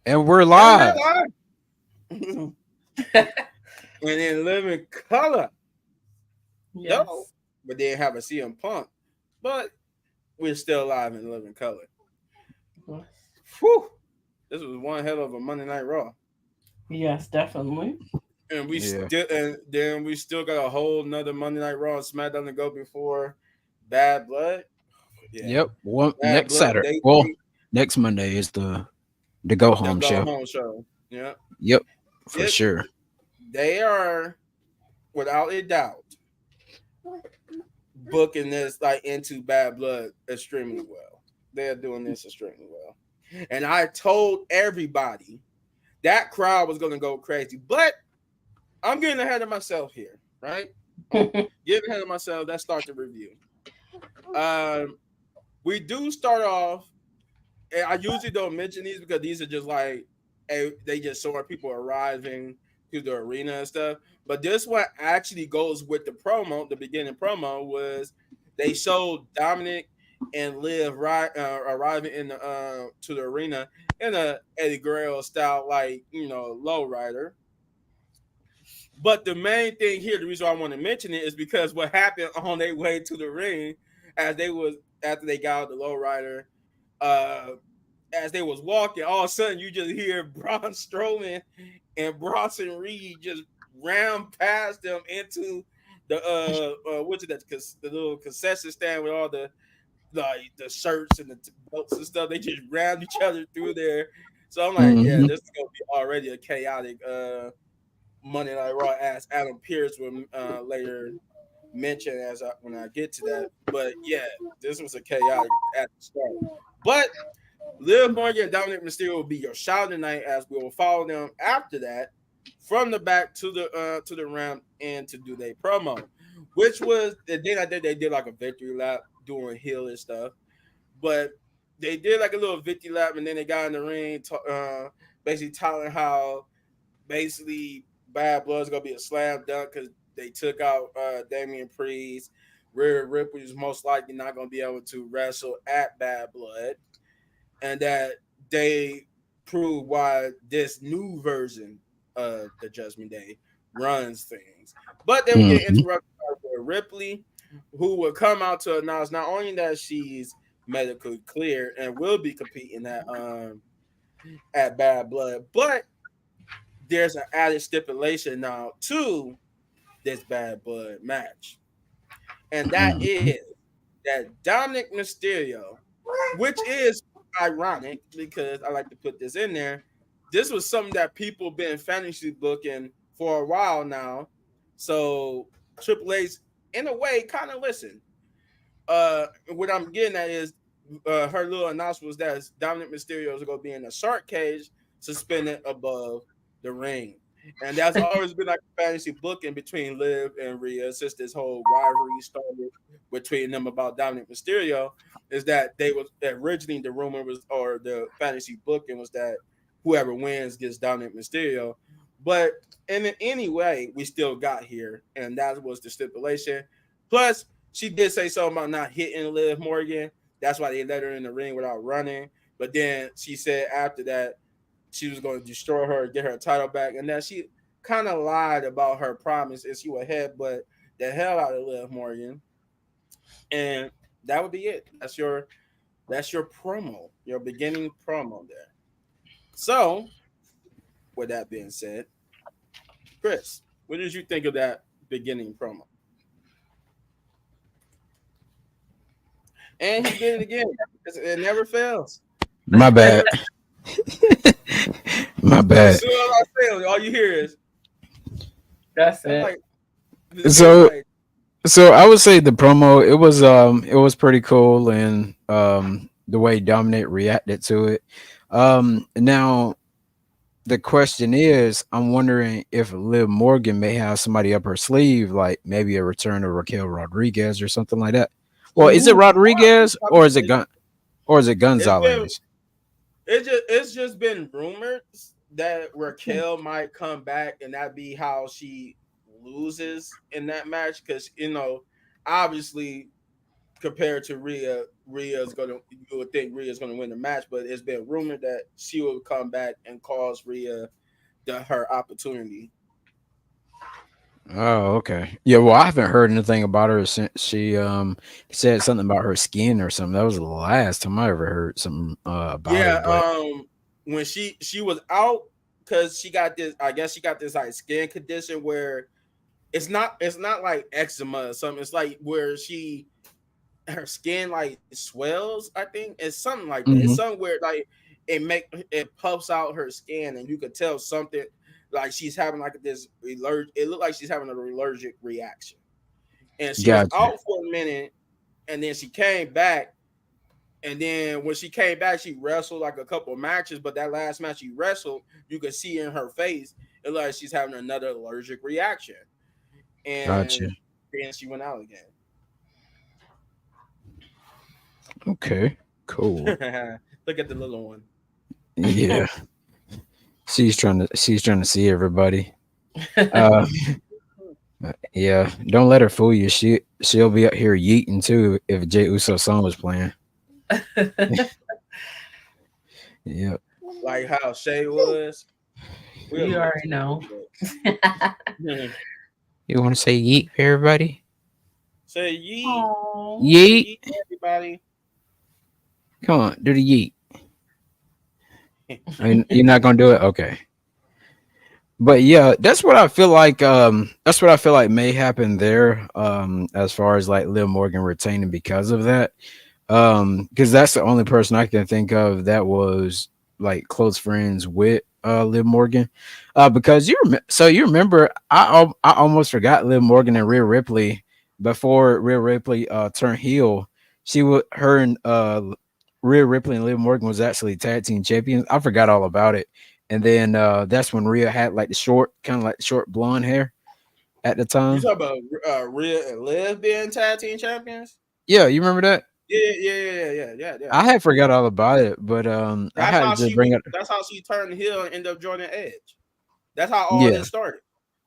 And we're And we're live. live. And in living color. No, Yes. but they have a CM Punk. But we're still live in living color. Whew. This was one hell of a Monday Night Raw. Yes, definitely. And we Yeah. still and then we still got a whole nother Monday Night Raw and SmackDown to go before Bad Blood. Yeah. Yep. Well, Bad next Blood. Saturday. Well, next Monday is the go The home go show. home show. Yeah. Yep, for It sure. they are without a doubt booking this like into Bad Blood extremely well. They're doing this extremely well. And I told everybody that crowd was gonna go crazy. But I'm getting ahead of myself here, right? Getting ahead of myself. Let's start the review. Um, we do start off, and I usually don't mention these because these are just like they just show people arriving to the arena and stuff. But this one actually goes with the promo. The beginning promo was they showed Dominic and Liv arriving in the to the arena in a Eddie Guerrero style, like lowrider. But the main thing here, the reason why I want to mention it is because what happened on their way to the ring, as they was after they got out the lowrider, uh, as they was walking, all of a sudden you just hear Braun Strowman and Bronson Reed just round past them into the what's it that the little concession stand with all the like the shirts and the belts and stuff. They just round each other through there. So I'm like, yeah, Hmm. this is gonna be already a chaotic Monday Night Raw, as Adam Pierce will later mention when I get to that. But yeah, this was a chaotic at the start. But Liv Morgan and Dominic Mysterio will be your shout tonight, as we will follow them after that from the back to the ramp and to do their promo, which was the day I did. They did like a victory lap doing heel and stuff, but they did like a little victory lap, and then they got in the ring, basically telling how basically Bad Blood's gonna be a slam dunk because they took out Damian Priest. Rhea Ripley is most likely not gonna be able to wrestle at Bad Blood, and that they prove why this new version of the Judgment Day runs things. But they would get Hmm. interrupted by Rhea Ripley, who will come out to announce not only that she's medically clear and will be competing at Bad Blood, but there's an added stipulation now to this Bad Blood match, and that Hmm. is that Dominic Mysterio, which is ironic because I like to put this in there. This was something that people been fantasy booking for a while now, so Triple H, in a way, kind of listen. What I'm getting at is her little announcement was that Dominic Mysterio is going to be in a shark cage suspended above the ring. And that's always been like a fantasy booking between Liv and Rhea since this whole rivalry started between them about Dominic Mysterio. Is that they was originally the rumor was, or the fantasy booking was that whoever wins gets Dominic Mysterio. But in any way, we still got here, and that was the stipulation. Plus, she did say something about not hitting Liv Morgan. That's why they let her in the ring without running. But then she said after that she was going to destroy her, get her title back, and then she kind of lied about her promise and she would headbutt the hell out of Liv Morgan, and that would be it. That's your promo, your beginning promo there. So, with that being said, Chris, what did you think of that beginning promo? And he did it again. It never fails. My bad. Never. My As bad. soon as I say it, all you hear is That's I'm it. like, it's So like so I would say the promo it was pretty cool, and the way Dominic reacted to it. Now the question is, I'm wondering if Liv Morgan may have somebody up her sleeve, like maybe a return of Raquel Rodriguez or something like that. Well, is it Ooh. Rodriguez or is it it's been Gonzalez? it's just been rumored that Raquel might come back and that be how she loses in that match because obviously compared to Rhea, you would think Rhea's gonna win the match, but it's been rumored that she will come back and cause Rhea her opportunity. Oh, okay. Yeah, well, I haven't heard anything about her since she said something about her skin or something. That was the last time I ever heard something about her. Yeah, But when she was out because she got this, I guess she got this like skin condition where it's not like eczema or something. It's like where her skin like swells. I think it's something like that. It's Mhm. somewhere like it puffs out her skin, and you could tell something like she's having like this allergic. It looked like she's having an allergic reaction, and she was Gotcha, out for a minute, and then she came back. And then when she came back, she wrestled like a couple of matches. But that last match she wrestled, you could see in her face, it looked like she's having another allergic reaction. gotcha. And then she went out again. Okay, cool. Look at the little one. Yeah, she's trying to see everybody. Uh, yeah, don't let her fool you. She'll be out here yeeting too if Jay Uso song was playing. Yeah. Like how Shay was. We'll You get already to it know. real quick. You want to say yeet, everybody? Say yeet. Oh. Say Yeet. yeet, everybody. Come on, do the yeet. I mean, you're not gonna do it, okay? But yeah, that's what I feel like. That's what I feel like may happen there. As far as like Liv Morgan retaining because of that. Because that's the only person I can think of that was like close friends with Liv Morgan. Because you remember I almost forgot Liv Morgan and Rhea Ripley before Rhea Ripley turned heel. Her and Rhea Ripley and Liv Morgan was actually tag team champions. I forgot all about it. And then that's when Rhea had like the short, kind of like short blonde hair at the You time. talk about Rhea and Liv being tag team champions? Yeah, you remember that? Yeah. I had forgot all about it, but I That's had how to just bring it. that's how she turned heel and ended up joining Edge. That's how all Yeah, this started.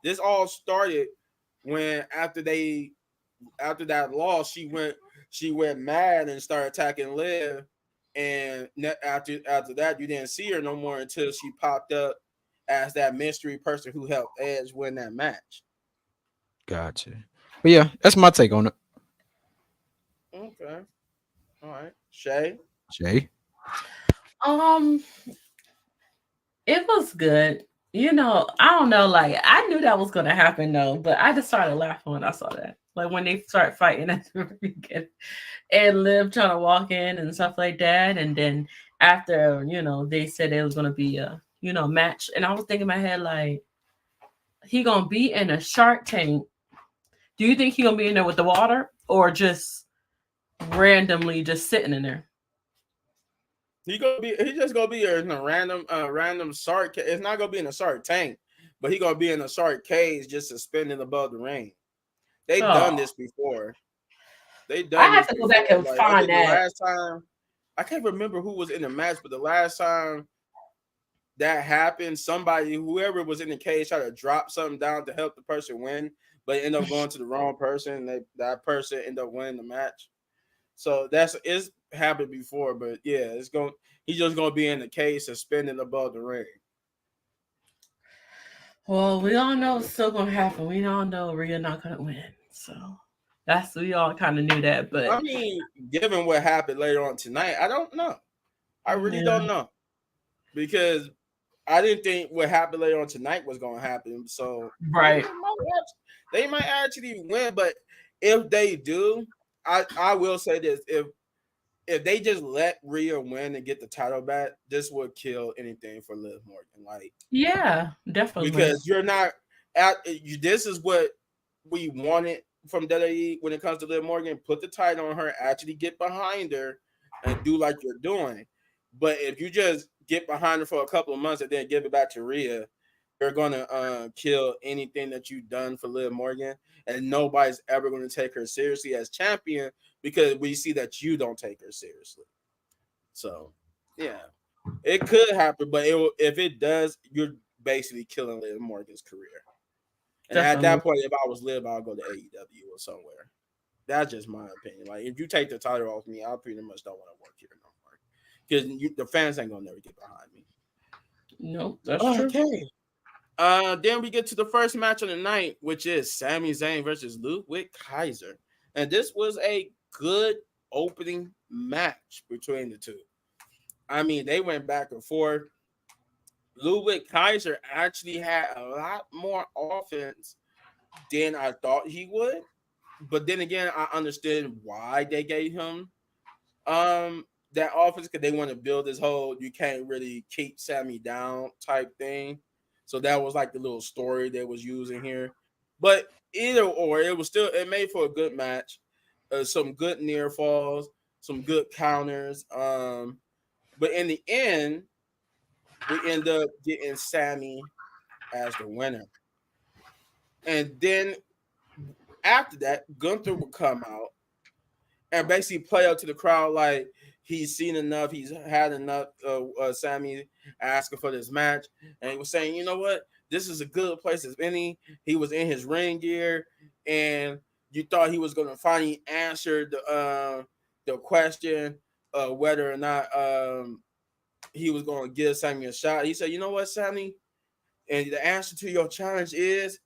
This all started when after that loss, she went mad and started attacking Liv. And after that, you didn't see her no more until she popped up as that mystery person who helped Edge win that match. gotcha. But yeah, that's my take on it. Okay, all right, Shay. Jay, Um, it was good. I don't know, like I knew that was gonna happen though, but I just started laughing when I saw that. Like when they start fighting at the beginning and Liv trying to walk in and stuff like that. And then after, they said it was gonna be a, match. And I was thinking in my head, like, he gonna be in a Shark Tank. Do you think he gonna be in there with the water or just randomly just sitting in there? He just gonna be in a random shark. It's not gonna be in a shark tank, but he gonna be in a shark cage just suspended above the ring. They've done Oh, this before. They've I done have this to go back before. and Like I find think the that. last time I can't remember who was in the match, but the last time that happened, somebody, whoever was in the cage, tried to drop something down to help the person win, but end up going to the wrong person. And that person ended up winning the match. So it's happened before, but yeah, he's just gonna be in the cage suspended above the ring. Well, we all know it's still gonna happen. We all know Rhea not gonna win. So we all kind of knew that, but I mean, given what happened later on tonight, I don't know. I really yeah, don't know because I didn't think what happened later on tonight was going to happen. So right. they might actually win, but if they do, I will say this: if they just let Rhea win and get the title back, this would kill anything for Liv Morgan. Like Yeah, definitely. because you're not this is what we wanted from WWE when it comes to Liv Morgan. Put the title on her, actually get behind her, and do like you're doing. But if you just get behind her for a couple of months and then give it back to Rhea, you're gonna kill anything that you've done for Liv Morgan, and nobody's ever going to take her seriously as champion because we see that you don't take her seriously. So, yeah, it could happen, but if it does, you're basically killing Liv Morgan's career. And at Definitely. that point, if I was Liv, I'll go to AEW or somewhere. That's just my opinion. Like, if you take the title off me, I pretty much don't want to work here no more because the fans ain't gonna never get behind me. Nope, that's true. Okay. Then we get to the first match of the night, which is Sami Zayn versus Ludwig Kaiser, and this was a good opening match between the two. I mean, they went back and forth. Ludwig Kaiser actually had a lot more offense than I thought he would, but then again, I understood why they gave him that offense because they want to build this whole you can't really keep Sammy down type thing. So that was like the little story they was using here. But either or, it was still it made for a good match. Some good near falls, some good counters. But in the end, we end up getting Sammy as the winner. And then after that, Gunther would come out and basically play up to the crowd like he's seen enough, he's had enough. Sammy asking for this match, and he was saying, "You know what? This is a good place as any." He was in his ring gear, and you thought he was going to finally answer the question whether or not he was going to give Sammy a shot. He said, "You know what, Sammy? And the answer to your challenge is,"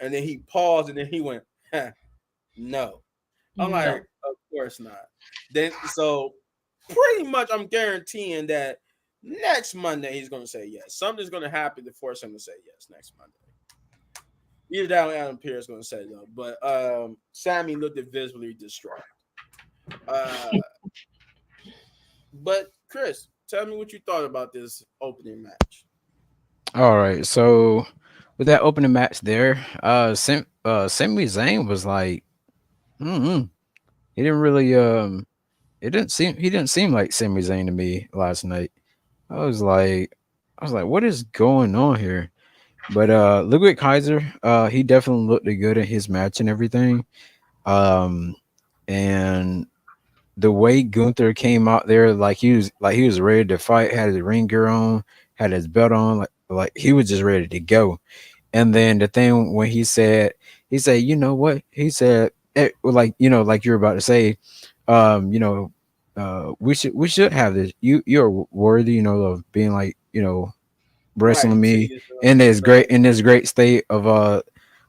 and then he paused, and then he went, huh, "No." I'm like, No. of course not. Then so pretty much I'm guaranteeing that next Monday he's gonna say yes. Something's gonna happen to force him to say yes next Monday. Either that or Adam Pearce is gonna say no. But Sammy looked visibly distraught. Uh but Chris, tell me what you thought about this opening match. All right, so with that opening match there, Sami Zayn was like, mm he didn't really he didn't seem like Sami Zayn to me last night. I was like, what is going on here? But Ludwig Kaiser, he definitely looked good in his match and everything. Um, and the way Gunther came out there, like he was ready to fight, had his ring gear on, had his belt on, like he was just ready to go. And then the thing when he said, you know what? He said, like like you're about to say, you know, we should have this. You're worthy, of being like Right, wrestling until me you in this so great state of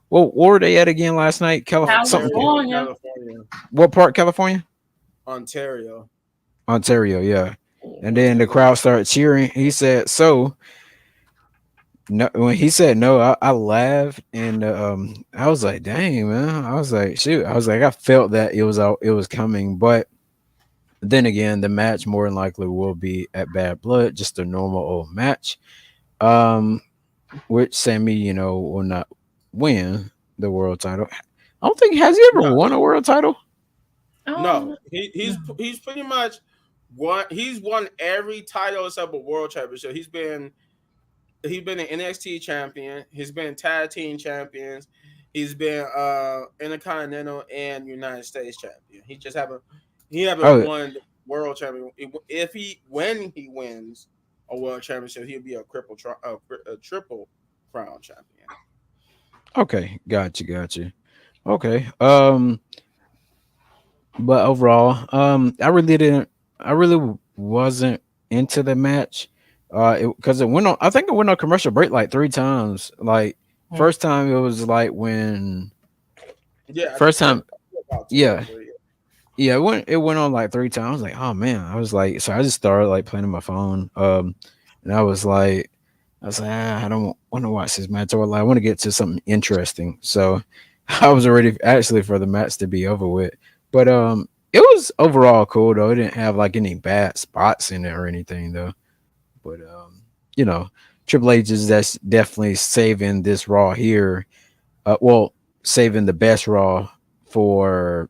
what were they at again last night? Something. Ontario, California. California. What part? California? Ontario. Ontario, yeah. And then the Ontario. crowd started cheering. He said, "So no." When he said no, I laughed and I was like, "Dang, man!" I was like, "Shoot!" I was like, I felt that it was coming, but then again, the match more than likely will be at Bad Blood, just a normal old match. Um, which Sammy, will not win the world title. I don't think has he ever No, won a world title. Um, no. He's no. he's pretty much he's won every title except a world championship. He's been an NXT champion. He's been tag team champions. He's been Intercontinental and United States champion. He haven't Oh, won the world champion. If he when he wins a world championship, he'll be a triple crown champion. okay, gotcha. Okay, but overall, I really wasn't into the match, because it went on. I think it went on commercial break like three times. Like Hmm. first time it was like when Yeah, I first think time, about two or yeah, three. yeah, it went on like three times. I was like, oh man, I was like, so I just started like playing on my phone, and I was like, I don't want to watch this match, or like, I want to get to something interesting. So I was already actually for the match to be over with, but it was overall cool though. It didn't have like any bad spots in it or anything though. But you know, Triple H is that's definitely saving this Raw here. Well, saving the best Raw for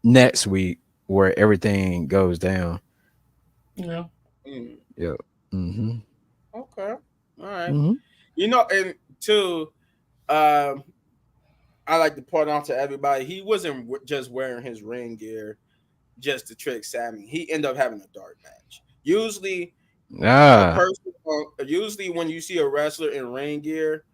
next week where everything goes down. Yeah. Mm, Yep. Mm-hmm. okay, all right. Mm-hmm. And two, um, I like to point out to everybody he wasn't just wearing his ring gear just to trick Sammy. He ended up having a dark match. Ah. Usually when you see a wrestler in ring gear,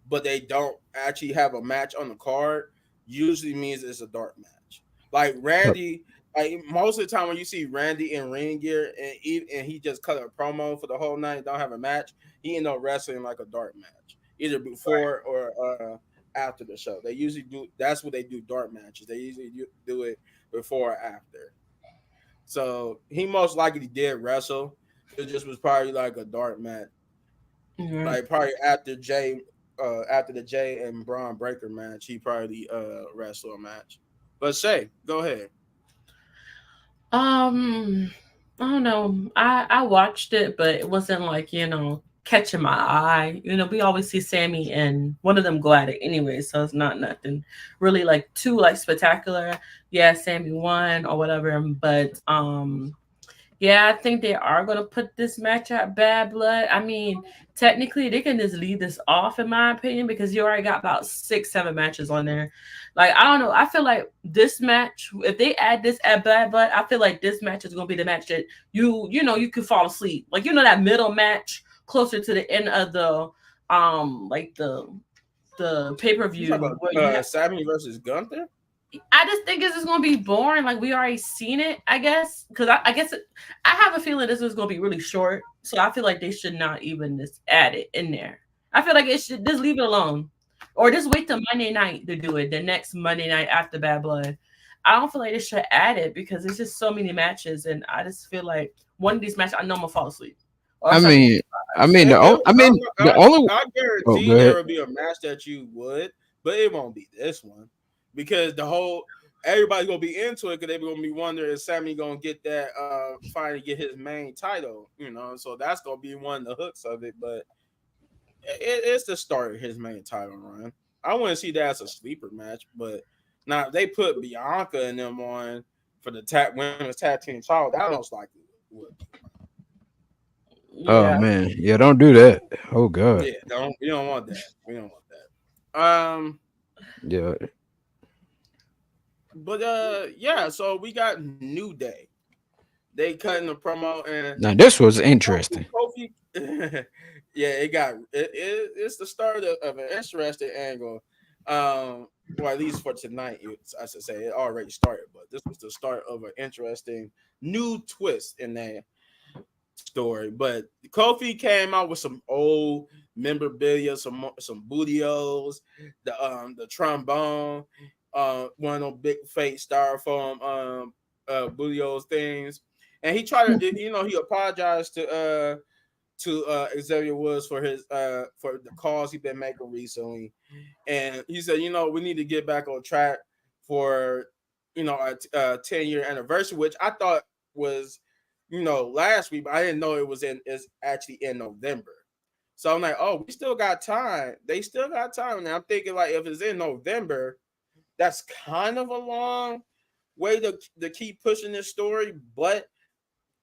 but they don't actually have a match on the card, usually means it's a dark match. Like Randy, like most of the time when you see Randy in ring gear and he just cut a promo for the whole night, don't have a match, he end up wrestling like a dark match, either before or after the show. They usually do. That's what they do. Dark matches. They usually do it before or after. So he most likely did wrestle. It just was probably like a dark match, Mhm. like probably after the Jay and Braun Breaker match, he probably wrestled a match. But Shay, go ahead. Um, I don't know. I watched it, but it wasn't like catching my eye. We always see Sammy and one of them go at it anyway, so it's not nothing really like too like spectacular. Yeah, Sammy won or whatever, but yeah, I think they are going to put this match at Bad Blood. I mean, technically, they can just leave this off, in my opinion, because you already got about 6, 7 matches on there. Like, I don't know. I feel like this match, if they add this at Bad Blood, I feel like this match is going to be the match that you could fall asleep. Like, that middle match closer to the end of like the pay per You talk view about where you have. Sammy versus Gunther? I just think this is gonna be boring. Like we already seen it, I guess. Because I guess I have a feeling this is gonna be really short. So I feel like they should not even just add it in there. I feel like it should just leave it alone, or just wait till Monday night to do it. The next Monday night after Bad Blood. I don't feel like they should add it because it's just so many matches, and I just feel like one of these matches I know I'm gonna fall asleep or I something. mean, I I, mean the only. I Oh, go guarantee there ahead. will be a match that you would, but it won't be this one because the whole everybody's gonna be into it because they're gonna be wondering if Sammy gonna get that finally get his main title, So that's gonna be one of the hooks of it, but it's the start of his main title run. I want to see that as a sleeper match, but now if they put Bianca and them on for the women's tag team title, that most likely would be. Oh Yeah. man, yeah, don't do that. Oh god, Yeah, don't we don't want that. We don't want that. yeah. But yeah, so we got New Day. They cutting the promo and Now this was interesting. Kofi. Yeah, it's the start of an interesting angle. Well, at least for tonight, I should say it already started, but this was the start of an interesting new twist in that story. But Kofi came out with some old memorabilia, some bootios, the trombone, one of those big fake styrofoam bootios things, and he tried to he apologized to Xavier Woods for his for the calls he's been making recently, and he said we need to get back on track for a 10-year anniversary, which I thought was last week, but I didn't know it was is actually in November. So I'm like, oh, we still got time. They still got time. And I'm thinking like if it's in November, that's kind of a long way to keep pushing this story, but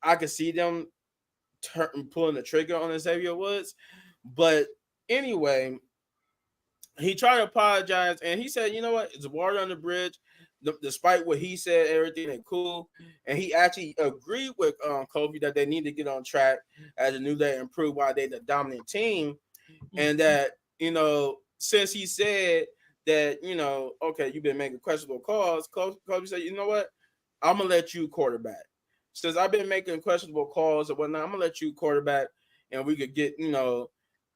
I could see them pulling the trigger on Xavier Woods. But anyway, he tried to apologize and he said, you know what, it's water on the bridge. Despite what he said, everything ain't cool, and he actually agreed with Kofi that they need to get on track as a New Day and prove why they the dominant team, and that since he said that okay, you've been making questionable calls, Kofi said, you know what, I'm gonna let you quarterback. Since I've been making questionable calls and whatnot, I'm gonna let you quarterback, and we could get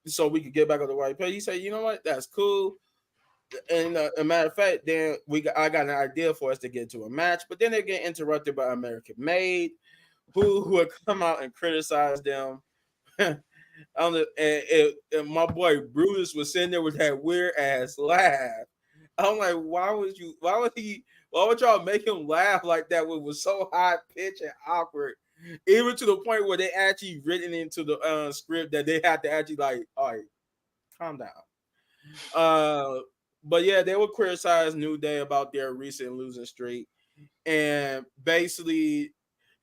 so we could get back on the right page. He said, you know what, that's cool. And a matter of fact, then I got an idea for us to get to a match, but then they get interrupted by American Made, who would come out and criticize them. And my boy Brutus was sitting there with that weird ass laugh. I'm like, why would y'all make him laugh like that? It was so high pitched and awkward, even to the point where they actually written into the script that they had to actually like, all right, calm down. Uh, but yeah, they would criticize New Day about their recent losing streak, and basically,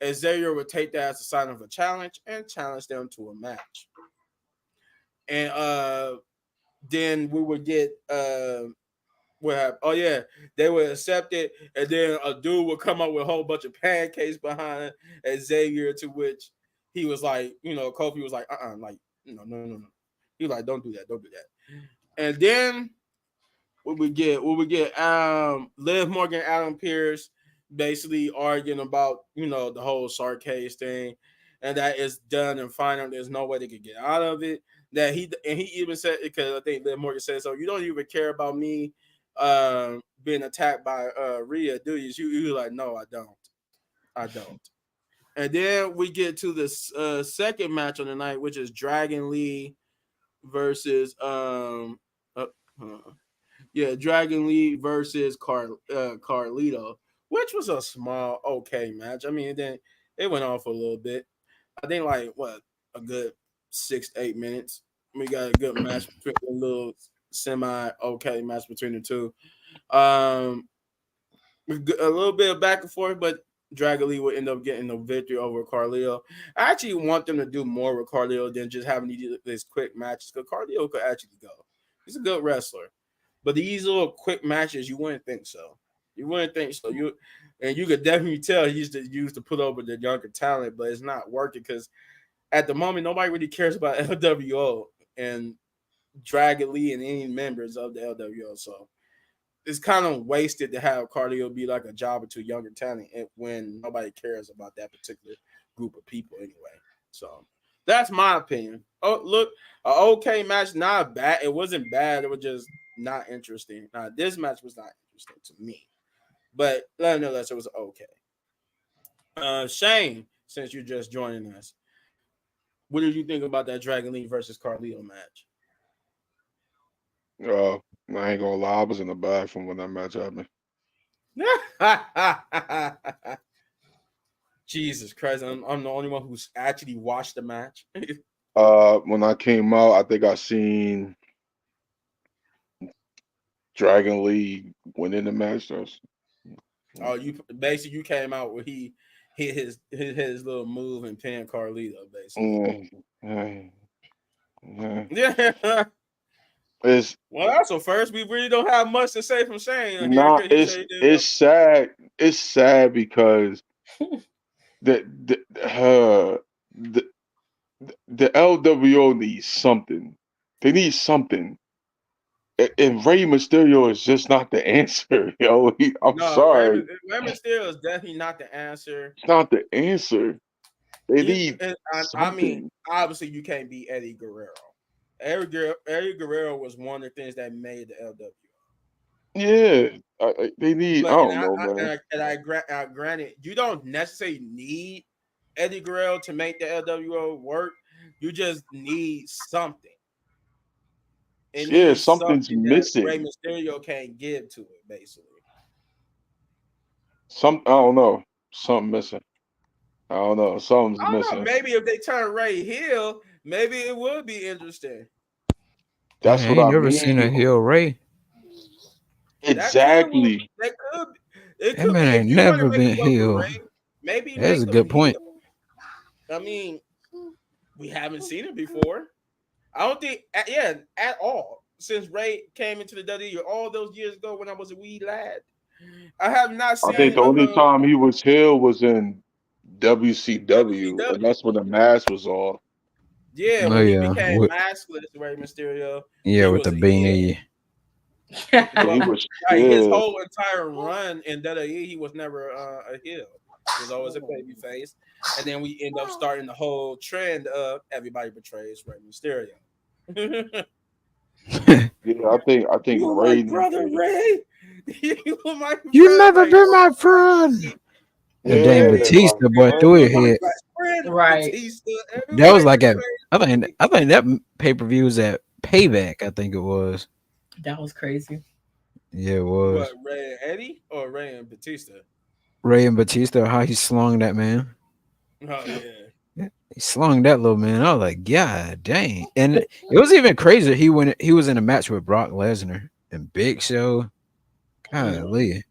Xavier would take that as a sign of a challenge and challenge them to a match. And then we would get what happened? Oh yeah, they would accept it, and then a dude would come up with a whole bunch of pancakes behind Xavier, to which he was like, Kofi was like, like, no. He was like, don't do that, don't do that. And then what we get? Liv Morgan, Adam Pierce. basically arguing about the whole Sarkase thing, and that is done and final. There's no way they could get out of it. That he even said, because I think Liv Morgan said, so you don't even care about me being attacked by Rhea, do you? You like, no, I don't. And then we get to this second match on the night, which is Dragon Lee versus uh, uh, Dragon Lee versus Carlito, which was a small okay match. I mean, then it went on for a little bit. I think like what, a good 6 to 8 minutes. We got a good match between a little semi okay match between the two. Um, a little bit of back and forth, but Dragon Lee would end up getting the victory over Carlito. I actually want them to do more with Carlito than just having these quick matches, because Carlito could actually go. He's a good wrestler. But these little quick matches, you wouldn't think so. You wouldn't think so. You could definitely tell he used to put over the younger talent, but it's not working because at the moment nobody really cares about LWO and Dragon Lee and any members of the LWO. So it's kind of wasted to have cardio be like a job to younger talent when nobody cares about that particular group of people anyway. So that's my opinion. Oh, look, an okay match, not bad. It wasn't bad. It was just not interesting. Now, this match was not interesting to me, but nonetheless, it was okay. Shane, since you're just joining us, what did you think about that Dragon Lee versus Carlito match? Uh, I ain't gonna lie, I was in the back from when that match happened. Jesus Christ, I'm the only one who's actually watched the match. When I came out, I think I seen Dragon Lee winning the match. Oh, you came out where he hit his little move and pinned Carlito, basically. Yeah. It's Well, that's a first. We really don't have much to say from Shane here not. because he said he didn't know. It's sad. It's sad because the the the the LWO needs something. They need something. And Rey Mysterio is just not the answer, yo. I'm No, sorry, Rey Mysterio is definitely not the answer. it's not the answer. They You, need I mean, something. obviously you can't beat Eddie Guerrero. Eddie Guerrero was one of the things that made the LWO. Yeah, they need. I But don't know, man. granted, you don't necessarily need Eddie Guerrero to make the LWO work. You just need something. It Yeah, needs something's something that Rey missing. Mysterio can't give to it, basically. I don't know. Something missing. I don't know. Something's I don't know. missing. Maybe if they turn Ray heel, maybe it would be interesting. Dang, That's I what ain't I never mean. seen a heel Ray. Exactly. That could it That could be man if ain't you want to never make been him up a heel. ring, maybe That's a make them good point. heel. I mean, we haven't seen it before. I don't think, at all. Since Ray came into the WWE all those years ago when I was a wee lad, I have not I think seen the only time he was heel was in WCW, and WCW. that's when the mask was off. Yeah, Oh when he yeah, became maskless, Ray Mysterio, yeah, he with was the a heel. beanie. Yeah, he But was. like his Yeah, whole entire run in WWE, he was never a heel. He was always a baby face. And then we end up starting the whole trend of everybody betrays Rey Mysterio. yeah. I think You were my Ray needs brother, to. Ray. You were my You friend. never Like, been oh, my friend. That damn Yeah, Ray, like Batista boy what? threw you're it my hit. best friend, Right. Batista. That was Everybody like at betrays me. I think that pay per view was at Payback. I think it was. That was crazy. Yeah, it What, was. Ray and Eddie or Ray and Batista? Ray and Batista, how he slung that man. Oh yeah. He slung that little man. I was like, God dang. And it was even crazier. He was in a match with Brock Lesnar and Big Show. Mhm. Golly.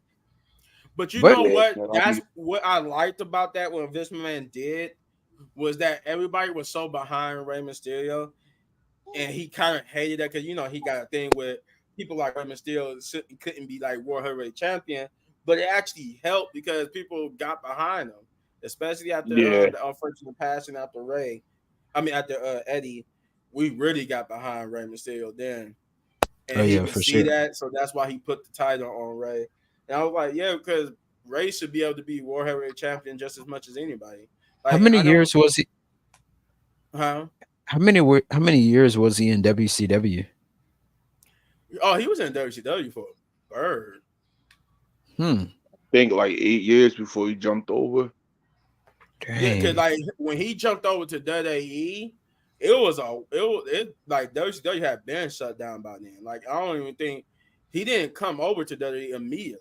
But you But know Yeah, what? man, That's what I liked about that when Vince McMahon did was that everybody was so behind Rey Mysterio, and he kind of hated that because he got a thing with people like Rey Mysterio couldn't be like World Heavyweight Champion, but it actually helped because people got behind him, especially after yeah, the unfortunate passing after Ray. I mean after Eddie, we really got behind Rey Mysterio then, oh and he yeah, could for see sure. that, so that's why he put the title on Ray. And I was like, yeah, because Ray should be able to be World Heavyweight Champion just as much as anybody. How Like many I don't, years was he? huh? How many years was he in WCW? Oh, he was in WCW for a bird. Hmm. Think like 8 years before he jumped over. Yeah, cause Dang. like when he jumped over to WWE, it like WCW had been shut down by then. Like I don't even think he didn't come over to WWE immediately.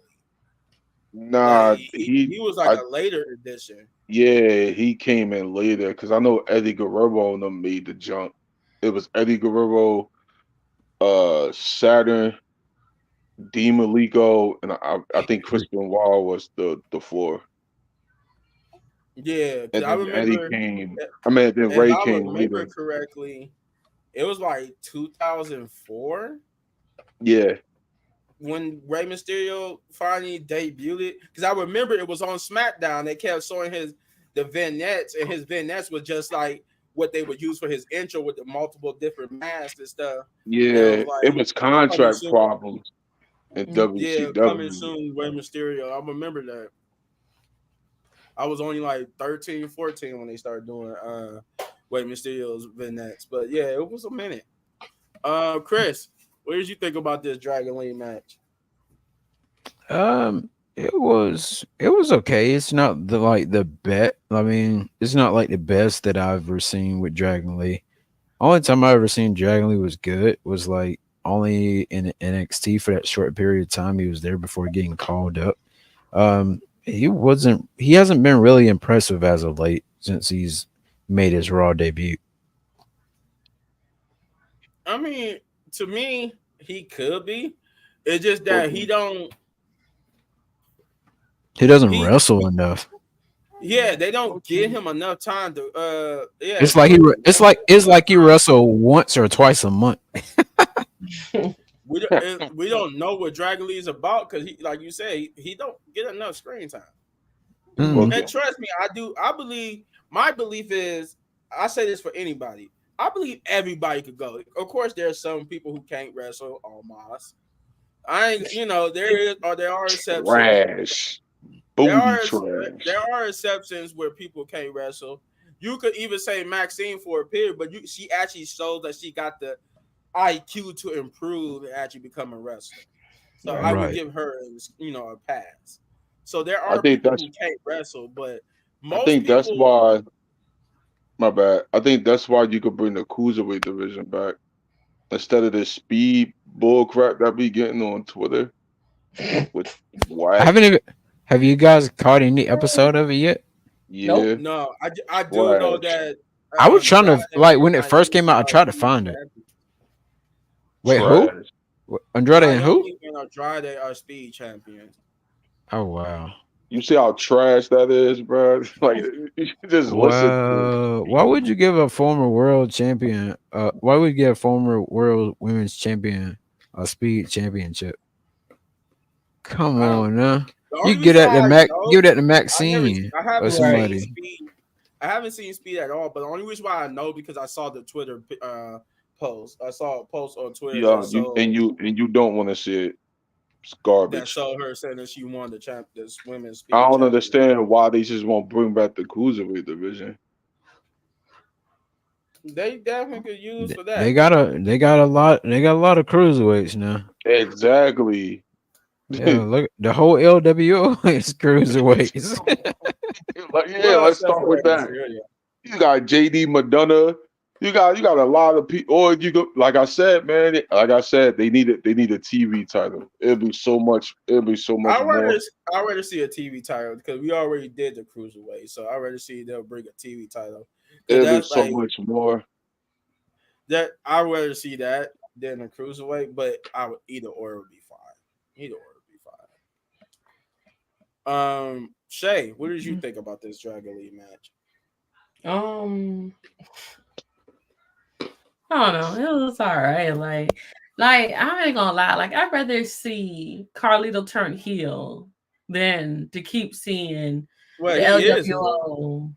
Like Nah, he was like I, a later addition. yeah, he came in later because I know Eddie Guerrero and them made the jump. It was Eddie Guerrero, Saturn, Dean Malenko, and I think Chris Benoit was the four. Yeah, because And I then Eddie remember came. I mean, then if Ray I came remember later. correctly, it was like 2004 Yeah, when Rey Mysterio finally debuted it. Because I remember it was on SmackDown. They kept showing the vignettes, and his vignettes was just like what they would use for his intro with the multiple different masks and stuff. And I was yeah. It like, was coming contract soon. problems in Yeah, coming WCW. soon, Rey Mysterio. I remember that. I was only like 13, 14 when they started doing Rey Mysterio's vignettes. But yeah, it was a minute. Chris, what did you think about this Dragon League match? It was okay. It's not the bet. I mean, it's not like the best that I've ever seen with Dragon Lee. Only time I ever seen Dragon Lee was good was like only in NXT for that short period of time he was there before getting called up. He hasn't been really impressive as of late since he's made his Raw debut. I mean, to me, he could be. It's just Could that he be. don't He doesn't he wrestle enough. yeah, they don't give him enough time to yeah, It's like it's like you wrestle once or twice a month. we don't know what Dragon Lee is about because he, like you said, he don't get enough screen time. Mhm. And Okay. trust me, I do. I believe my belief is I say this for anybody. I believe everybody could go. Of course, there are some people who can't wrestle. Almost. I ain't. There are exceptions. Trash. There Booty are trash. there are exceptions where people can't wrestle. You could even say Maxine for a period, but she actually shows that she got the IQ to improve and actually become a wrestler. So I Right. would Right. give her, a pass. So there I are think people that's who can't wrestle, but I most think that's people, why my bad. I think that's why you could bring the cruiserweight division back instead of this speed bull crap that be getting on Twitter with I whack. haven't even. Have you guys caught any episode of it yet? Yeah, Nope. no, I do know trash. that I was trying Andrade to like is when it not first even came out. I tried to speed find it. champion. Wait, who? Trash. Andrade and who? Naomi and Andrade are speed champions. Oh wow. You see how trash that is, bro? Like you should just listen to it. Well, why would you give a former world champion? Why would you give a former world women's champion a speed championship? Come I don't. on, now. The You only give reason that to why I Mac. know, Give that to I never, Maxine I or haven't Right. seen somebody. speed. I haven't seen speed at all. But the only reason why I know because I saw the Twitter post. I saw a post on Twitter Yeah, you don't want to see it. It's that garbage. showed her saying that she won this women's I speed don't champion. understand why they just won't bring back the cruiserweight division. They definitely could use for They that. got a lot of cruiserweights now. Exactly. Yeah, look, the whole LWO is cruiserweights. Like, yeah, Well, let's except start for with Rey that. Mysterio. You got JD Madonna. You got a lot of people. Or you go like I said, man. Like I said, they need a TV title. It'll be so much. It'll be so much I more. rather I rather see a TV title because we already did the cruiserweight, so I rather see they'll bring a TV title because It'll be that's so like much more. that. I would rather see that than a cruiserweight, but I would either or would be fine. Either or would be fine. Shay, what did you think about this Dragon League match? Um, I don't know. It was all right. Like I ain't gonna lie. Like I'd rather see Carlito turn heel than to keep seeing Well, the he is a heel. LWO.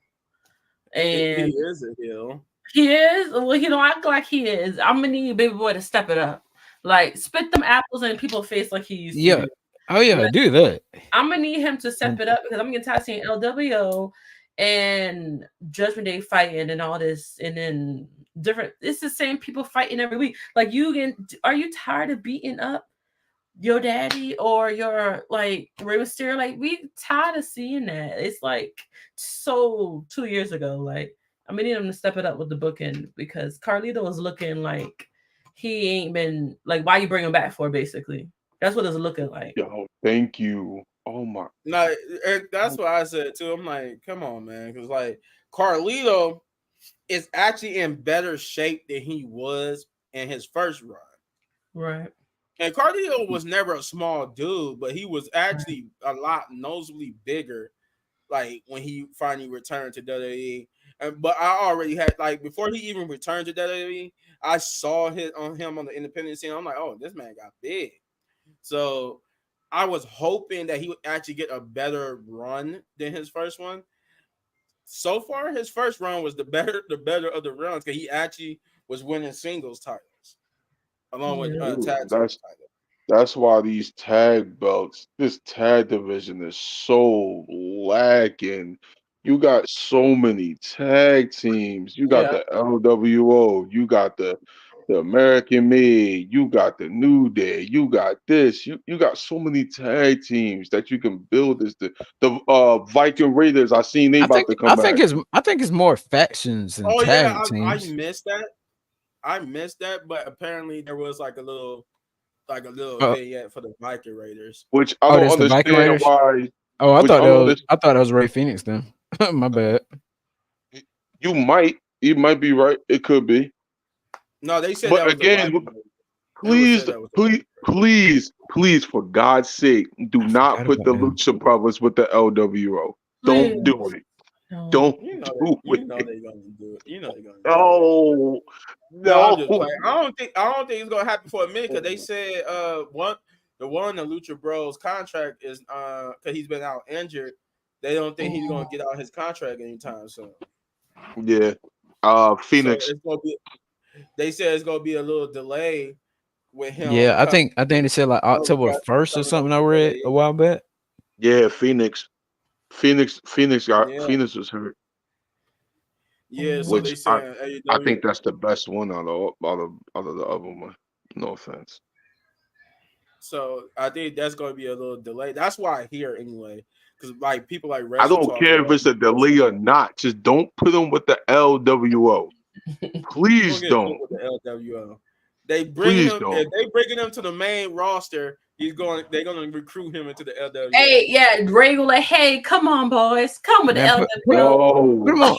He And is a heel. he is. Well, he don't act like he is. I'm gonna need Baby Boy to step it up. Like spit them apples in people's face like he used to Yeah, do. Oh yeah, do that. I'm gonna need him to step it up because I'm getting tired of seeing LWO and Judgment Day fighting and all this, and then different. It's the same people fighting every week. Like are you tired of beating up your daddy or your like Rey Mysterio? Like we tired of seeing that. It's like so 2 years ago. Like I'm gonna need him to step it up with the booking because Carlito was looking like he ain't been like why you bring him back for basically. That's what it's looking like. Yo, thank you. Oh my. No, and that's what I said too. I'm like, come on, man, because like Carlito is actually in better shape than he was in his first run. Right. And Carlito was never a small dude, but he was actually a lot noticeably bigger. Like when he finally returned to WWE, but I already had like before he even returned to WWE, I saw him on the independent scene. I'm like, oh, this man got big. So I was hoping that he would actually get a better run than his first one. So far, his first run was the better of the runs because he actually was winning singles titles along with Yeah. Dude, tag team titles. that's why these tag belts, this tag division is so lacking. You got so many tag teams. You got Yeah. the LWO. You got the American Made. You got the New Day. You got this. You got so many tag teams that you can build this. The Viking Raiders. I seen they about to come back. I think it's more factions and Oh yeah, tag I teams. missed that. I missed that, but apparently there was like a little Oh, vignette for the Viking Raiders. Which I oh, don't that's the Viking understand Raiders. why. Oh, Which I don't understand. I thought that was Ray Phoenix then. My bad. You might be right. It could be. No, they said But that was the again, Viking Raiders. Never please, said that was the please, Viking Raiders. please, for God's sake, do I not forgot put about the them. Lucha Brothers with the LWO. Don't Please. do it. No. Don't You know that. do You know it. they're gonna do it. You know they're gonna do it. No, No, I'm no. just playing. I don't think it's gonna happen for a minute because they said the Lucha Bros contract is because he's been out injured. They don't think he's gonna get out his contract anytime soon. Yeah. So Phoenix. it's gonna be. They said it's gonna be a little delay with him Yeah, I think they said like October first or coming over something. I to read a WWE. while back. Yeah, Phoenix. Yeah, Phoenix was hurt, yeah. So they which saying I AEW. think that's the best one out of the other one. No offense. So I think that's gonna be a little delay. That's why I hear anyway, because like people like I Wrestle don't Talk care and if it's a delay or not. Just don't put them with the LWO. he's Please gonna get put don't. with the LWO. They bring Please him don't. if they bringing him to the main roster. They're gonna recruit him into the Hey, LWO. yeah, Ray will like, hey, come on, boys, come with the Man, LWO. put No, them on no,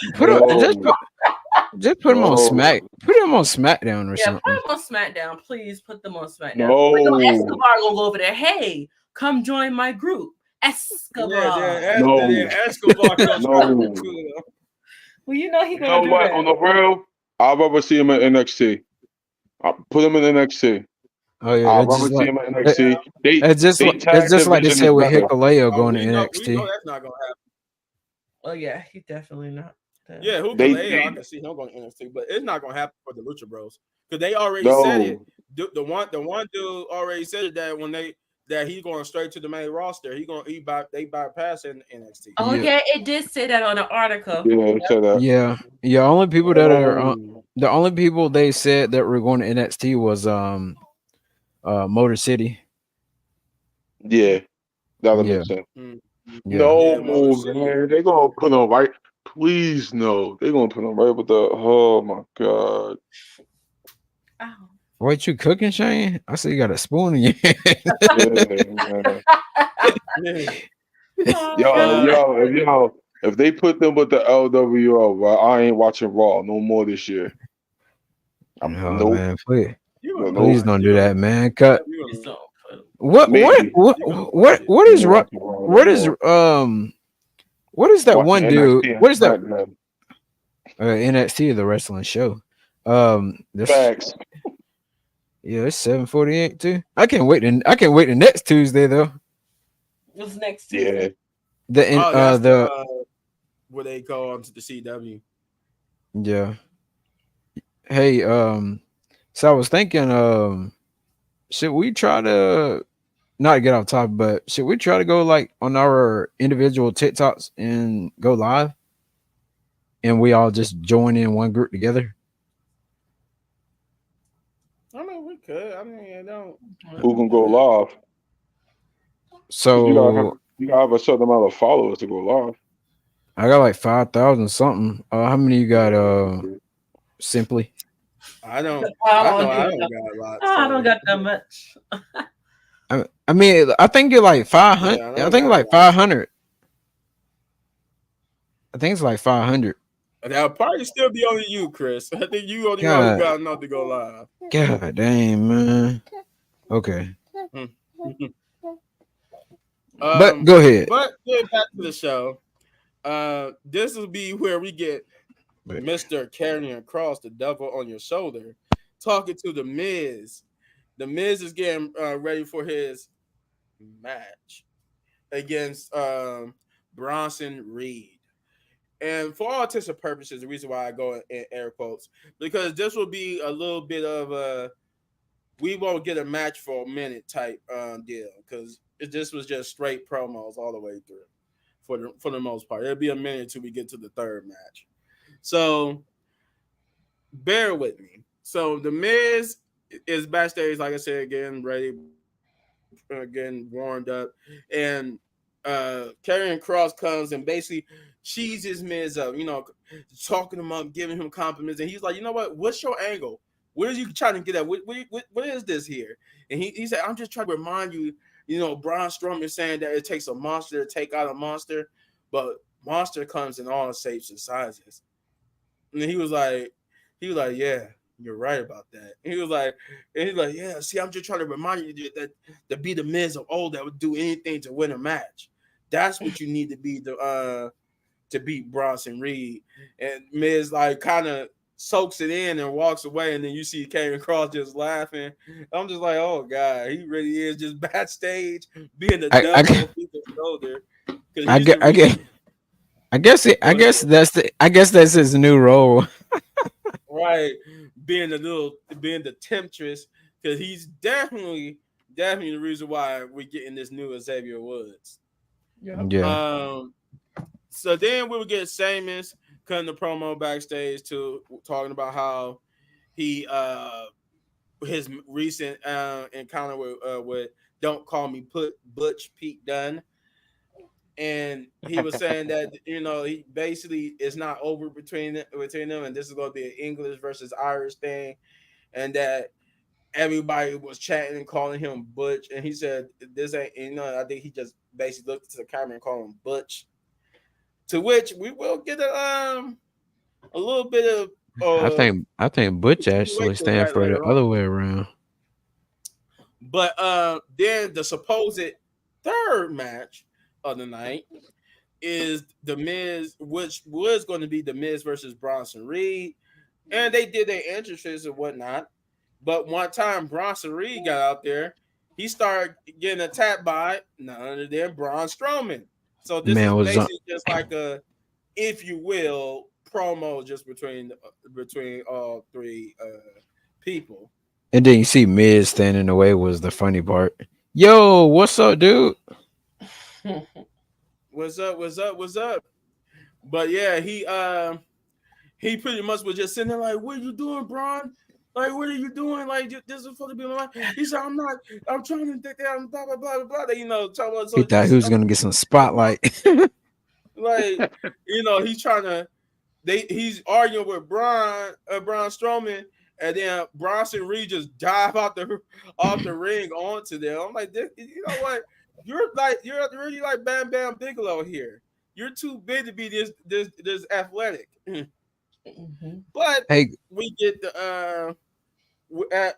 just put them on no, Put them on SmackDown or Yeah, put something. them on SmackDown, please. Put them on SmackDown. We know no, Escobar gonna go over there. Hey, come join my group, Yeah, Escobar. then no, Escobar gonna try to no. recruit him. Well, you know he You gonna know do what? that. On the real, I'd rather see him in NXT. I put him in NXT. Oh yeah, I'd rather see him in it, NXT. They it's tag just like they division said is with better. Hikuleo Oh, going to we know NXT. that's not gonna happen. Oh yeah, he definitely not. There. Yeah, who They, Kaleo, I they can see him going to NXT, but it's not gonna happen for the Lucha Bros because they already said it. no, The one dude already said it that that he's going straight to the main roster. They bypassing NXT. Oh Yeah, yeah, it did say that on the article. yeah, they said that. yeah. Only people that are No, the only people they said that were going to NXT was Motor City. yeah, that'll Yeah, make sense. Mm. yeah. Yeah, No, Motor City. man, they gonna put him right. Please, no, they gonna put him right with the. Oh my god. Oh. What you cooking, Shane? I see you got a spoon in your hand. Yeah, man. Yeah. Oh Yo, god. Uh, if they put them with the LWO, well, I ain't watching Raw no more this year. Oh Nope, man, please, you no, gonna nope. please watch? don't You do gonna that, man. Cut. Please don't put Maybe What watch is I ain't watching Raw no what is more. what is I'm that watching one dude? NXT and What is that SmackDown. NXT, the wrestling show? This Facts. yeah, it's 7:48 too. I can't wait the next Tuesday though. what's next Yeah. Tuesday. The in Oh, that's the where they go onto the CW. yeah. Hey, so I was thinking, should we try to not to get off topic, but should we try to go like on our individual TikToks and go live, and we all just join in one group together? I mean, we could. I mean, I don't. Who can go live? Because So you gotta have a certain amount of followers to go live. I got like 5,000 something. How many you got? Simply. I don't. I I know don't I even don't know. got a lot. I don't So got that much. I mean, I think you're like 500. yeah, I I don't think got a like lot. 500. I think it's like 500. That'll probably still be only you, Chris. I think you only one who God, got enough to go live. God dang, man. Okay, Hmm. but go ahead. But getting back to the show, this will be where we get Mr. Carrying Cross, the devil on your shoulder, talking to the Miz. The Miz is getting ready for his match against Bronson Reed. And for all intents and purposes, the reason why I go in air quotes, because this will be a little bit of a we won't get a match for a minute type deal, because this was just straight promos all the way through for the most part. It'll be a minute till we get to the third match. So bear with me. So the Miz is backstage, like I said, getting ready, getting warmed up, and Karrion Cross comes and basically cheeses Miz up, talking him up, giving him compliments, and he's like, you know what? What's your angle? What are you trying to get at? What is this here? And he said, I'm just trying to remind you, Braun Strowman saying that it takes a monster to take out a monster, but monster comes in all shapes and sizes. And he was like, yeah, you're right about that. And he's like, yeah, see, I'm just trying to remind you that to be the Miz of old that would do anything to win a match. That's what you need to be to beat Bronson Reed. And Miz like kind of soaks it in and walks away, and then you see Karrion Cross just laughing. I'm just like, oh god, he really is just backstage being the I, devil I, on people's shoulder because I he's get, the I get, reason. I Go ahead. guess that's his new role. Right, being the temptress, because he's definitely the reason why we're getting this new Xavier Woods. Yep. Yeah, Um, so then we would get Sheamus cutting the promo backstage to talking about how he his recent encounter with Don't Call Me Put Butch Pete Dunne. And he was saying that he basically is not over between them, and this is going to be an English versus Irish thing, and that everybody was chatting and calling him Butch, and he said this ain't. I think he just basically looked to the camera and called him Butch. To which we will get a little bit of I think Butch actually continuation of stand that for the later other on. way around. But then the supposed third match of the night is the Miz, which was going to be the Miz versus Bronson Reed, and they did their entrances and whatnot. But one time Bronson Reed got out there, he started getting attacked by none other than Braun Strowman. So this is Man was basically just like a, if you will, promo just between all three people. and then you see Miz standing in the way was the funny part. Yo, what's up, dude? What's up? What's up? What's up? But yeah, he pretty much was just sitting there like, "What are you doing, Braun? Like, what are you doing? Like, this is supposed to be my life." He said, "I'm not. I'm trying to take that. Blah blah blah blah blah." Talking about He so thought he just was gonna get some spotlight. like, he's trying to. He's arguing with Braun Strowman, and then Bronson Reed just dive out the off the ring onto them. I'm like, you know what? You're really like Bam Bam Bigelow here. You're too big to be this athletic. Mhm. But Hey, we get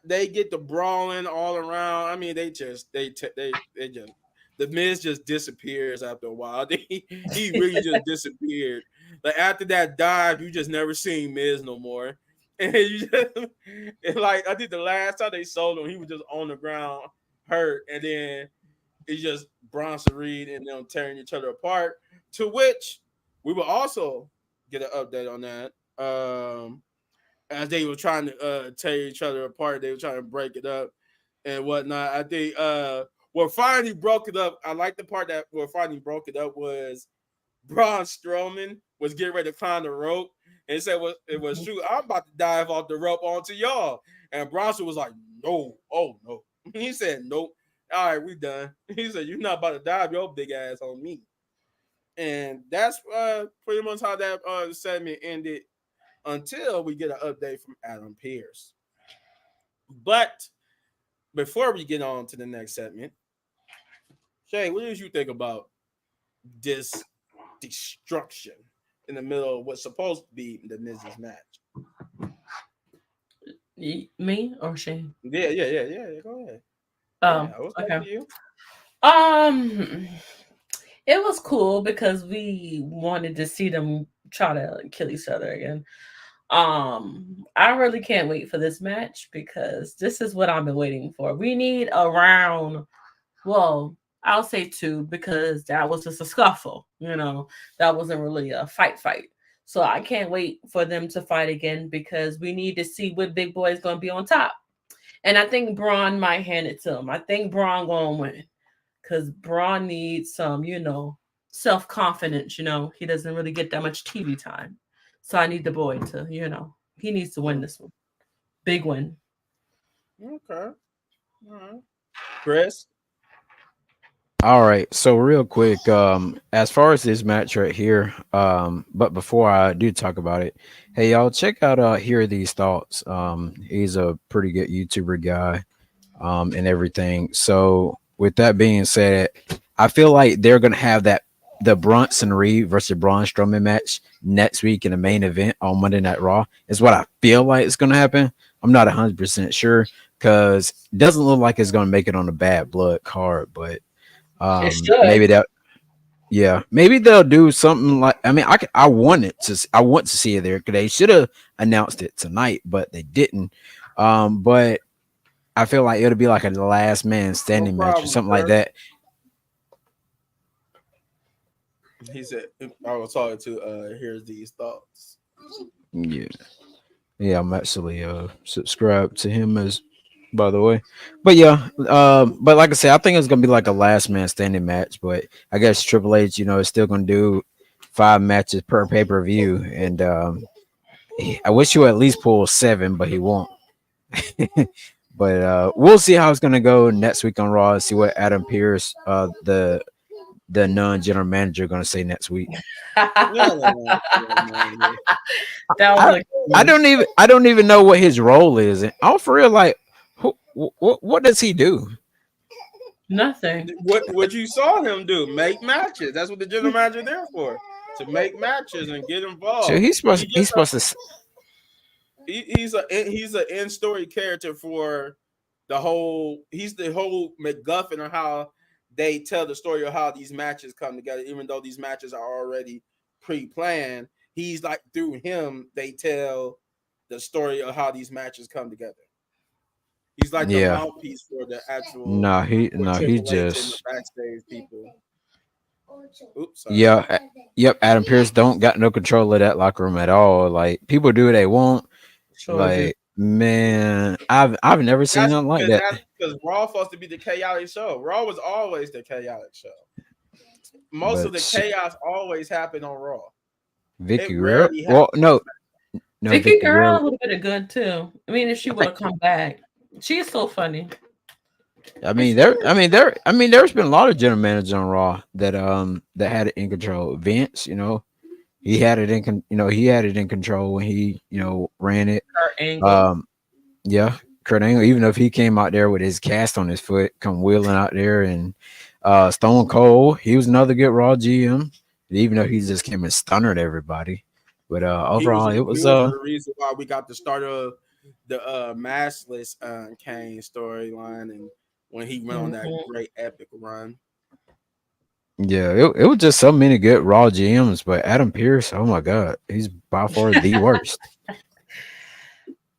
they get the brawling all around. I mean, they just the Miz just disappears after a while. He really just disappeared. Like after that dive, you just never seen Miz no more. And and like I think the last time they sold him, he was just on the ground hurt, and then it's just Bronson Reed and them tearing each other apart. To which we will also get an update on that. As they were trying to tear each other apart, they were trying to break it up and whatnot. I think what finally broke it up. I like the part that what finally broke it up was Braun Strowman was getting ready to climb the rope and said it was true. I'm about to dive off the rope onto y'all. And Bronson was like, no, oh no. He said, nope. All right, we done. He said, you're not about to dive your big ass on me. And that's pretty much how that segment ended until we get an update from Adam Pearce. But before we get on to the next segment, Shay, what did you think about this destruction in the middle of what's supposed to be the Miz's match? Me or Shane? Yeah. Go ahead. Oh, Yeah, I was talking okay. to you. Um, it was cool because we wanted to see them try to kill each other again. I really can't wait for this match because this is what I've been waiting for. We need a round. Well, I'll say two because that was just a scuffle. That wasn't really a fight. So I can't wait for them to fight again because we need to see what big boy is going to be on top. And I think Braun might hand it to him. I think Braun going to win because Braun needs some, self confidence. He doesn't really get that much TV time. So I need the boy to, he needs to win this one. Big win. Okay. All right. Chris? All right, so real quick, as far as this match right here, but before I do talk about it, hey y'all, check out Here Are These Thoughts. He's a pretty good YouTuber guy, and everything. So with that being said, I feel like they're gonna have the Bronson Reed versus Braun Strowman match next week in the main event on Monday Night Raw. Is what I feel like is gonna happen. I'm not 100% sure because it doesn't look like it's gonna make it on the Bad Blood card, but It should. maybe that, yeah, maybe they'll do something like. I mean, I I want to see it there because they should have announced it tonight, but they didn't. But I feel like it'll be like a last man No standing match or problem, something like sir. that. He said, I was talking to Here's These Thoughts. Yeah, yeah, I'm actually subscribed to him as, by the way. But yeah, but like I said, I think it's gonna be like a last man standing match. But I guess Triple H, is still gonna do 5 matches per pay-per-view, and I wish he would at least pull 7, but he won't. But we'll see how it's gonna go next week on Raw. See what Adam Pearce, the non general manager, gonna say next week. No, no, no, no, no. That was I a good I one. don't even know what his role is. And I'm for real, like, what does he do? Nothing. What you saw him do? Make matches. That's what the general manager there for. To make matches and get So involved. he's supposed He he's just supposed to. he's a in story character for the whole. He's the whole MacGuffin of how they tell the story of how these matches come together. Even though these matches are already pre-planned, he's like through him they tell the story of how these matches come together. He's like the Yeah, mouthpiece for the actual no, he with no, he Triple H and the just. backstage people. Oops, sorry. Yeah, yep. Adam Pearce don't got no control of that locker room at all. Like, people do what they want. Sure do. Like, man, I've never seen nothing like that. That's because Raw supposed to be the chaotic show. Raw was always the chaotic show. Most of But the chaos always happened on Raw. It Vicky Guerrero, rarely well, happened on no, SmackDown. no, Vicky Vicky Guerrero. Guerrero would have been good too. I mean, if she I would think. have come back. She's so funny. I And mean, she there. is. I mean, there. I mean, there's been a lot of general managers on Raw that had it in control. Vince, he had it he had it in control when he ran it. Her angle. Um, yeah, Kurt Angle. Even if he came out there with his cast on his foot, come wheeling out there, and Stone Cold, he was another good Raw GM. Even though he just came and stunned everybody, but overall, it He was was the reason why we got the start of the maskless Kane storyline and when he went on that Mhm. great epic run. yeah, it was just so many good Raw GMs, but Adam Pearce, oh my God, he's by far the worst. I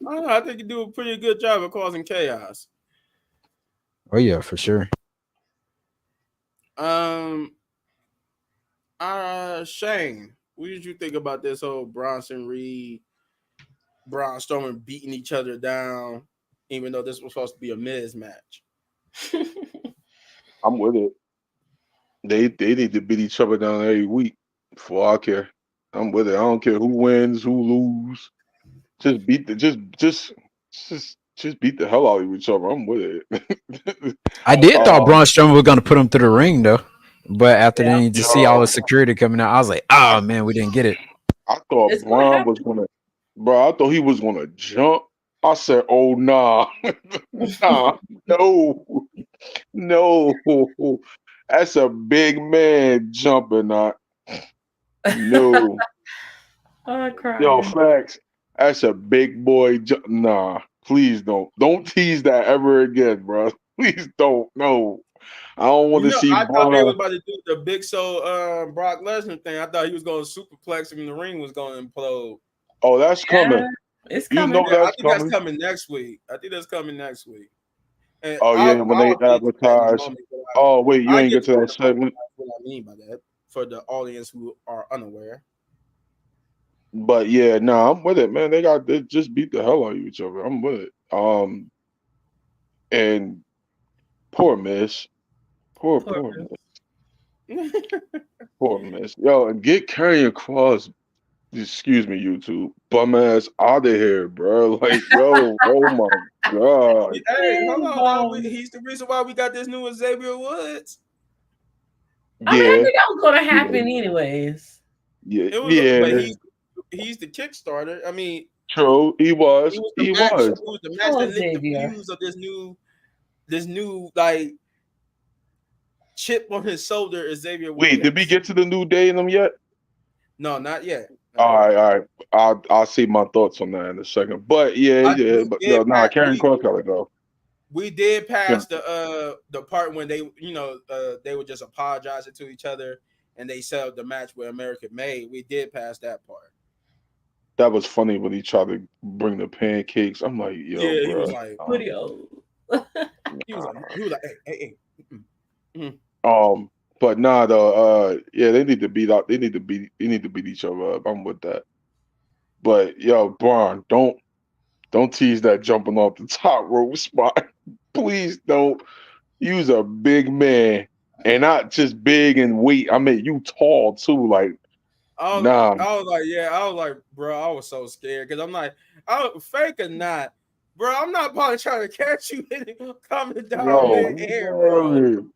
don't know, I think he do a pretty good job of causing chaos. Oh yeah, for sure. Um Shane, what did you think about this whole Bronson Reed, Braun Strowman beating each other down, even though this was supposed to be a Miz match? I'm with it. They need to beat each other down every week before I care. I'm with it. I don't care who wins, who lose. Just beat the just beat the hell out of each other. I'm with it. I did thought um, Braun Strowman was gonna put him through the ring though, but after then you just see all the yo, security coming out, I was like, oh man, we didn't get it. I thought It's gonna Braun was happen. gonna, bro. I thought he was gonna jump. I said, "Oh nah, nah, no, no, that's a big man jumping." Not no, Oh, yo, crying. facts. That's a big boy. Nah, please don't tease that ever again, bro. Please don't. No, I don't want You to know, see I thought they was Braun. about to do the Big Show Brock Lesnar thing. I thought he was going to superplex him and the ring was going to implode. Oh, that's Yeah, coming. it's You know coming. Yeah, I that's think that's coming. coming next week. I think that's coming next week. And Oh yeah, when they I'll get into that in a advertise. moment. Oh wait, you I'll ain't get get to to that that in a moment. segment. That's what I mean by that for the audience who are unaware. But yeah, no, I'm with it, man. They just beat the hell out of each other. I'm with it. And poor Miss, Poor poor Chris. Miss, poor Miss. Yo, and get Karrion Cross. Excuse me, YouTube bum ass out of here, bro. Like, yo, oh my god. Hey, hold He's on now. bald. He's the reason why we got this new Xavier Woods. I mean, I Yeah, think that was gonna yeah, happen anyways. yeah, It was, but yeah. he's the Kickstarter. I mean, True, he he was, was the he match. was. It was the match that Oh, lit the Xavier. fuse of this new like chip on his shoulder. Xavier Wait, did we Woods. get to the new day in them yet? No, not yet. Not All yet. right, all right. I'll see my thoughts on that in a second. But yeah, yeah. We But yo, did nah, pass. Karen Cross gotta go. We did Karen- pass the part when they they were just apologizing to each other and they settled the match with American Made. We did pass that part. That was funny when he tried to bring the pancakes. I'm like, yo, Yeah, he was bro. like Pretty old. hey hey. Mm-mm. Um, but nah, though. Yeah, they need to beat out. They need to beat each other up. I'm with that. But yo, Braun, don't tease that jumping off the top rope spot. Please don't. Use a big man, and not just big and weight. I mean, you tall too. Like, nah, I was like, yeah, I was like, bro, I was so scared because I'm like, fake or not, bro, I'm not probably trying to catch you coming down yo, mid-air, bro. word. Can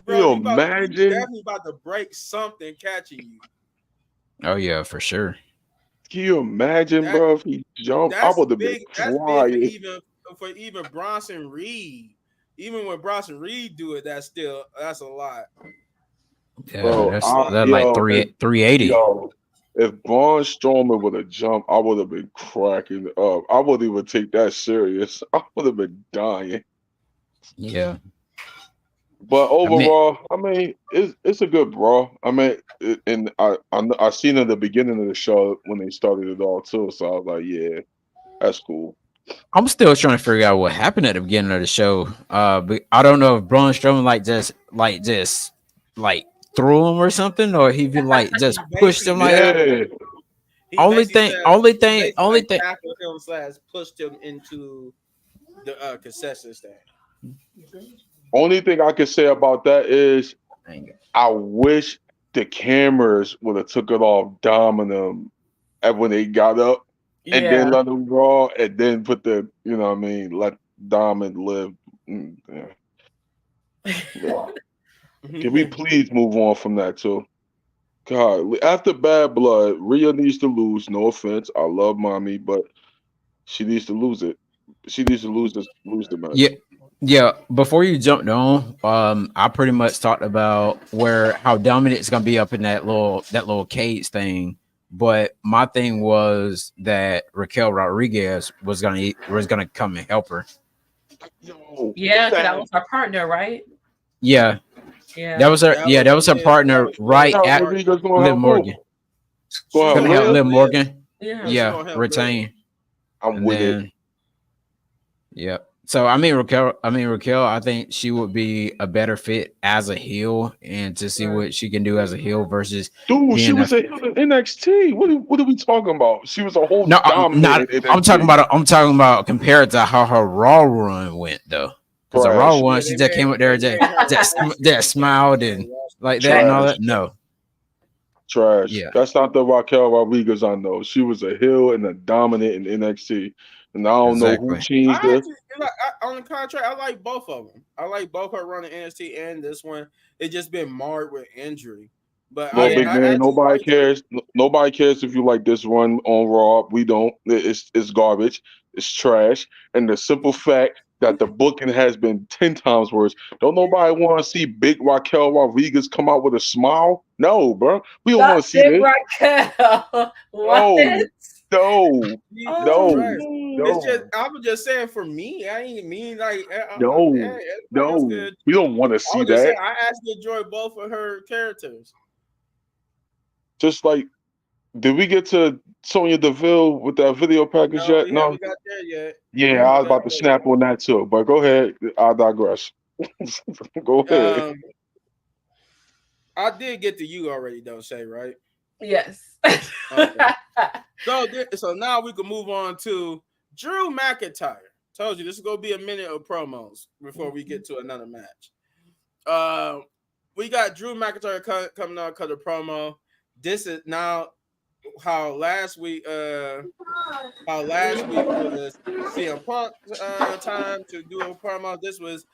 Bro, you you imagine? definitely about to break something catching you. Oh yeah, for sure. Can you imagine, That bro? If he jumped, I would have been that's big flying, for even Bronson Reed. Even when Bronson Reed do it, that's a lot. Yeah, bro. that's that like Yo, 380. if Braun Strowman would have jumped, I would have been cracking up. I wouldn't even take that serious. I would have been dying. Yeah, But I mean, overall, I mean, it's a good brawl. I mean, and I seen in the beginning of the show when they started it all too. So I was like, yeah, that's cool. I'm still trying to figure out what happened at the beginning of the show. But I don't know if Braun Strowman just like threw him or something, or he like just He pushed basically him like that. tackled. Yeah, He basically said he basically Only like thing. tackled him slash pushed him into the concession stand. only thing I can say about that is Dang it. I wish the cameras would have took it off Dom and them and when they got up and then Yeah. let them go and then put the what I mean, let Dom and live. Yeah, yeah. Can we please move on from that too? God, after Bad Blood, Rhea needs to lose. No offense, I love mommy, but she needs to lose it. She needs to lose the Yeah, match. yeah. Before you jumped on, I pretty much talked about where how Dominic's gonna be up in that little cage thing. But my thing was that Raquel Rodriguez was gonna come and help her. Yo, Yeah, because that that was her partner, right? Yeah, that Yeah. was her. That Yeah, was that was her that partner was right Leah's Raquel at partner. Rodriguez gonna Liv help who? Morgan. Gonna She's help Gonna gonna help help Liv? Liv Liv. Morgan. Yeah. Yeah, she's Yeah, gonna help Liv. retain. I'm And with it. then yeah. So Raquel, I think she would be a better fit as a heel, and to see Right. what she can do as a heel versus Dude, she being a was a heel in NXT. What are we talking about? She was a whole no, I'm dominant not. in I'm talking NXT. about. I'm talking about compared to how her Raw run went, though. Because the Raw Trash. one, Yeah, she just came up there, they made her an just NXT smiled champion. and Yeah. like that and all Trash. that. No, Trash. yeah, That's not the Raquel Rodriguez I know. She was a heel and a dominant in NXT. And I don't know who exactly. changed I her. actually like on the contrary, I like both of them. I like both her running NXT and this one. It just been marred with injury, but No, Yeah. big I man. actually Nobody liked her. cares. Nobody cares if you like this run on Raw. We don't. It's garbage. It's trash. And the simple fact that the booking has been 10 times worse. Don't nobody want to see Big Raquel Rodriguez come out with a smile? No, bro. We don't Not want to see Big this. Raquel. What? No, no, That's Oh, no, trash. It's just no, I was just saying for me. I ain't mean like no, everybody else no. good. We don't want to I see was just saying that. I actually enjoy both of her characters. Just like, did we get to Sonya Deville with that video package No, yet? we No. haven't got there yet. Yeah, I But was about to snap on that too. But go ahead. I digress. Go ahead. I did get to you already, though, Shay, right? yes. Okay. So now we can move on to Drew McIntyre. Told you this is gonna be a minute of promos before we get to another match. We got Drew McIntyre coming out cut a promo. This is now how last week was CM Punk time to do a promo. This was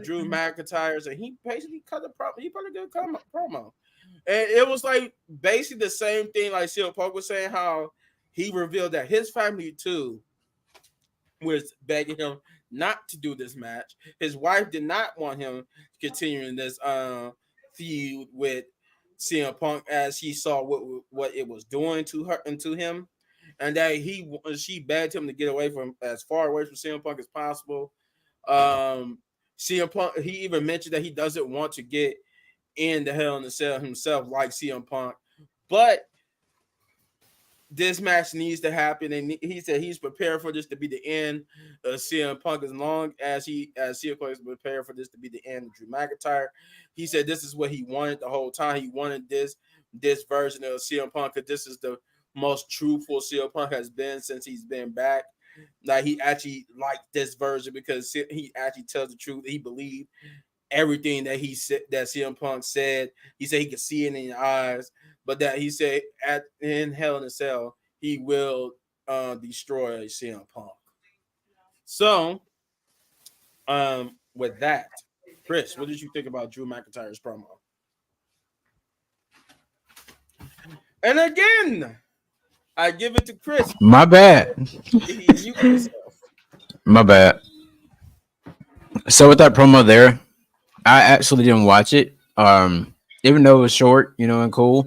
Drew McIntyre's, and he basically cut a promo. He put a good promo. And it was like basically the same thing like CM Punk was saying, how he revealed that his family too was begging him not to do this match. His wife did not want him continuing this feud with CM Punk as he saw what it was doing to her and to him, and that she begged him to get away from as far away from CM Punk as possible. CM Punk, he even mentioned that he doesn't want to get in the Hell in the Cell himself like CM Punk, but this match needs to happen, and he said he's prepared for this to be the end of CM Punk as long as CM Punk is prepared for this to be the end of Drew McIntyre. He said this is what he wanted the whole time. He wanted this version of CM Punk because this is the most truthful CM Punk has been since he's been back. Like he actually liked this version because he actually tells the truth. He believed everything that he said that CM Punk said. He said he could see it in your eyes, but that he said in Hell in a Cell he will destroy CM Punk. So, with that, Chris, what did you think about Drew McIntyre's promo? And again, I give it to Chris. My bad. He muted himself. My bad. So with that promo there, I actually didn't watch it. Even though it was short, and cool.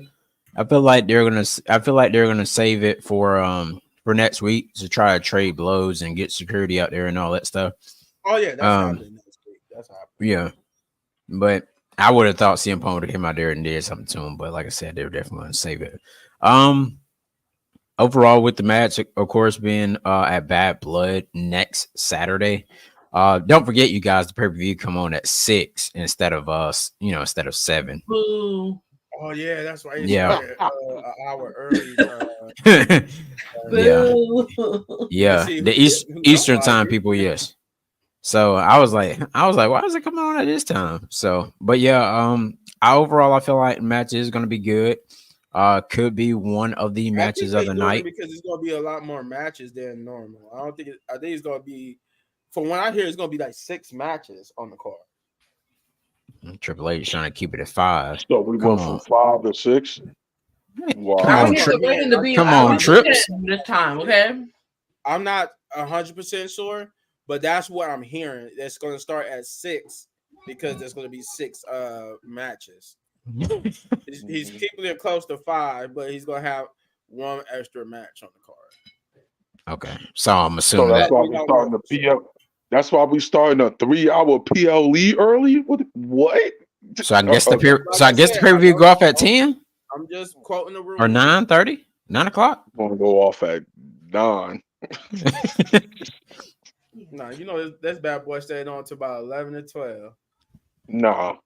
I feel like they're gonna save it for next week to try to trade blows and get security out there and all that stuff. Oh yeah, that's happening next week. That's happening. Yeah, but I would have thought CM Punk would have came out there and did something to him. But like I said, they're definitely gonna save it. Overall with the match, of course, being at Bad Blood next Saturday. Don't forget, you guys, the pay-per-view come on at 6 instead of instead of 7. Boo. Oh yeah, that's why he Yeah. started an hour early. Yeah. Boo. Yeah. See The who don't Eastern like time it. people, yes. So I was like, why is it coming on at this time? So, but yeah, I feel like the match is gonna be good. Could be one of the I think matches of they're the doing it night. because it's gonna be a lot more matches than normal. I think it's gonna be, from what I hear, it's gonna be like 6 matches on the card. Triple H trying to keep it at 5. So we Come went from on. 5 to 6. Come Wow. I on, need the rating to be Come at on, least Trips. 10 this time, okay? I'm not 100% sure, but that's what I'm hearing. It's gonna start at 6 because there's gonna be 6 matches. He's keeping it close to 5, but he's gonna have one extra match on the card. Okay, so I'm So assuming that's that. why we starting the PL. That's why we starting a 3-hour PLE early. What? So I guess the Okay. pay per view go off at 10 I'm just quoting the rules. or 9:30, 9 o'clock. I'm gonna go off at 9. Nah, this bad boy stayed on to about 11 to 12. Nah,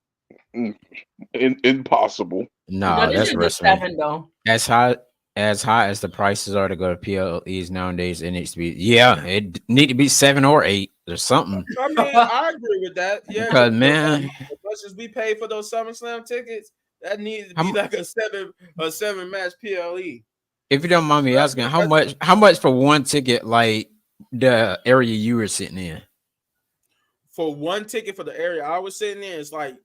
impossible. No, No, this that's is the wrestling. 7 though. As high as the prices are to go to PLEs nowadays, it needs to be it need to be 7 or 8. There's something I mean, I agree with that. Yeah, because because man, as much as we pay for those SummerSlam tickets, that needs to how, be like a seven match PLE. if you don't mind me asking, how much for one ticket? Like the area you were sitting in. For one ticket for the area I was sitting in, it's like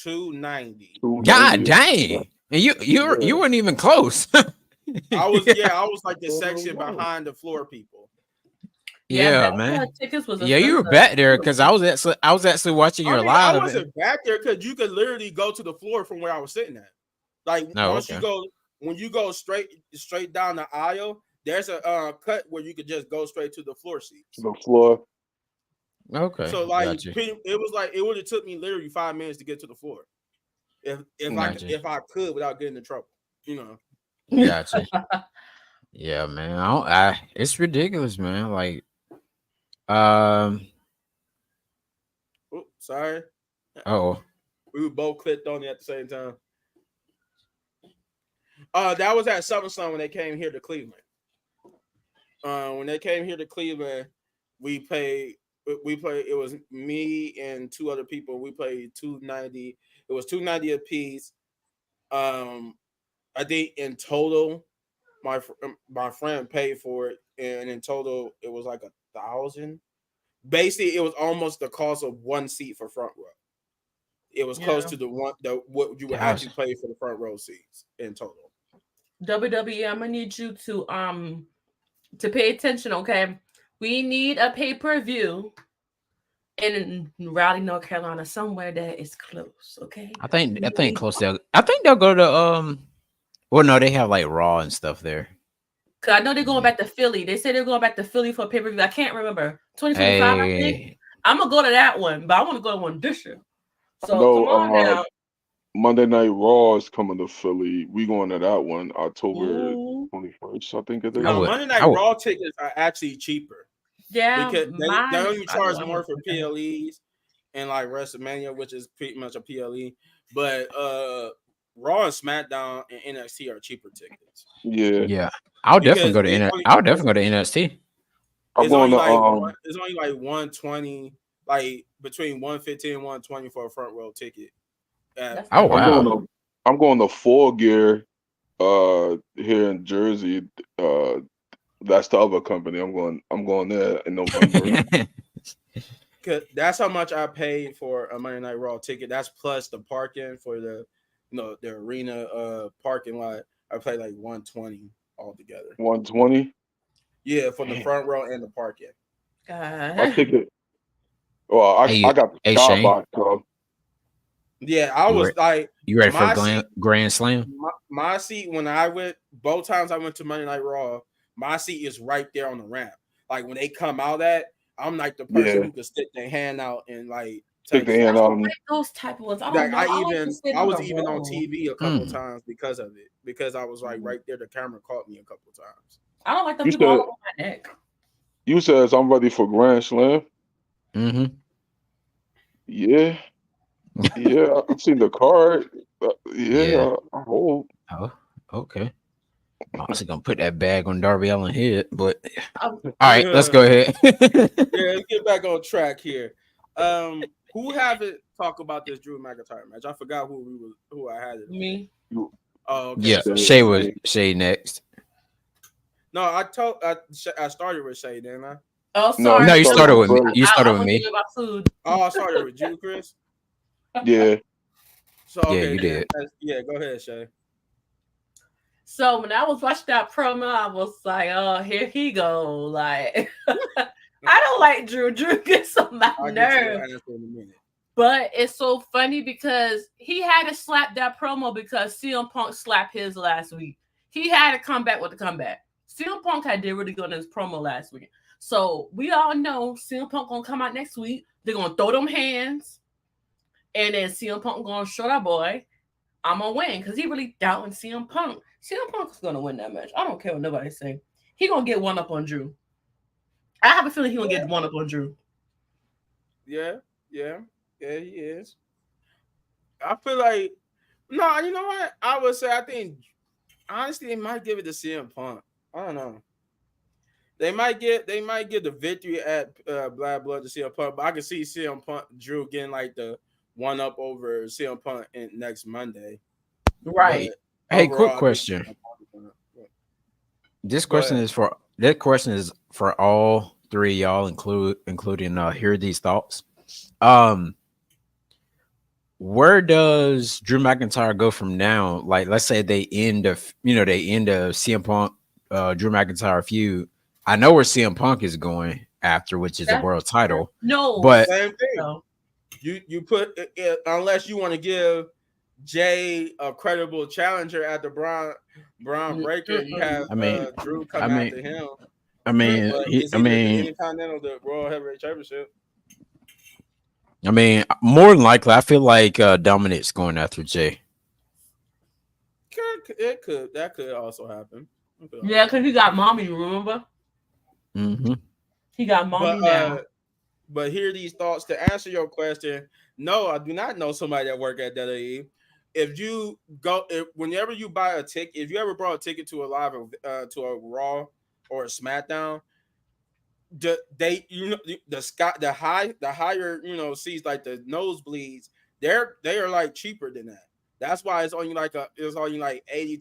$290. God 290. dang, and you Yeah. weren't even close. I was like the section behind the floor people. Yeah, Yeah, backyard man. tickets was Yeah, you expensive. were back there because I was actually watching I your mean, I live. wasn't back there because you could literally go to the floor from where I was sitting at. Like No, once you okay, go, when you go straight down the aisle, there's a cut where you could just go straight to the floor seats. The floor. okay, So like got you, it was like it would have took me literally 5 minutes to get to the floor got you, if I could without getting in trouble. You know. got you. Yeah, man. It's ridiculous, man. Like, um, Oops, sorry, oh, we were both clicked on it at the same time. That was at SummerSlam when they came here to Cleveland. When they came here to Cleveland, we played. We played. It was me and two other people. We played 290. It was 290 a piece. Um, I think in total, my friend paid for it, and in total, it was like 1,000. Basically, it was almost the cost of one seat for front row. It was close Yeah. to the what you would gosh, actually pay for the front row seats in total. WWE, I'm gonna need you to pay attention, okay? We need a pay-per-view in Raleigh, North Carolina, somewhere that is close, okay? I think close to. I think they'll go to Well, no, they have like Raw and stuff there. Cause I know they're going back to Philly. They say they're going back to Philly for pay-per-view. I can't remember. 2025, I think. Hey, I'm gonna go to that one, but I want to go to one this year. So come No, on now. Monday Night Raw is coming to Philly. We going to that one October Ooh. 21st, I think it I is. would, Monday I Night would. Raw tickets are actually cheaper Yeah, because they mine. only I know. charge I'm more gonna for look at it. PLEs and like WrestleMania, which is pretty much a PLE. But Raw and SmackDown and NXT are cheaper tickets Yeah. Yeah, I'll definitely because go to I'll definitely go to NXT. I'm going to it's only like 120, like between 115 and 120 for a front row ticket That's Oh not I'm bad. going wow. to I'm going to Four Gear here in Jersey. Uh that's the other company. I'm going there in November. Cause that's how much I paid for a Monday Night Raw ticket. That's plus the parking for the arena parking lot. I paid like 120 altogether. 120. Yeah, for the Damn. front row and the parking. My God. ticket. Well, I Hey, got the hey Shane, skybox, so Yeah, I you was re- like you ready for my seat. Grand Slam? My seat when I went both times I went to Monday Night Raw. My seat is right there on the ramp. Like when they come out at, I'm like the person yeah, who could stick their hand out and like stick the touch I hand it. don't on. like those type of ones. I don't Like know. I like to sit I in was the even on row. TV a couple of Mm. times because of it. Because I was like right there, the camera caught me a couple of times. I don't like the You people all said over my neck. you says I'm ready for Grand Slam. Mm-hmm. Yeah, yeah. I've seen the card. Yeah. Yeah, I hope. Oh, okay. I'm honestly gonna put that bag on Darby Allin head, but Um, all right, let's Yeah, go ahead. let's get back on track here. Who haven't talked about this Drew McIntyre match? I forgot who I had it on. me. You Oh, okay. Yeah, So Shay was say, Shay next. no, I started with Shay, didn't I? Oh, no, sorry. No, you you I'm started started gonna, with with me. Chris. You started I'm with gonna give me. you my food. Oh, I started with you, Chris. Yeah, So Yeah, okay you then. did. Yeah, go ahead, Shay. So when I was watching that promo, I was like, "Oh, here he go!" Like, I don't like Drew. Drew gets on my I'll get to your nerve. answer in a minute. But it's so funny because he had to slap that promo because CM Punk slapped his last week. He had to come back with the comeback. CM Punk had did really good in his promo last week. So we all know CM Punk gonna come out next week. They're gonna throw them hands, and then CM Punk gonna show that boy, I'm gonna win because he really doubting CM Punk. CM Punk's gonna win that match. I don't care what nobody say. He gonna get one up on Drew. I have a feeling he gonna Yeah, get one up on Drew. yeah, yeah, yeah. He is. I feel like no. You know what? I would say I think honestly they might give it to CM Punk. I don't know they might get the victory at Black Blood to CM Punk, but I can see CM Punk Drew getting like the one up over CM Punk next Monday. But Right. Hey, quick overall, I think question. CM Punk is gonna This go question ahead. is for that question is for all three of y'all, including hear these thoughts. Um, where does Drew McIntyre go from now? Like, let's say they end of CM Punk, Drew McIntyre feud. I know where CM Punk is going after, which is a That's world true. title. No. But Same thing. So, You put it, unless you want to give Jay a credible challenger at the Braun Breaker, and you have mm-mm. I mean, Drew I come after mean, him. I mean, But he, it's either the Intercontinental, the Royal Heavyweight Championship. I mean, more than likely, I feel like Dominic's going after Jay. That could also happen. It could Yeah, also because happen. he got mommy, remember? Hmm. He got But mommy now. hear these thoughts to answer your question. No, I do not know somebody that work at WWE. If you go, whenever you buy a ticket, if you ever brought a ticket to a live, to a Raw or a SmackDown, the higher seats, like the nosebleeds, they are like cheaper than that. That's why it's only like $80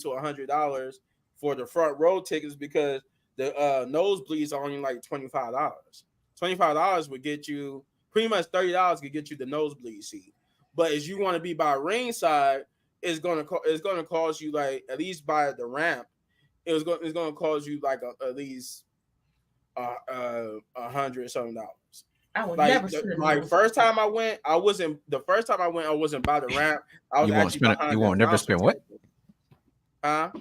to $100 for the front row tickets, because the nosebleeds are only like $25. $25 would get you pretty much $30 could get you the nosebleed seat. But if you want to be by ringside, it's gonna cost you, like, at least by the ramp. It's gonna cost you like at least $100 something. I would Like never sit in my those. first time I went, I wasn't the first time I went, I wasn't by the ramp. I was You won't actually spend. You behind the won't never announcer spend what? table. Huh?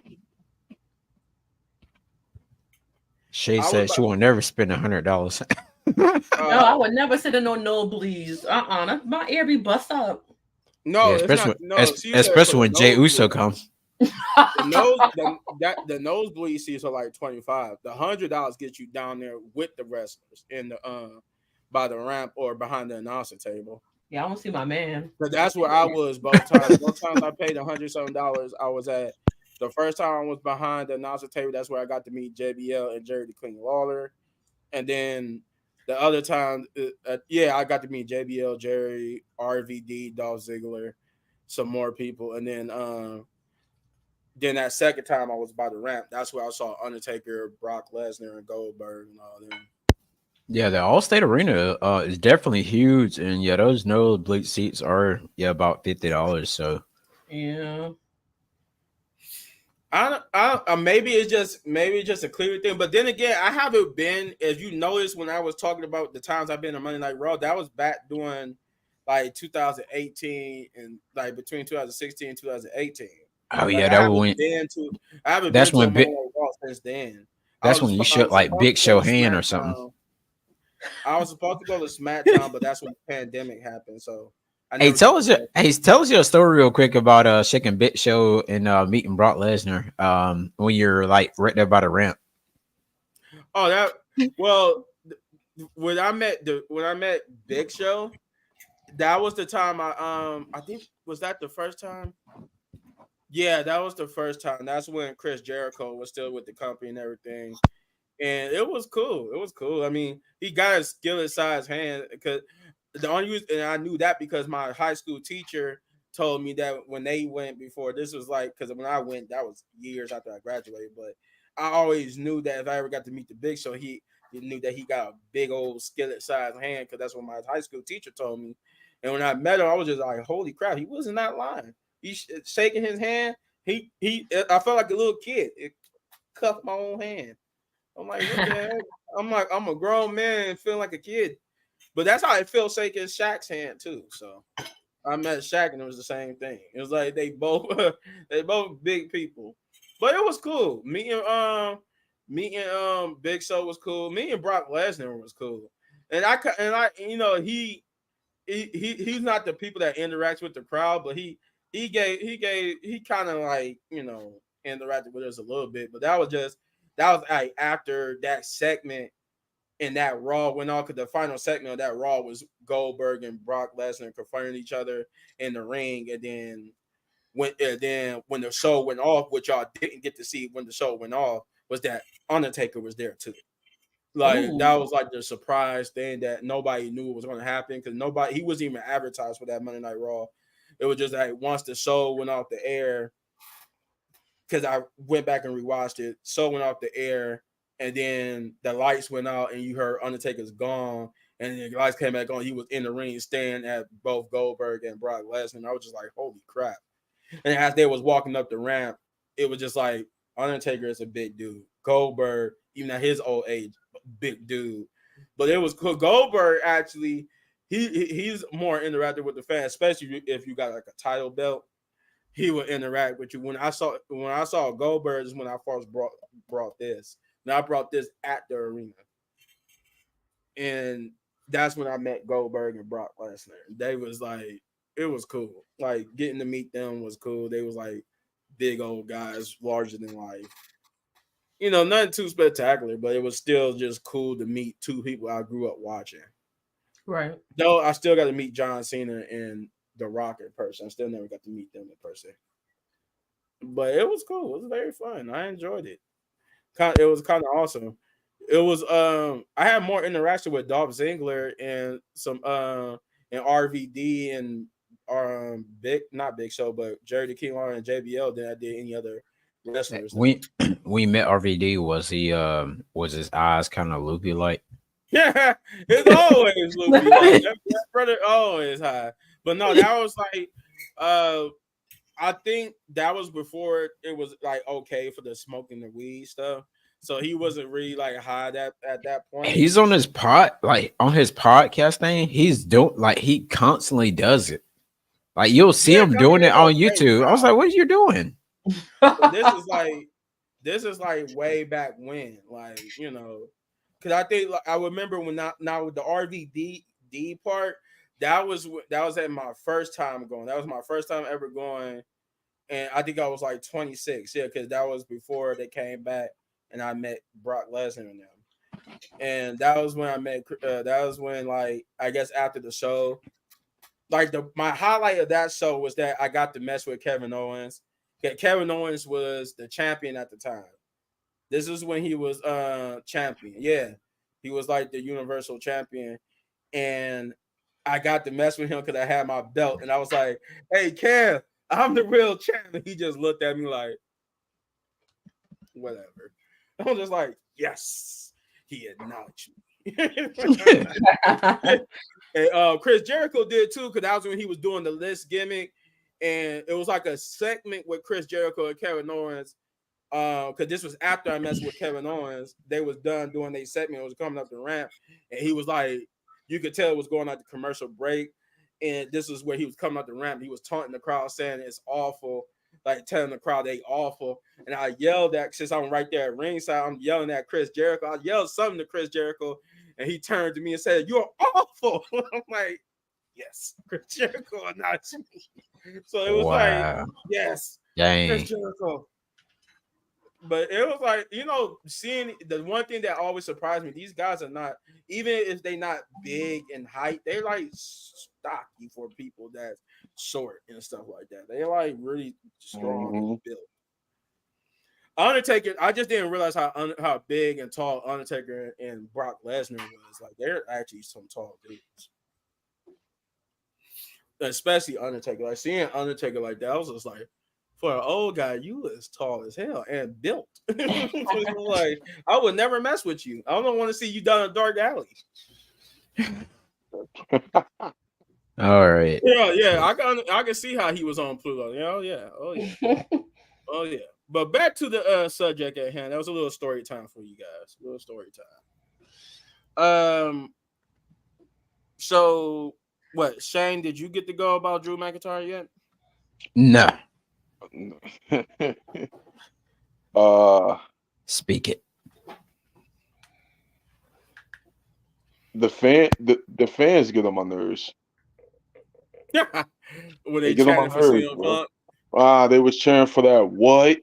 Shay I was said by, she won't never spend $100. No, I uh would never sit in no nosebleeds. My ear be bust up. Yeah, no, it's not, no. She said for especially the when Jay Uso nosebleed. comes. The nosebleed seats are like 25. The $100 gets you down there with the wrestlers in the by the ramp or behind the announcer table. Yeah, I want to see my man. But that's where I was both times. Both times I paid $100 something. I was at the first time I was behind the announcer table. That's where I got to meet JBL and Jerry the King Lawler. And then the other time, yeah, I got to meet JBL, Jerry, RVD, Dolph Ziggler, some more people. And then that second time I was by the ramp. That's where I saw Undertaker, Brock Lesnar, and Goldberg and all them. Yeah, the Allstate Arena is definitely huge, and yeah, those nosebleed seats are about $50. So Yeah. Maybe it's just a clear thing, but then again, I haven't been. As you noticed, when I was talking about the times I've been on Monday Night Raw, that was back during like 2018 and like between 2016 and 2018. oh Like yeah, that was when I haven't been that's to a when Monday big Night Raw since then. that's when you I should was like supposed Big to go Show to hand or something. SmackDown. I was supposed to go to SmackDown, but that's when the pandemic happened, so I Hey, never got to go. tell us your story real quick about shaking Big Show and meeting Brock Lesnar when you're like right there by the ramp. Oh, well, when I met Big Show, that was the time I think, was that the first time? Yeah, that was the first time. That's when Chris Jericho was still with the company and everything. And it was cool. It was cool. I mean, he got a skillet sized hand, because the only reason, and I knew that because my high school teacher told me that when they went before, this was like, because when I went, that was years after I graduated. But I always knew that if I ever got to meet the Big Show, he knew that he got a big old skillet sized hand, because that's what my high school teacher told me. And when I met him, I was just like, holy crap, he wasn't not lying. He's shaking his hand. I felt like a little kid. It cuffed my own hand. I'm like, what the heck? I'm like, I'm a grown man feeling like a kid. But that's how it feels shaking Shaq's hand too. So I met Shaq and it was the same thing. It was like they both they both big people. But it was cool. Meeting Big Show was cool. Meeting Brock Lesnar was cool. And I he's not the people that interacts with the crowd, but he kind of like, interacted with us a little bit. But that was like after that segment and that Raw went on, because the final segment of that Raw was Goldberg and Brock Lesnar confronting each other in the ring, and then when the show went off, which y'all didn't get to see when the show went off, was that Undertaker was there too. Like Ooh. that was like the surprise thing that nobody knew was going to happen because nobody he wasn't even advertised for that Monday Night Raw. It was just like once the show went off the air, because I went back and rewatched it. Show went off the air, and then the lights went out, and you heard Undertaker's gone, and then the lights came back on. He was in the ring, staring at both Goldberg and Brock Lesnar. And I was just like, "Holy crap!" And as they was walking up the ramp, it was just like Undertaker is a big dude. Goldberg, even at his old age, big dude. But it was cool. Goldberg actually, he's more interactive with the fans, especially if you got like a title belt. He would interact with you. When I saw Goldberg is when I first brought this. Now I brought this at the arena, and that's when I met Goldberg and Brock Lesnar. They was like, it was cool. Like getting to meet them was cool. They was like big old guys, larger than life. Nothing too spectacular, but it was still just cool to meet two people I grew up watching. Right. Though I still got to meet John Cena and The Rock in person. I still never got to meet them in person. But it was cool. It was very fun. I enjoyed it. It was kind of awesome. It was I had more interaction with Dolph Ziggler and some and RVD and big not Big Show, but Jerry the King Lawler and JBL than I did any other wrestlers. We we met RVD. Was he was his eyes kind of loopy like? Yeah, it's always loopy. Like that brother always high. But no, that was like I think that was before it was like okay for the smoking the weed stuff. So he wasn't really like high at that point. He's on his on his podcast thing. He's doing like he constantly does it. Like you'll see Yeah, him I mean doing it it's on okay YouTube. I was now. like, what are you doing? But this is like way back when, like because I think like, I remember when now with the RVD part, that was at my first time going. That was my first time ever going, and I think I was like 26. Yeah, because that was before they came back, and I met Brock Lesnar and them. And that was when I met. That was when like I guess after the show, like my highlight of that show was that I got to mess with Kevin Owens. Kevin Owens was the champion at the time. This is when he was champion. Yeah. He was like the universal champion. And I got to mess with him because I had my belt. And I was like, hey, Kev, I'm the real champion. He just looked at me like, whatever. I was just like, yes, he acknowledged me. And Chris Jericho did too, because that was when he was doing the list gimmick. And it was like a segment with Chris Jericho and Kevin Owens. Because this was after I messed with Kevin Owens. They was done doing their segment. It was coming up the ramp. And he was like, you could tell it was going out the commercial break. And this is where he was coming out the ramp. He was taunting the crowd, saying it's awful, like telling the crowd they awful. And I yelled at, since I'm right there at ringside, I'm yelling at Chris Jericho. I yelled something to Chris Jericho, and he turned to me and said, "You're awful." I'm like, yes, Chris Jericho, not me. So it was like, Wow. yes, Chris Dang. Jericho. But it was like, seeing the one thing that always surprised me, these guys are not, even if they not big in height, they're like stocky for people that's short and stuff like that. They're like really strong and built. Undertaker, I just didn't realize how big and tall Undertaker and Brock Lesnar was. Like they're actually some tall dudes. Especially Undertaker. Like seeing Undertaker like that, I was just like, for an old guy, you is tall as hell and built. Like I would never mess with you. I don't want to see you down a dark alley. All right. Yeah. I can see how he was on Pluto. Oh yeah. But back to the subject at hand. That was a little story time for you guys. A little story time. So what, Shane? Did you get to go about Drew McIntyre yet? No. uh Speak it. the fans get on my nerves. Were They they get on chanting my for nerves, CM bro. Punk? They was cheering for that. What?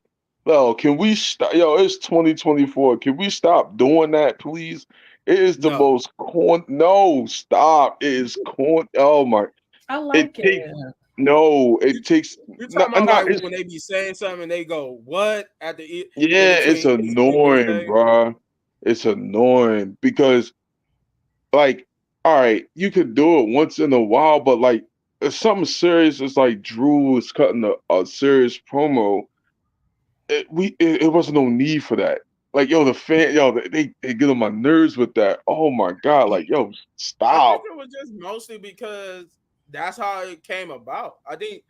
Yo, can we stop? Yo, it's 2024. Can we stop doing that, please? It is the No. most corn. No, stop. It is corn. Oh my! I It like takes it. no. It takes You're talking not. about Not. like It's when they be saying something and they go, what? At the in yeah. It's between each thing they annoying, say? bro. It's annoying because, like, all right, you could do it once in a while, but like, if something serious is like Drew is cutting a serious promo, it wasn't no need for that. Like, yo, the fan, yo, they get on my nerves with that. Oh my god, like, yo, I think stop. it was just mostly because that's how it came about. I think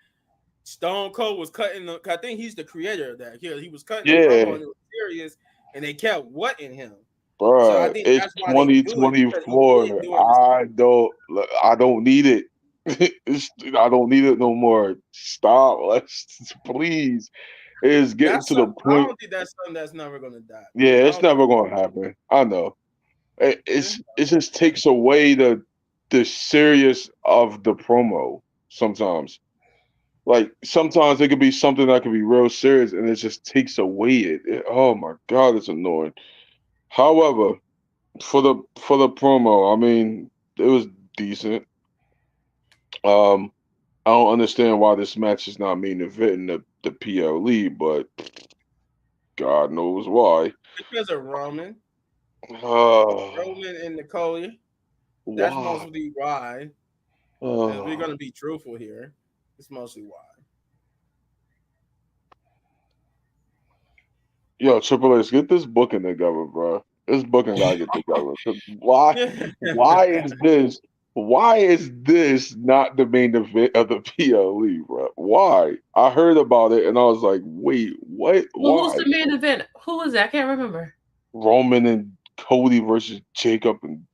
Stone Cold was cutting the. I think he's the creator of that. He was cutting the promo Yeah, and it was serious, and they kept what in him. So I bro, think it's that's why they do it because he did 2024. do it. I don't need it. I don't need it no more. Stop. Let's please. It's getting That's to the I point. don't think that's something that's never gonna die, man. Yeah, I it's don't think never gonna happen. I know. it's It just takes away the serious of the promo sometimes. Like sometimes it could be something that could be real serious, and it just takes away oh my god, it's annoying. However, for the promo, I mean, it was decent. Um, I don't understand why this match is not main eventing the PLE, but God knows why. because of Uh, Roman and Nicole. That's why? mostly why. If we're Uh, gonna be truthful here, it's mostly why. yo, Triple H, get this booking together, bro. This booking gotta get together. 'Cause Why? Why is this? Why is this not the main event of the PLE, bro? Why? I heard about it and I was like, wait, what? Well, who's the Why? main event? Who was that? I can't remember. Roman and Cody versus Jacob and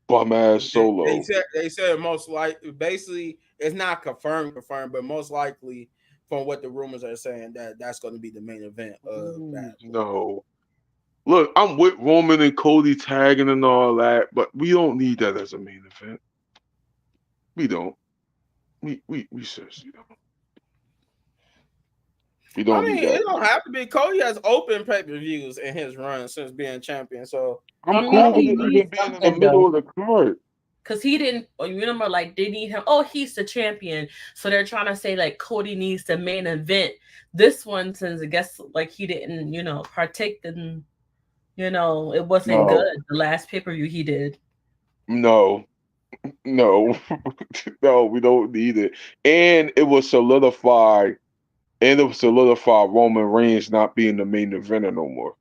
bum ass They Solo. said most likely basically it's not confirmed, but most likely from what the rumors are saying that that's going to be the main event of Bad Blood. No. Look, I'm with Roman and Cody tagging and all that, but we don't need that as a main event. We don't. We seriously don't. We I don't need mean, it that. don't have to be. Cody has open pay per views in his run since being champion, so I'm I know cool with he it even needs being in the something middle though. of the card. Cause he didn't you remember like they need him. Oh, he's the champion. So they're trying to say like Cody needs the main event. This one, since I guess like he didn't, partake in, it wasn't good. No, The last pay-per-view he did. no, no, no. We don't need it. And it was solidify. And it was solidify Roman Reigns not being the main eventer no more.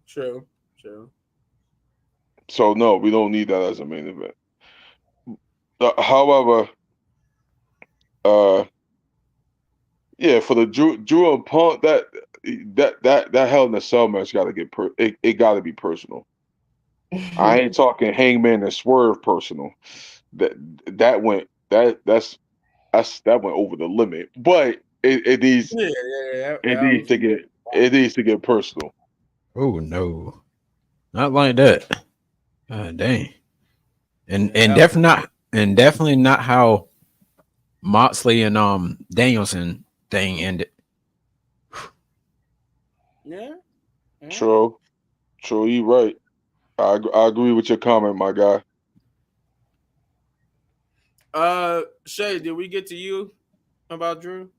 true, true. So no, we don't need that as a main event. However, uh, yeah, for the Drew and Punk that Hell in a Cell match got to it got to be personal. I ain't talking Hangman and Swerve personal. That that went that went over the limit. But That was it needs to get personal. Oh no, not like that. God dang. And yeah, that was definitely not how Moxley and Danielson thing ended. yeah, yeah. True, true. You right. I agree with your comment, my guy. Shay, did we get to you about Drew?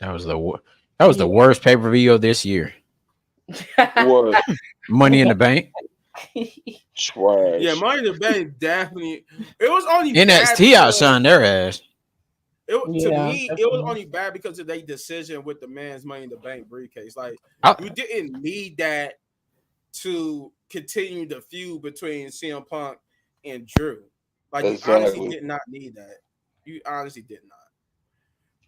That was that was the worst pay per view of this year. What Money in the Bank. Yeah, trash? Money in the Bank definitely. It was only bad NXT because outshined their ass. to Yeah, me, it was definitely. only bad because of their decision with the man's Money in the Bank briefcase. Like I, you didn't need that to continue the feud between CM Punk and Drew. Like you honestly Exactly. did not need that. You honestly did not.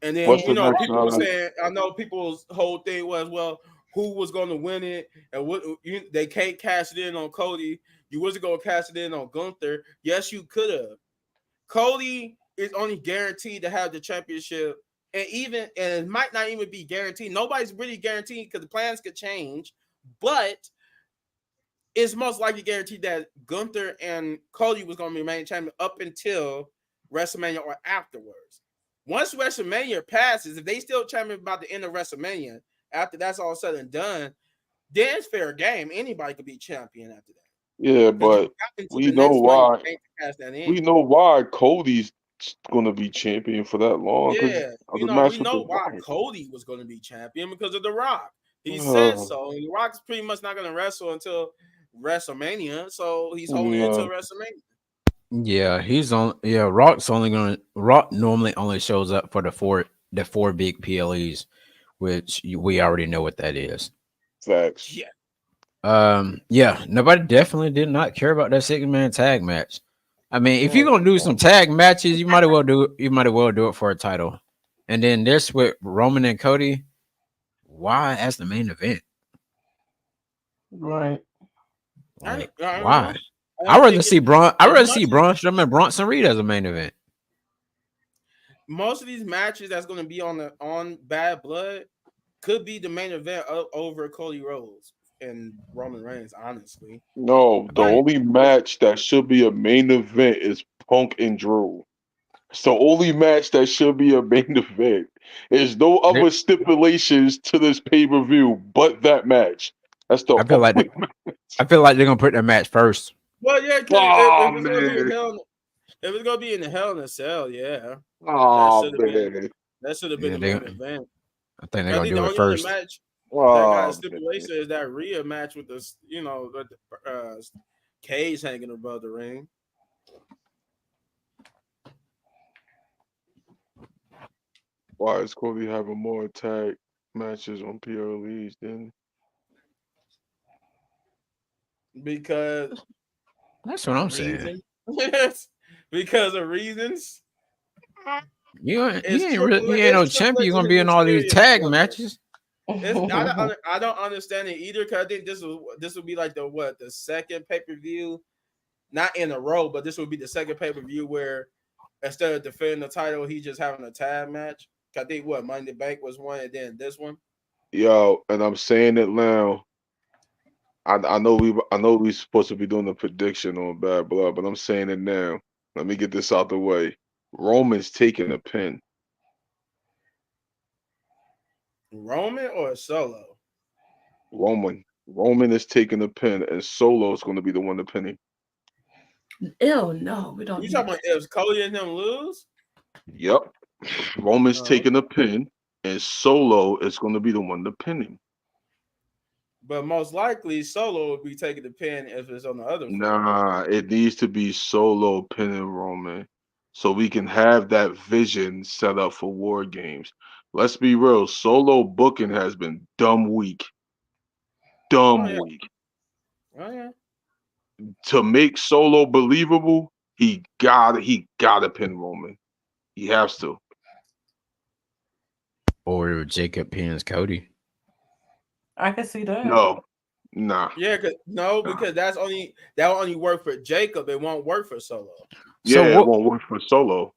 And then What's And the next people were one? saying, I know people's whole thing was, well, who was going to win it, and they can't cash it in on Cody. You wasn't going to cash it in on Gunther. Yes, you could have. Cody is only guaranteed to have the championship, and it might not even be guaranteed. Nobody's really guaranteed because the plans could change, but it's most likely guaranteed that Gunther and Cody was going to remain champion up until WrestleMania or afterwards. Once WrestleMania passes, if they still champion about the end of WrestleMania, after that's all said and done, then it's fair game. Anybody could be champion after that Yeah, because you but got into we the know next money why. to pass that We in. know why Cody's gonna be champion for that long because Yeah, of the we match with The know why Rock. Cody was going to be champion because of The Rock. He said Uh, so. And Rock's pretty much not going to wrestle until WrestleMania, so he's holding it until no, WrestleMania. Yeah, he's on. Yeah, Rock's only gonna. Rock normally only shows up for the four big PLEs, which we already know what that is. facts. Yeah, Yeah, nobody definitely did not care about that 6-man tag match. I mean, if you're No, gonna do some tag matches, you might as well do it. You might as well do it for a title. And then this with Roman and Cody. Why as the main event? Right. Like I don't why? know. I don't think it I as rather much see as Braun Strowman and Bronson Reed as a main event. most of these matches that's going to be on Bad Blood could be the main event over Cody Rhodes and Roman Reigns. Honestly, no. The like only match that should be a main event is Punk and Drew. It's the only match that should be a main event. There's no They- other stipulations to this pay per view but that match. That's the I feel like only. I feel like they're gonna put that match first. well, yeah, because Oh if it's going to be man. if it's going to be in the Hell in a Cell, yeah, that Oh should have been man. the Yeah, main event. I think they're I gonna think the do it only other first. match that got a Oh man. stipulation is that Rhea match with with the cage hanging above the ring. Why is Cody having more tag matches on PLEs than Because That's what I'm saying. reason. Because of reasons. You ain't no It's Triple champion. H You're gonna and be in all these Mysterio's tag brother. matches. It's I don't understand it either because I think this will be like the second pay per view, not in a row, but this will be the second pay per view where instead of defending the title, he's just having a tag match. I think Money in the Bank was one, and then this one. yo? And I'm saying it now. I know we supposed to be doing the prediction on Bad Blood, but I'm saying it now. Let me get this out the way. Roman's taking a pin. Roman or Solo? Roman is taking a pin, and Solo is going to be the one to pin him. Ew, no, we don't You need talking about if Cody and him lose? Yep. Roman's No. taking a pin, and Solo is going to be the one to pin him. But most likely Solo will be taking the pin if it's on the other floor. Nah, it needs to be Solo pinning Roman, so we can have that vision set up for War Games. Let's be real. Solo booking has been dumb weak. Oh Dumb yeah. weak. Oh yeah. To make Solo believable, he gotta pin Roman. He has to. Or Jacob pins Cody. I can see that. No, nah, Yeah, nah. because that will only work for Jacob. It won't work for Solo. So Yeah, it what? won't work for Solo.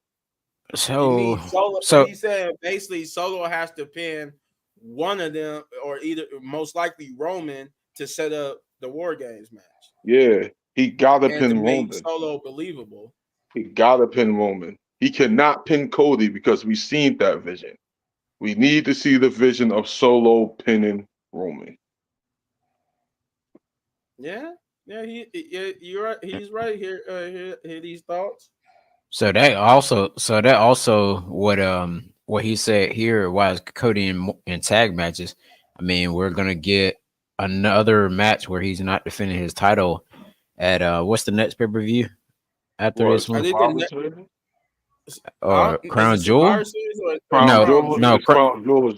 You So need Solo. so He said basically Solo has to pin one of them, or either most likely Roman to set up the War Games match Yeah, he gotta and to pin make Roman. Solo believable. He gotta pin Roman. He cannot pin Cody because we've seen that vision. We need to see the vision of Solo pinning Roman. Yeah, yeah. You're right. He's right here. Hear these thoughts. so that also what he said here was Cody in tag matches. I mean, we're gonna get another match where he's not defending his title at what's the next pay per view after What this I one? think Survivor Series? Or is it Crown Survivor Jewel? Series or Crown No, Crown Jewel? Is no. Jewel? it Crown Jewel?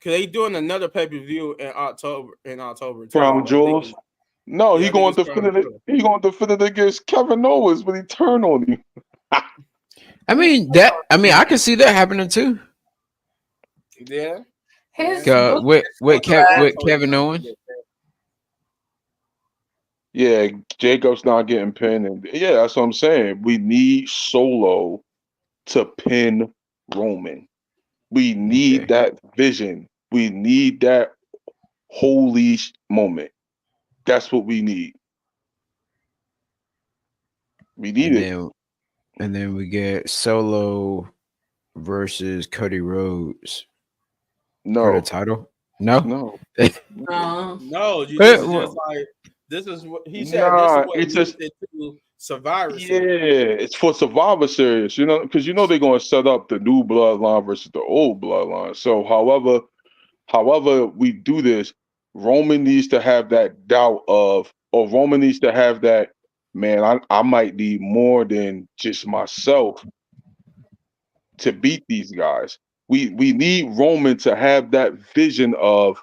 Cause they doing another pay per view in October. In October too, Crown but I think Jewels? No, yeah, he I think going it's to Crown defend it. Jewel. He going to defend it against Kevin Owens when he turn on him. I mean, I can see that happening too. Yeah, yeah. His book Or Cody, With Cody Kevin not gonna Owens. get pinned. Yeah, Jacob's not getting pinned, and yeah, that's what I'm saying. We need Solo to pin Roman. We need Okay. that vision. We need that holy moment. That's what we need. We need And it. then we get Solo versus Cody Rhodes for the No, title. No. no, no. um No, this is just Well, like this is what he said. This is Nah, what it's leads just into Survivor yeah, Series. it's for Survivor Series, because they're going to set up the new bloodline versus the old bloodline. So, however, However, we do this. Roman needs to have that doubt of, or Roman needs to have that, man, I might need more than just myself to beat these guys. We need Roman to have that vision of,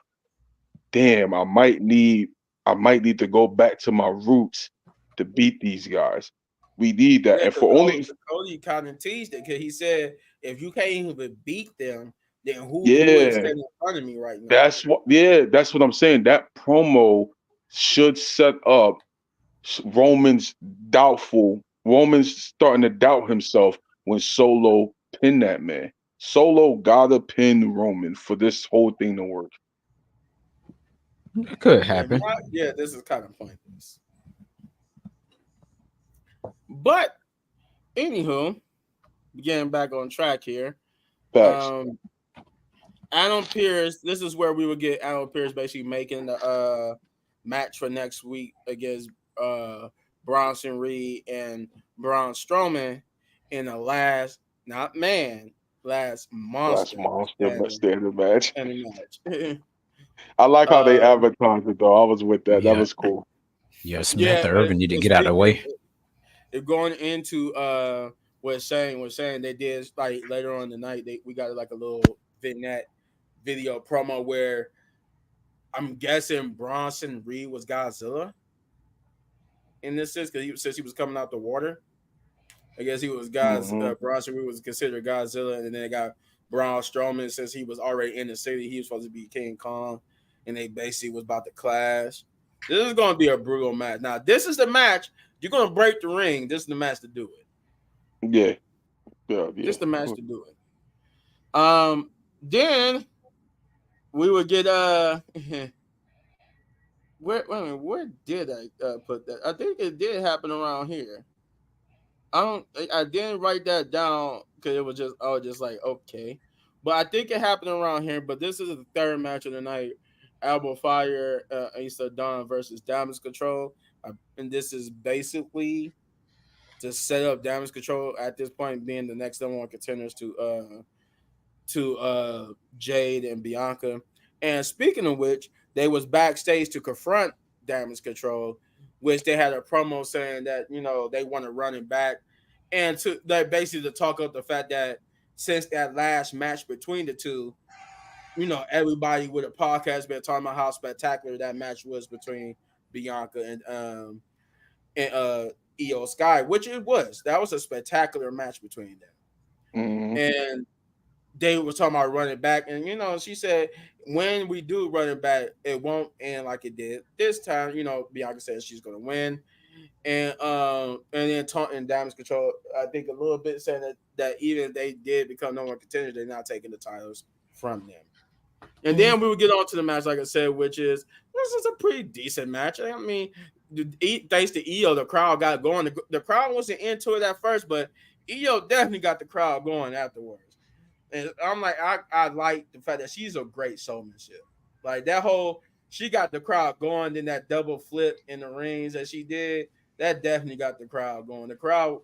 damn, I might need to go back to my roots to beat these guys. We need that. Yeah, And because for only Cody kind of teased it because he said, if you can't even beat them, then who is yeah, standing in front of me right now? that's what I'm saying. That promo should set up Roman's doubtful. Roman's starting to doubt himself when Solo pinned that man. Solo gotta pin Roman for this whole thing to work. It could Yeah, happen. yeah, this is kind of pointless. But anywho, getting back on track here. Facts. Um, Adam Pierce, this is where we would get Adam Pierce basically making the match for next week against Bronson Reed and Braun Strowman in the last, not man, last Last monster monster standard match. match. I like how they uh, advertised it though. I was with that. That Yeah. was cool. Yeah, yeah, Samantha but Irvin need to but get out of the speaking way. it going into what Shane was saying, they did like later on in the night, we got like a little vignette video promo where I'm guessing Bronson Reed was Godzilla in this sense because since he was coming out the water. I guess he was Hmm. Bronson Reed was considered Godzilla, and then they got Braun Strowman since he was already in the city. He was supposed to be King Kong, and they basically was about to clash. This is going to be a brutal match. Now, this is the match. You're going to break the ring. This is the match to do it. Yeah. Yeah. Yeah. This is the match to do it. Then we would get where did I put that? I think it did happen around here. I didn't write that down because it was just I was just like okay, but I think it happened around here. But this is the third match of the night: Alba Fire, Asa Dawn versus Damage Control, and this is basically to set up Damage Control at this point being the next number one contenders to Jade and Bianca. And speaking of which, they was backstage to confront Damage Control, which they had a promo saying that they want to run it back, and to like basically to talk up the fact that since that last match between the two, everybody with a podcast been talking about how spectacular that match was between Bianca and Io Sky, which it was. That was a spectacular match between them. Hmm. And they were talking about running back, and she said when we do run it back, it won't end like it did this time. Bianca says she's gonna win, and then taunting Damage Control. I think a little bit saying that even if they did become number one contenders, they're not taking the titles from them. And then we would get on to the match, like I said, which is this is a pretty decent match. I mean, thanks to Io, the crowd got going. The crowd wasn't into it at first, but Io definitely got the crowd going afterwards. And I'm like, I like the fact that she's a great showmanship. Like that whole, she got the crowd going. Then that double flip in the rings that she did, that definitely got the crowd going. The crowd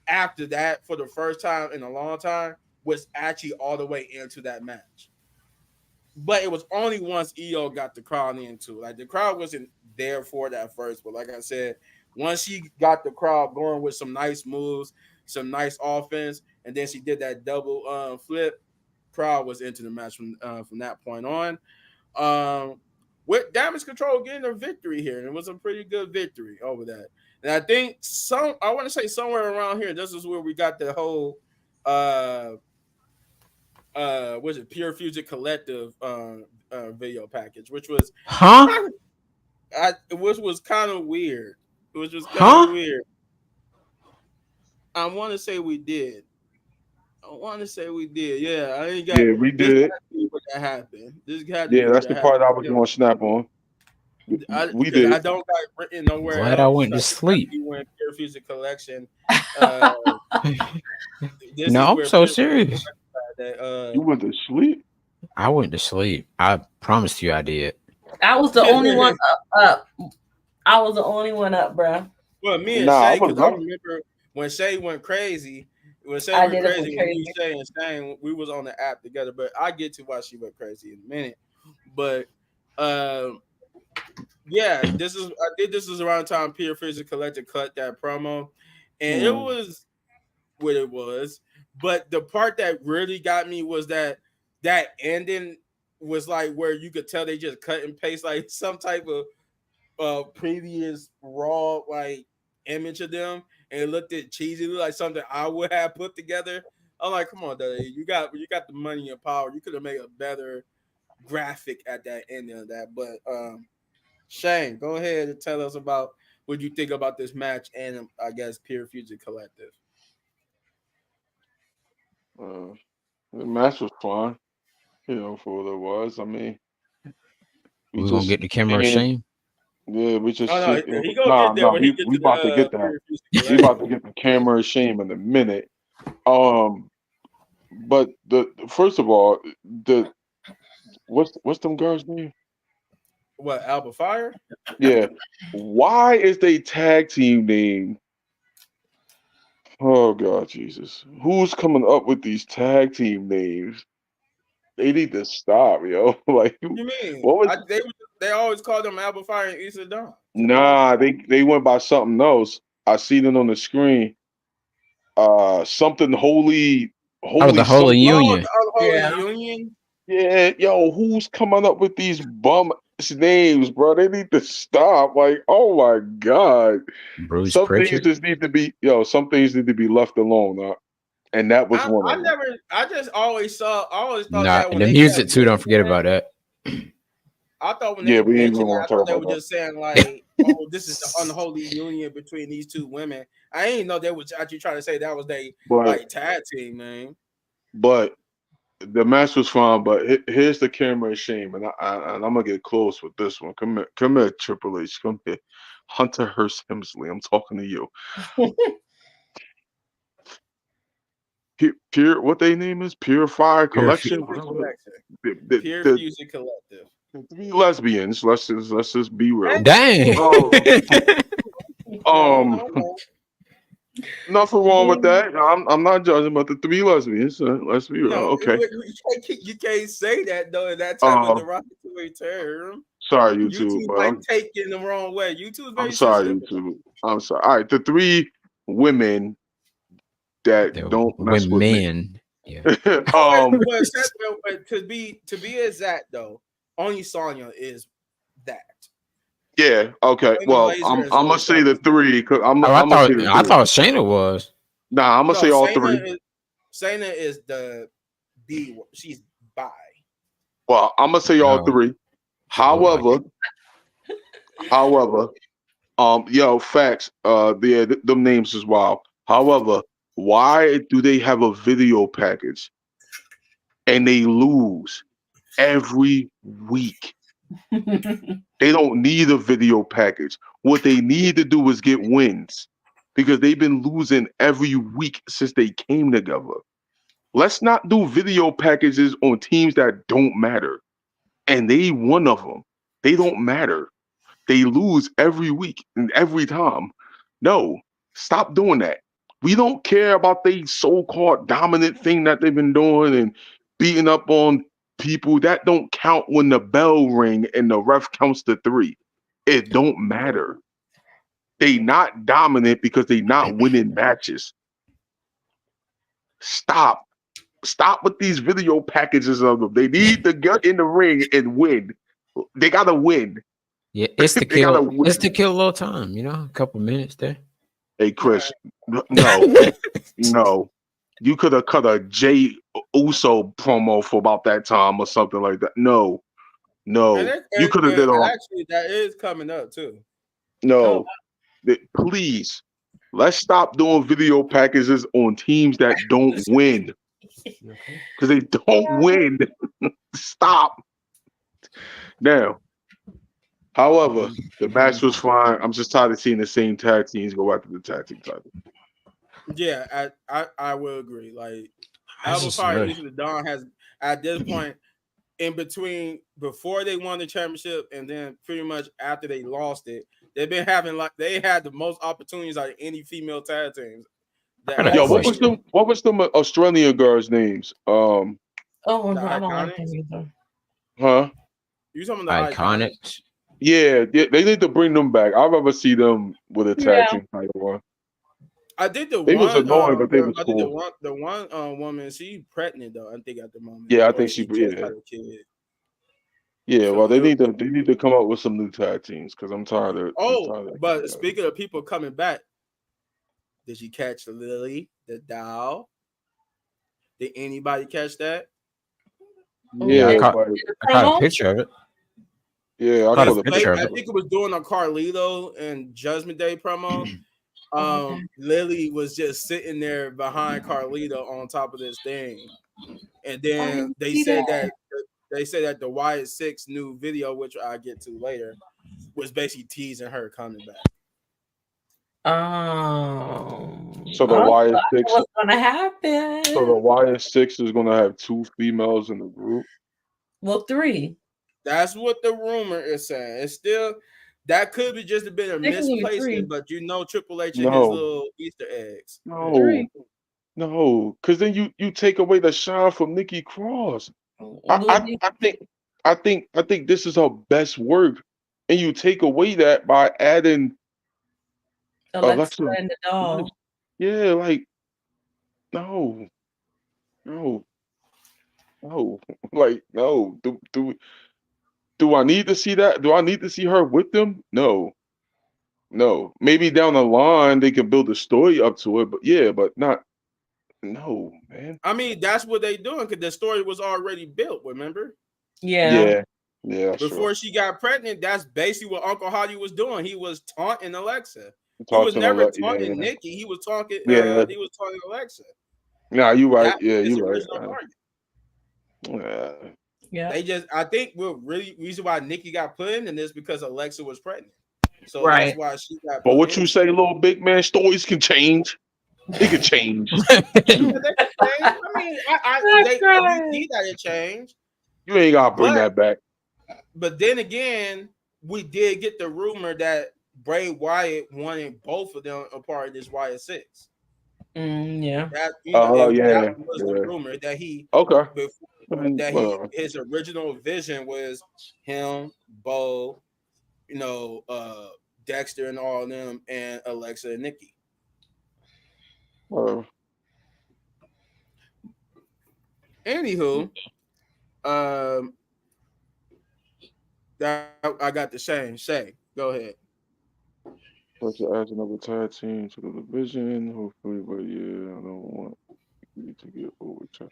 after that, for the first time in a long time, was actually all the way into that match. But it was only once Io got the crowd into it. Like the crowd wasn't there for that first, but like I said, once she got the crowd going with some nice moves, some nice offense, and then she did that double flip, crowd was into the match from that point on. With Damage Control getting a victory here, and it was a pretty good victory over that. And I think I want to say somewhere around here, this is where we got the whole was it Pure Fusion Collective video package, which was Huh? kind which was kind of weird. Which was kind of Huh? weird. I want to say we did. I want to say we did. Yeah, I ain't got Yeah, we this. did. Had to be what that happened. This had to be Yeah, what that's that the part I was happened. going to snap on. We Because I did. don't got it written nowhere Glad I else. went to Like this had to sleep. be when Pure Fusion Collection. Uh, this is No, I'm where so Pure Fusion serious. Collection You went to sleep? I went to sleep. I promised you I did. I was the only one up. I was the only one up, bro. Well, me and Nah, I Shay, was because I up. remember when Shay went crazy. When Shay I went did it for crazy, when me, crazy. Shay, and Shane, we was on the app together. But I get to why she went crazy in a minute. But um, yeah, I think this is around the time Peter Fisher Collector cut that promo, and it Mm. was what it was. But the part that really got me was that ending was like where you could tell they just cut and paste like some type of previous raw like image of them, and it looked at cheesy, looked like something I would have put together. I'm like, come on, Dudley, you got the money and power. You could have made a better graphic at that ending of that. But Shane, go ahead and tell us about what you think about this match and I guess Pure Future Collective. Uh, the match was fun, for what it was. I mean, we We're gonna just get the camera seeing, shame. yeah, we Oh just no, sit. he gonna Nah, get there nah, when he gets we to about to the get that. Pure Future We about Collective. to get the camera shame in a minute. Um, but the first of all, the what's them girls' name? What, Alba Fire? Yeah, why is they tag team name? Oh God, Jesus, who's coming up with these tag team names? They need to stop, yo. Like, You mean? what was? They always call them Alba Fire and Issa Dawn. To be honest, Nah, they went by something else. I seen it on the screen. Something Oh, the holy Holy something. oh, Union. the Unholy Yeah. Union. Yeah, yo, who's coming up with these bum names, bro? They need to stop. Like, oh my God. Bruce Some things Pritchard. just need to be, some things need to be left alone. And that was one I of them. never. I just I always thought Nah, that and when the they music kept too. Don't mentioning forget that, about that. I thought when Yeah, they we ain't mentioned gonna that, want I to thought talk they about were that. just saying like, "Oh, this is the unholy union between these two women." I didn't know they was actually trying to say that was they But like tag team name. but the match was fun. But here's the camera shame, and I'm gonna get close with this one. Come here, Triple H. Come here, Hunter Hearst Hemsley. I'm talking to you. Pure, what they name is Purifier Pure Fusion Collection. Whatever. Collection, The, Pure the, Fusion Collective. the three lesbians. Let's just be real. Dang. Um, No, um, no, no. nothing wrong with that. I'm not judging, but the three lesbians. Let's be real. No, Okay. you can't say that though in that type of Uh, derogatory term. sorry, YouTube, YouTube but might take it the wrong way. YouTube is I'm very sorry, sensitive. YouTube. I'm sorry. All right, the three women that The don't mess with me. women. Yeah. um, But to be exact though, only Sonya is that. yeah. Okay. Flaming Well, Laser I'm is I'm gonna only say the Sonya's not. three because I'm Oh, I'm gonna say the I three. thought Shayna was. Nah, I'm gonna No, say all three. Shayna is the B. She's bi. Well, I'm gonna say all Oh, three. she looked like However, it. however, yo, facts. Them names as well. However, why do they have a video package and they lose every week? They don't need a video package. What they need to do is get wins because they've been losing every week since they came together. Let's not do video packages on teams that don't matter. And they one of them. They don't matter. They lose every week and every time. No, stop doing that. We don't care about the so-called dominant thing that they've been doing and beating up on people. That don't count when the bell ring and the ref counts to three. It don't matter. They not dominant because they not winning matches. Stop. Stop with these video packages of them. They need to get in the ring and win. They gotta win. Yeah, it's to They gotta kill. It's win. to kill a little time. A couple minutes there. Hey All right. Chris, no, no. You could have cut a Jay Uso promo for about that time or something like that. No, And, no. You could have did all. actually that is coming up too. Oh, No, please. Let's stop doing video packages on teams that don't win You okay? because they don't win. Stop now. However, the match was fine. I'm just tired of seeing the same tag teams go after the tag team title. Yeah, I will agree. Like I Alba just Fire and really. Lisa the Dawn has at this point in between before they won the championship and then pretty much after they lost it, they've been having like they had the most opportunities out of any female tag teams I that got a Yo, has question. what was the Australian girls' names? oh the no, I don't like Iconics. them either. Huh? You talking about the Iconics? Iconics. Yeah, they need to bring them back. I'd rather see them with a tag Yeah. team title on. I think the They was one, annoying, but they was I think cool. the one woman, she pregnant though. I think at the moment, Yeah, I or think she. she just Yeah, had a kid. yeah. Well, So it. they need to come up with some new tag teams because I'm Oh, tired of. but speaking of people coming back, did you catch Lily the doll? Did anybody catch that? Who Yeah, Yeah, did but the I caught a promo? picture of it. yeah, I Caught a caught It's a picture late. of I picture. it. think it was doing a Carlito and Judgment Day promo. Oh, okay. Lily was just sitting there behind Carlito on top of this thing, and I then didn't see that. they said that the Wyatt Six new video, which I get to later, was basically teasing her coming back. So the Oh, Y so is I know six. what's gonna So the happen. Y6 is gonna have two females in the group. Well, three. That's what the rumor is saying. It's still that could be just a bit of Technically misplacement, three. but Triple H and his No, little Easter eggs. no, Three. no, because then you take away the shine from Nikki Cross. I, Will I be I think I think this is her best work, and you take away that by adding Alexa Alexa and the Bliss. doll. Yeah, like no, no, no, like no. Do I need to see that? Do I need to see her with them? No, no. Maybe down the line they can build a story up to it, but yeah, but not. No, man. I mean, that's what they doing because the story was already built. Remember, Yeah. Yeah, yeah, sure. before she got pregnant, that's basically what Uncle Hottie was doing. He was taunting Alexa. He Talk was to never the yeah, taunting Nikki. He was talking. yeah. He was taunting Alexa. Nah, you right. That was Yeah, his you right. original target. Yeah. Yeah. They just, I think, what really reason why Nikki got put in this because Alexa was pregnant. So that's Right. why she got But put what in you it. say, little big man, stories can change. It can change. Yeah, they changed. I mean, That's we right. see that it changed, You ain't gotta bring but that back. then again, we did get the rumor that Bray Wyatt wanted both of them a part of this Wyatt Six. Yeah. That Oh that yeah, was the yeah. rumor that he Okay. before I mean, that he whatever. his original vision was him, Bo, Dexter and all of them, and Alexa and Nikki. Whatever. Anywho, um, that I got the same. Say, go ahead. But to add another tag team to the division, hopefully, but yeah, I don't want you to get overturned.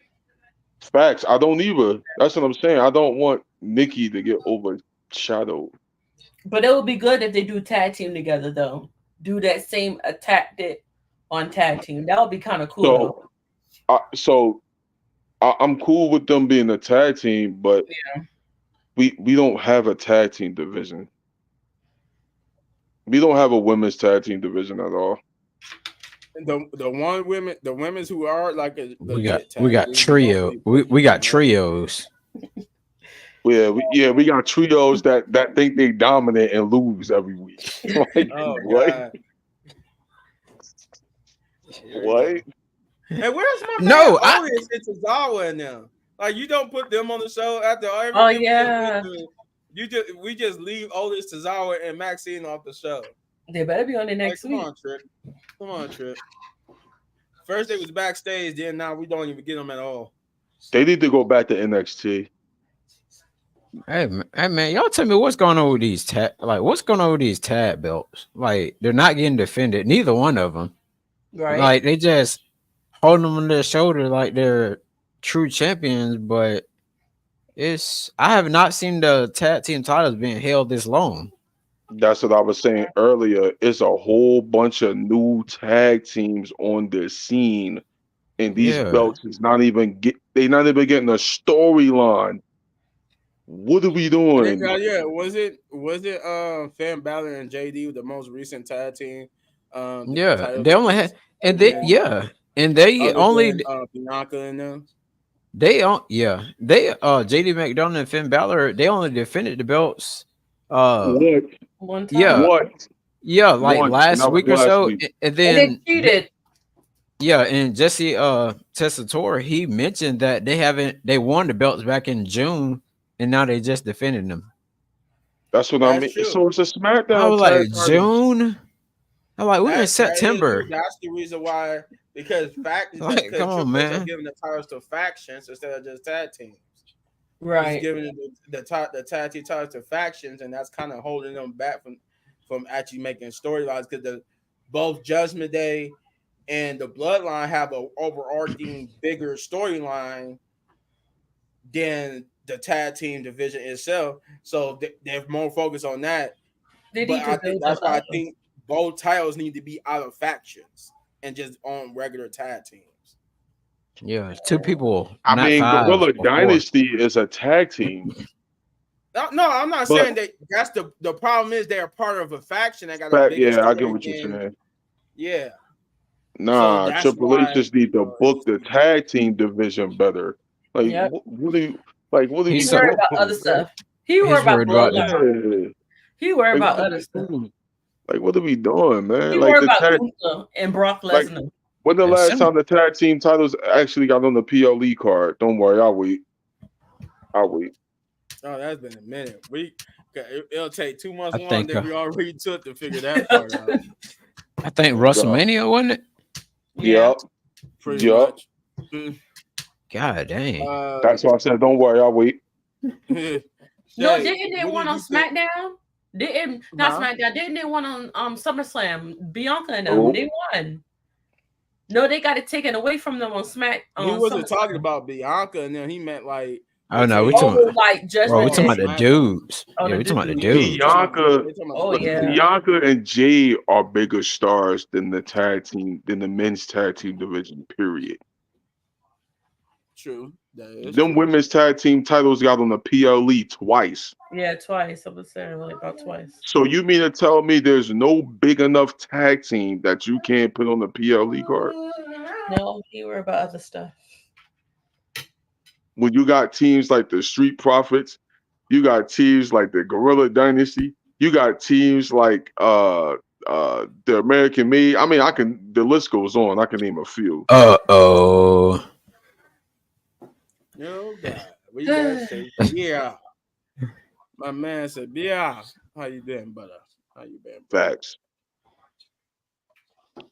Facts. I don't either. That's what I'm saying. I don't want Nikki to get overshadowed. But it would be good if they do tag team together though. Do that same attack it on tag team. That would be kind of cool though. So, I'm cool with them being a tag team, but we don't have a tag team division. We don't have a women's tag team division at all. The women's who are like a we got legit we tag got team, we don't trio. really put We got on. trios. We got trios that think they dominant and lose every week. Like Oh what? God, here we What? go. And where's my man No, I Otis and Tozawa in them? Like you don't put them on the show after Oh everything we just went yeah. through. We just leave Otis Tozawa and Maxine off the show. They better be on the Like next come week. on, Trip. Come on, Trip. First they was backstage, then now we don't even get them at all. They need to go back to NXT. hey man, y'all tell me what's going on with these what's going on with these tag belts? Like they're not getting defended. Neither one of them. Right? Like they just holding them on their shoulder like they're true champions, but I have not seen the tag team titles being held this long. That's what I was saying earlier. It's a whole bunch of new tag teams on the scene, and these Yeah. belts is not even they not even getting a storyline. What are we doing? Yeah, was it Finn Balor and JD the most recent tag team Yeah. title They only defense had and other they than yeah. And they other only than Bianca and them? they on yeah. They JD McDonough and Finn Balor, they only defended the belts What? One yeah. time. What? Yeah, like Once, and last that was week or last so. week. And And they then cheated. yeah, and Jesse Tessitore, he mentioned that they won the belts back in June and now they just defended them. That's what I That's mean. true. So it's a I SmackDown was tag like, titles. June. I'm like, we're in That is true. September. That's the reason why because Like, come because on, Triple H are man. giving the titles to factions instead of just tag teams. He's Right. giving the tag team titles to factions, and that's kind of holding them back from actually making storylines because the both Judgment Day and the Bloodline have a overarching bigger storyline than the tag team division itself. So they're more focused on that. They But need I to think build that's up why I others. think both titles need to be out of factions and just on regular tag teams. Yeah, it's two people, I not mean, five Gorilla or four. Dynasty is a tag team, No, I'm not but saying that. That's the problem is they're part of a faction that got a fact, bigger yeah, I get story what you're than saying. yeah. So Nah, that's Triple H why just need to it book needs to the be different. tag team division better. Like, Yep. what are you like? What are He He's we so worried about other doing, man? stuff. He worried he's about worried about the. bloodline. Yeah, He worried like about what are other we stuff. doing? Like, what are we doing, man? He Like worried the about tag, Gunther and Brock like Lesnar. when the That's last him. time the tag team titles actually got on the PLE card? Don't worry, I'll wait. I'll wait. Oh, that's been a minute. It'll take 2 months I longer think. than we already took to figure that part out. I think Oh God. WrestleMania wasn't it? Yeah. Yup. Pretty Yup. much. Mm. God dang. Uh, That's why I said, don't worry, I'll wait. No, Shay, didn't they what do one on you think? SmackDown? Didn't not Huh? SmackDown? Didn't they one on SummerSlam? Bianca and them, Oh, they won. No, they got it taken away from them on Smack He on wasn't talking SummerSlam. about Bianca, and then he meant like Oh no, we between talking. Oh, like Bro, we Judgment talking Raw and about Day. the SmackDown. dudes. Oh, Yeah, the we talking about the dude. Yeah, dudes. Bianca, they talking about Oh the dude. yeah. Bianca and Jay are bigger stars than the tag team, than the men's tag team division. Period. True, that is Them true. women's tag team titles got on the PLE twice. Yeah, twice. I was saying like about twice. So you mean to tell me there's no big enough tag team that you can't put on the PLE card? No, he worried about other stuff. When you got teams like the Street Profits, you got teams like the Gorilla Dynasty, you got teams like the American Me. I mean, I can the list goes on. I can name a few. Oh. Oh God, we got Shay. Yeah, my man said, "Yeah, how you been, brother? How you been, brother?" Facts.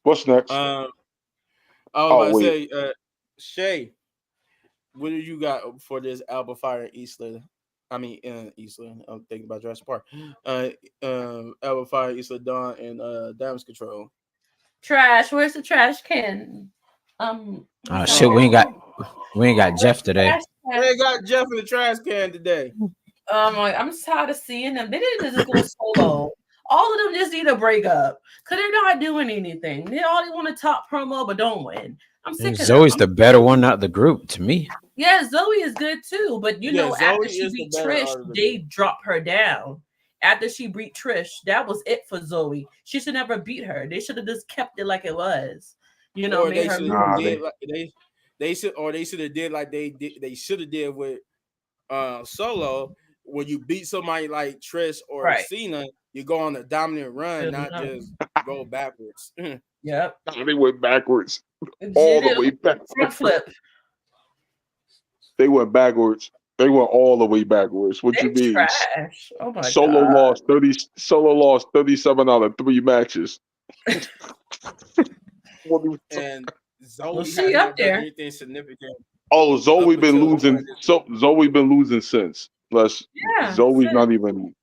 What's next? Um, I was Oh about to wait. say, Shay, what do you got for this Alba Fire in Eastland? I mean, in Eastland. I'm thinking about Jurassic Park. Alba Fire, Eastland Dawn, and Damage Control. Trash. Where's the trash can? Oh What's shit, that? Oh, we ain't got Where's Jeff the today. trash can? they got Jeff in the trash can today. Like, I'm tired of seeing them. They need to just go solo. All of them just need to break up because they're not doing anything. They all want to top promo but don't win. I'm sick of them. Zoe's the better one out of the group to me. Yeah, Zoe is good too, but Yeah, after Zoe she is the beat better Trish, out of the they group. dropped her down. After she beat Trish, that was it for Zoe. She should never beat her. They should have just kept it like it was. Or Made they her should have Nah, lose. did they like they should have did like they should have did with Solo, when you beat somebody like Trish or Right. Cena, you go on a dominant run, Good not enough. just go backwards. Yep. they went backwards She all the did way back. front flip. They went backwards. They went all the way backwards. What you They mean? trash. Oh my Solo god. lost 30. Solo lost 37 out of 3 matches. What do we- And Well, Zoe she has up not done there. anything significant Oh, up Zoe been until the point of losing. this. So Zoe been losing since. Plus, Yeah. Zoe's not even.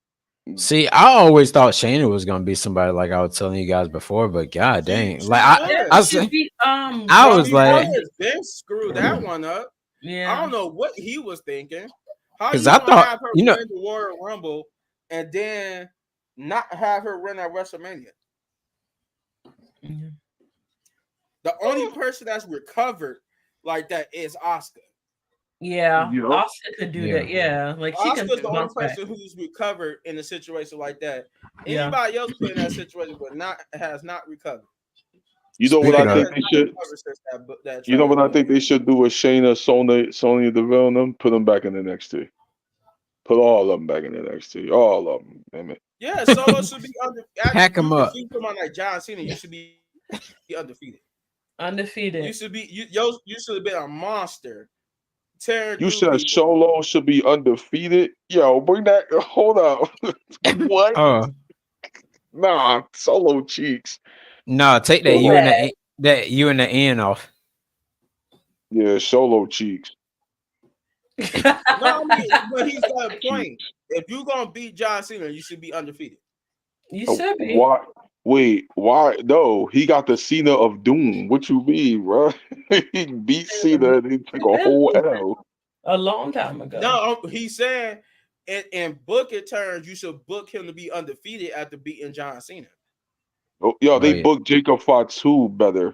See, I always thought Shayna was gonna be somebody like I was telling you guys before, but god dang, She like Yeah, I was. she was, beat I was Robbie Bobby like, Roode Rousey. has been screwed that one up. I Yeah. don't know what he was thinking. How because you I gonna thought, have her you know, win the Royal Rumble and then not have her win at WrestleMania? Mhm. The only person that's recovered like that is Oscar. Yeah. Yup. Oscar could do yeah, that. Yeah. Like she can Oscar's the only bounce back. person who's recovered in a situation like that. Yeah. Anybody else put in that situation but not has not recovered. You know what I speaking Bianca of, has think they not should. recovered since that You know trash what I can. think they should do with Shayna, Sonya Deville, and them. Put them back in the NXT. Put all of them back in the NXT. All of them. Damn it. Yeah, Solo should be pack them if up. you come on like John Cena, you should be undefeated. You Undefeated. should be you should have been a monster tear You through said people. Solo should be undefeated. Yo, bring that. Hold up. What? Oh Nah, Solo cheeks. no, take that Too you and bad. the N off. Yeah, Solo cheeks. No, I mean, but he's got a point. Cheeks. If you're gonna beat John Cena, you should be undefeated. You should be. Why? Wait, why? No, he got the Cena of Doom. What you mean, bro? He beat Cena and he took a whole L. A long time ago. No, he's saying in booking terms, you should book him to be undefeated after beating John Cena. Oh, yo, Oh they yeah. booked Jacob Fatu better.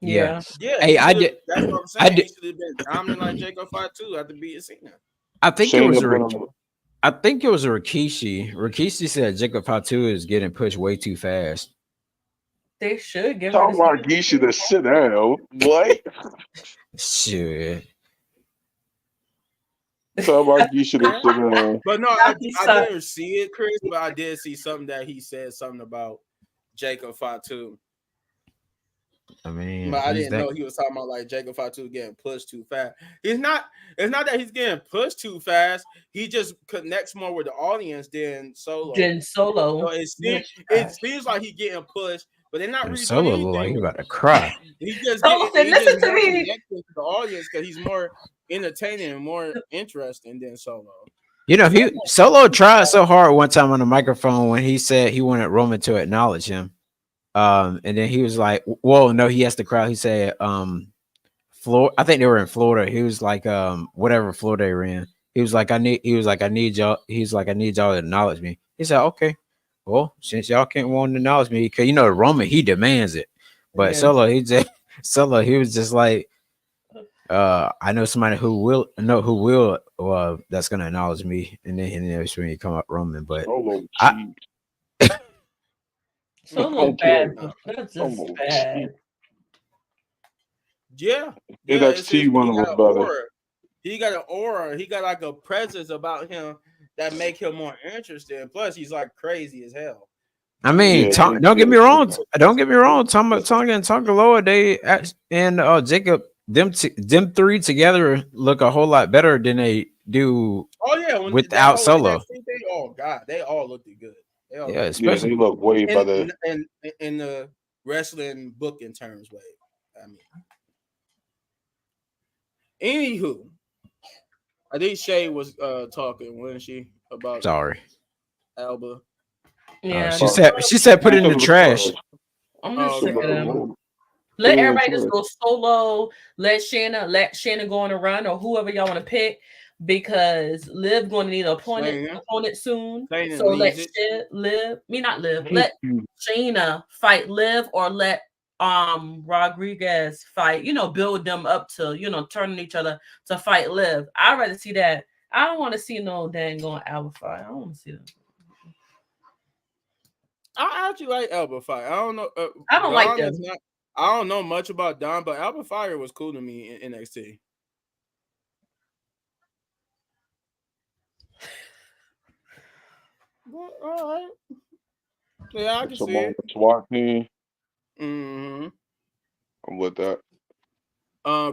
Yeah. Yeah. Yeah, Hey, he I should have. did. That's what I'm I saying. He did. should have been dominant like Jacob Fatu after beating Cena. I think it was Shayna a. Baszler. I think it was a Rikishi. Rikishi said Jacob Fatu is getting pushed way too fast. They should give her Talk this. about Geisha to sit down. What? Shit. Talk about Geisha to Yeah. sit down. But no, He I sucked. didn't see it, Chris, but I did see something that he said something about Jacob Fatu. I mean, But I he's didn't that. know he was talking about like Jacob Fatu getting pushed too fast. He's not. It's not that he's getting pushed too fast. He just connects more with the audience than Solo. Jen Solo. So it seems like he's getting pushed, but they're not And really doing Solo look like anything he with about him. to cry. Colton, He's just listen to more me. connected to the audience because he's more entertaining and more interesting than Solo. You know, he Solo tried so hard one time on the microphone when he said he wanted Roman to acknowledge him. And then he was like, "Whoa, no!" He asked the crowd. He said, Florida. I think they were in Florida. He was like, whatever Florida they were in. He was like, I need. He was like, I need y'all. He's like, I need y'all to acknowledge me. He said, okay. Well, since y'all can't want to acknowledge me, because you know Roman, he demands it. But Yeah. Solo, he just Solo, he was just like, I know somebody who will that's gonna acknowledge me, and then that's when you come up Roman. But Solo I cheeks. Solo Okay. bad. That's just Solo bad. cheeks. Yeah, yeah. NXT He one got was an better. aura. He got an aura. He got like a presence about him that make him more interesting. Plus, he's like crazy as hell. I He mean, Yeah, just don't get me NXT. wrong. Don't get me wrong. Tonga and Tonga Loa, and Jacob, them three together look a whole lot better than they do oh yeah, when that without whole Solo. NXT thing, oh god, they all looked good. They all Yeah, looked Yeah, especially they look way in better. in the wrestling booking terms way. I mean, anywho, I think Shay was talking, wasn't she, about sorry. Alba? Yeah. She Uh, said put it in because the of the trash. trash. I'm Oh, just sick okay. of them. Put Let it in the everybody just trash. go solo. Let Shanna go on a run or whoever y'all want to pick because Liv going to need an Shayna, opponent soon. Shayna So let needs it. Not Liv. Thank Let you. Shayna fight Liv or let Rodriguez fight. Build them up to turning each other to fight Liv. I'd rather see that. I don't want to see no dang going Alpha fight. I don't want to see them. I actually like Alba Fire. I don't know. I don't like Don them. is not. I don't know much about Don, but Alba Fire was cool to me in NXT. Well, all right. Yeah, I can It's a see it. SWAT team. hmm I'm with that.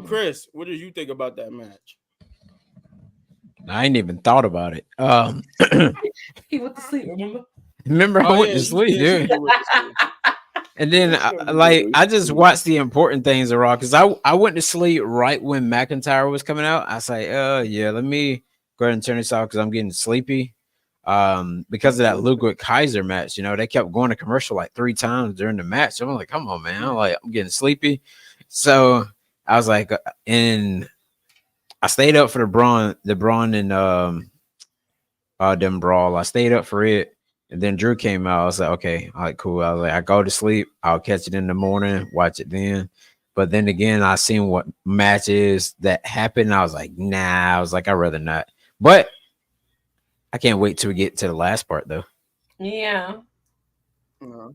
Chris, what did you think about that match? I ain't even thought about it. He went to sleep. Remember? Remember I Oh went yeah, to he sleep, did. He dude. did with the And then I just watched the important things of Raw because I went to sleep right when McIntyre was coming out. I was like, yeah, let me go ahead and turn this off because I'm getting sleepy. Because of that Ludwig Kaiser match, they kept going to commercial like 3 times during the match. I'm like, come on, man. I'm getting sleepy. So I was like, and I stayed up for the Braun and them brawl. I stayed up for it. And then Drew came out. I was like, okay, all right, cool. I was like, I go to sleep. I'll catch it in the morning, watch it then. But then again, I seen what matches that happened. I was like, nah. I was like, I'd rather not. But I can't wait till we get to the last part, though. Yeah. All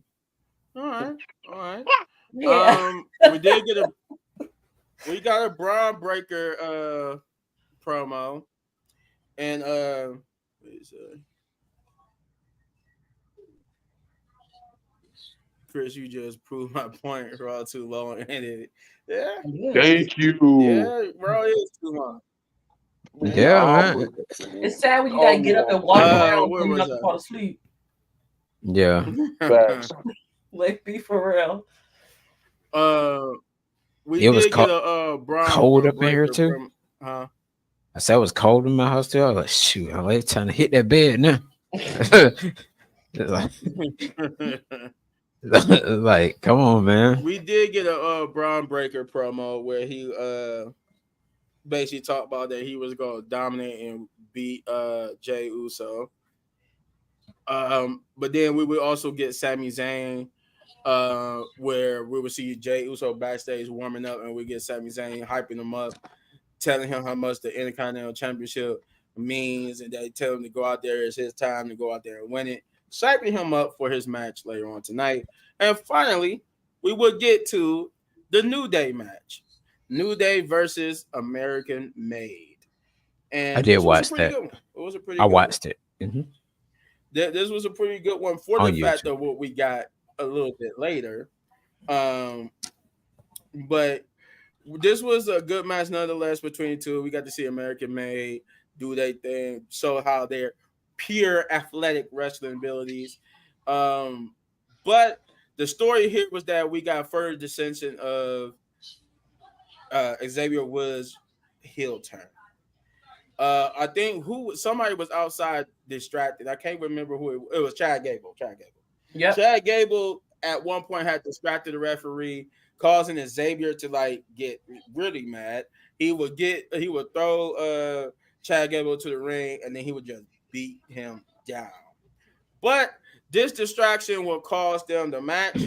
right, all right. Yeah. We got a Braun Breaker promo, and Chris, you just proved my point. Raw too long and it. Yeah, Yes. Thank you. yeah, Raw is too long. Yeah, Nah, man. It's sad when you gotta get up and walk around Where when you're was not to fall asleep. Yeah. I? facts. Like, be for real. uh, we It was did get a Braun cold up in here breaker too. from I said it was cold in my house too. I was like, shoot, I'm like trying to hit that bed now. It's like, like, come on, man. we did get a Braun breaker promo where he basically talked about that he was gonna dominate and beat Jay Uso. But then we would also get Sami Zayn, where we would see Jay Uso backstage warming up, and we get Sami Zayn hyping him up, telling him how much the Intercontinental Championship means, and they tell him to go out there. It's his time to go out there and win it, psyching him up for his match later on tonight. And finally, we would get to the New Day match, New Day versus American Made, I and did this was a watch pretty that. good one. It was a pretty I good one. watched it. This was a pretty good one for the On fact YouTube. of what we got a little bit later. Um, but this was a good match nonetheless between the two. We got to see American Made do their thing, show how their pure athletic wrestling abilities. But the story here was that we got further dissension of Xavier Woods' heel turn. I think somebody was outside distracted. I can't remember who it was. Chad Gable. Yep. Chad Gable at one point had distracted the referee, causing Xavier to like get really mad. He would throw Chad Gable to the ring, and then he would just beat him down. But this distraction will cause them the match.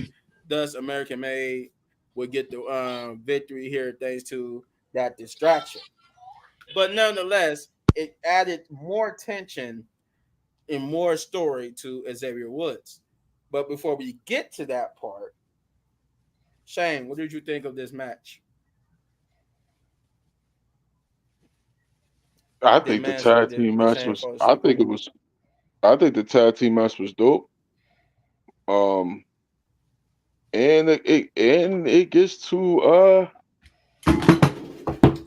Thus, American Made would get the victory here thanks to that distraction. But nonetheless, it added more tension and more story to Xavier Woods. But before we get to that part, Shane, what did you think of this match? I Did think the man tag did, team did match Shane was. fall I asleep think on it me? was. I think the tag team match was dope. Um, and it gets to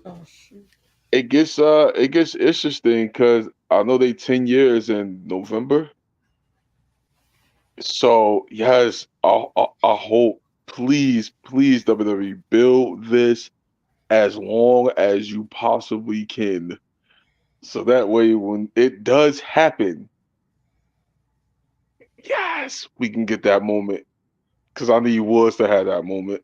Oh shoot. it gets interesting because I know they 10 years in November. So yes, I hope, please WWE build this as long as you possibly can, so that way when it does happen, yes, we can get that moment. Because I need Woods to have that moment.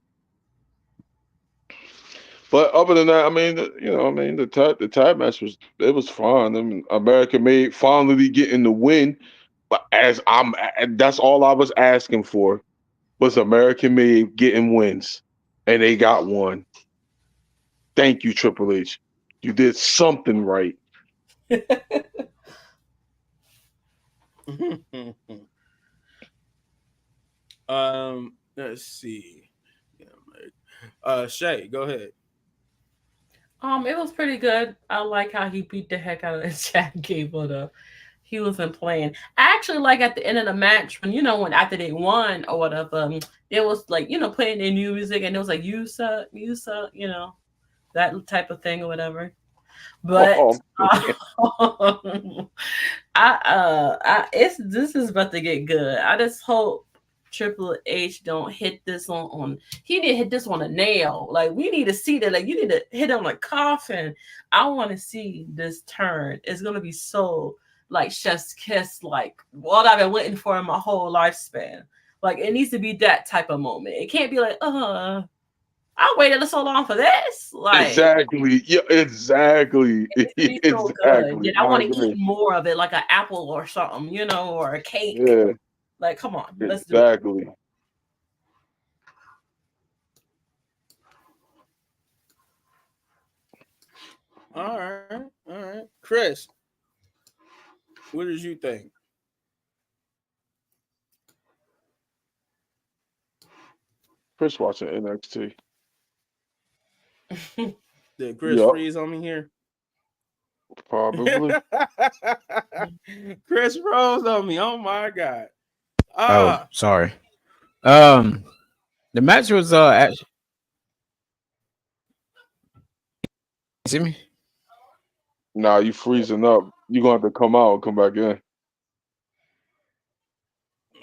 But other than that, I mean, the tag match was fun. I mean, America made finally getting the win. But and that's all I was asking for was American made getting wins, and they got one. Thank you, Triple H. You did something right. Let's see. Yeah, Shay, go ahead. It was pretty good. I like how he beat the heck out of Chad Gable though. He wasn't playing. I actually like at the end of the match when when after they won or whatever, it was like playing their music and it was like you suck, that type of thing or whatever. But Oh, man. it's this is about to get good. I just hope Triple H don't hit this on he didn't hit this on a nail. Like we need to see that. Like you need to hit on a coffin. I want to see this turn. It's gonna be so like chef's kiss, like what I've been waiting for in my whole lifespan. Like it needs to be that type of moment. It can't be like, I waited so long for this. Like Exactly. Yeah, exactly. it's gonna be so good. Exactly. Then I I want to eat agree. more of it, like an apple or something, or a cake. Yeah, Like, come on, let's do it. exactly. All right. Chris, what did you think? Chris watching NXT. Did Chris Yep, freeze on me here? probably. Chris Rose on me. Oh my god. Oh, Ah, sorry. Um, the match was actually, see me? Nah, you freezing up. You gonna have to come out and come back in.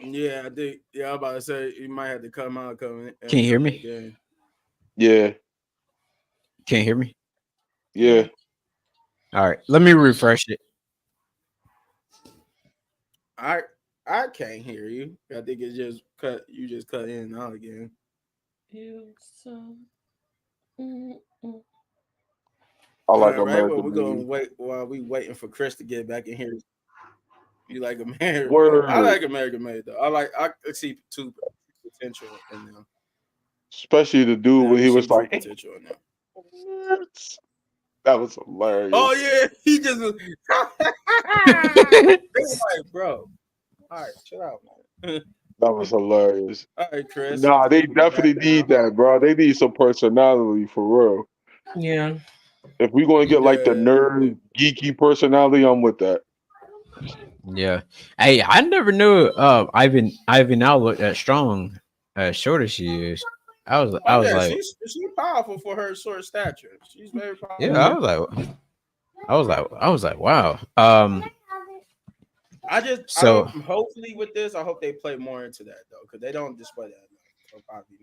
Yeah, I think. Yeah, I'm about to say you might have to come out, come in, Can and you hear come back me? in. Yeah, Can't hear me? yeah. All right, let me refresh it. I I can't hear you. I think it's just cut. You just cut in and out again. You so. Mm, mm. I All like right. Well, we're American gonna made. wait while we waiting for Chris to get back in here. You like American? I Word. like American made though. I could see two potential in them. Especially the dude Yeah, I when can he see was true like, potential in them. "What?" That was Oh hilarious. yeah, he just was. They were like, bro. All right, chill out, man. That was hilarious. All right, Chris, Nah, they you're back definitely need now. that, bro. They need some personality for real. Yeah. If we gonna get like the Yeah, nerd geeky personality, I'm with that. Yeah. Hey, I never knew Ivan now looked that strong as short as she is. I oh was yeah, like, she's powerful for her short stature. She's very yeah, powerful. Mhm. I was like, wow. I don't. So Hopefully, with this, I hope they play more into that though, because they don't display that enough. So probably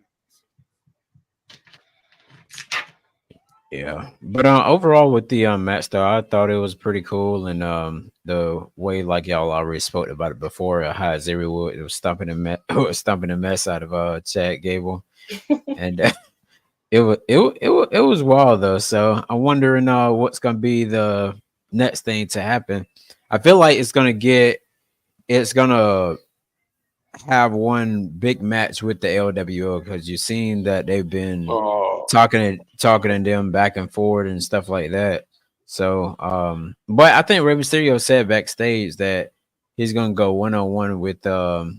yeah, but overall with the match though, I thought it was pretty cool, and the way like y'all already spoke about it before, how Zeri Wood was stumping was stumping the mess out of Chad Gable, and it was wild though. So I'm wondering what's gonna be the next thing to happen. I feel like it's gonna have one big match with the LWO because you've seen that they've been Oh, talking to them back and forth and stuff like that. So but I think Rey Mysterio said backstage that he's gonna go one on one with oh,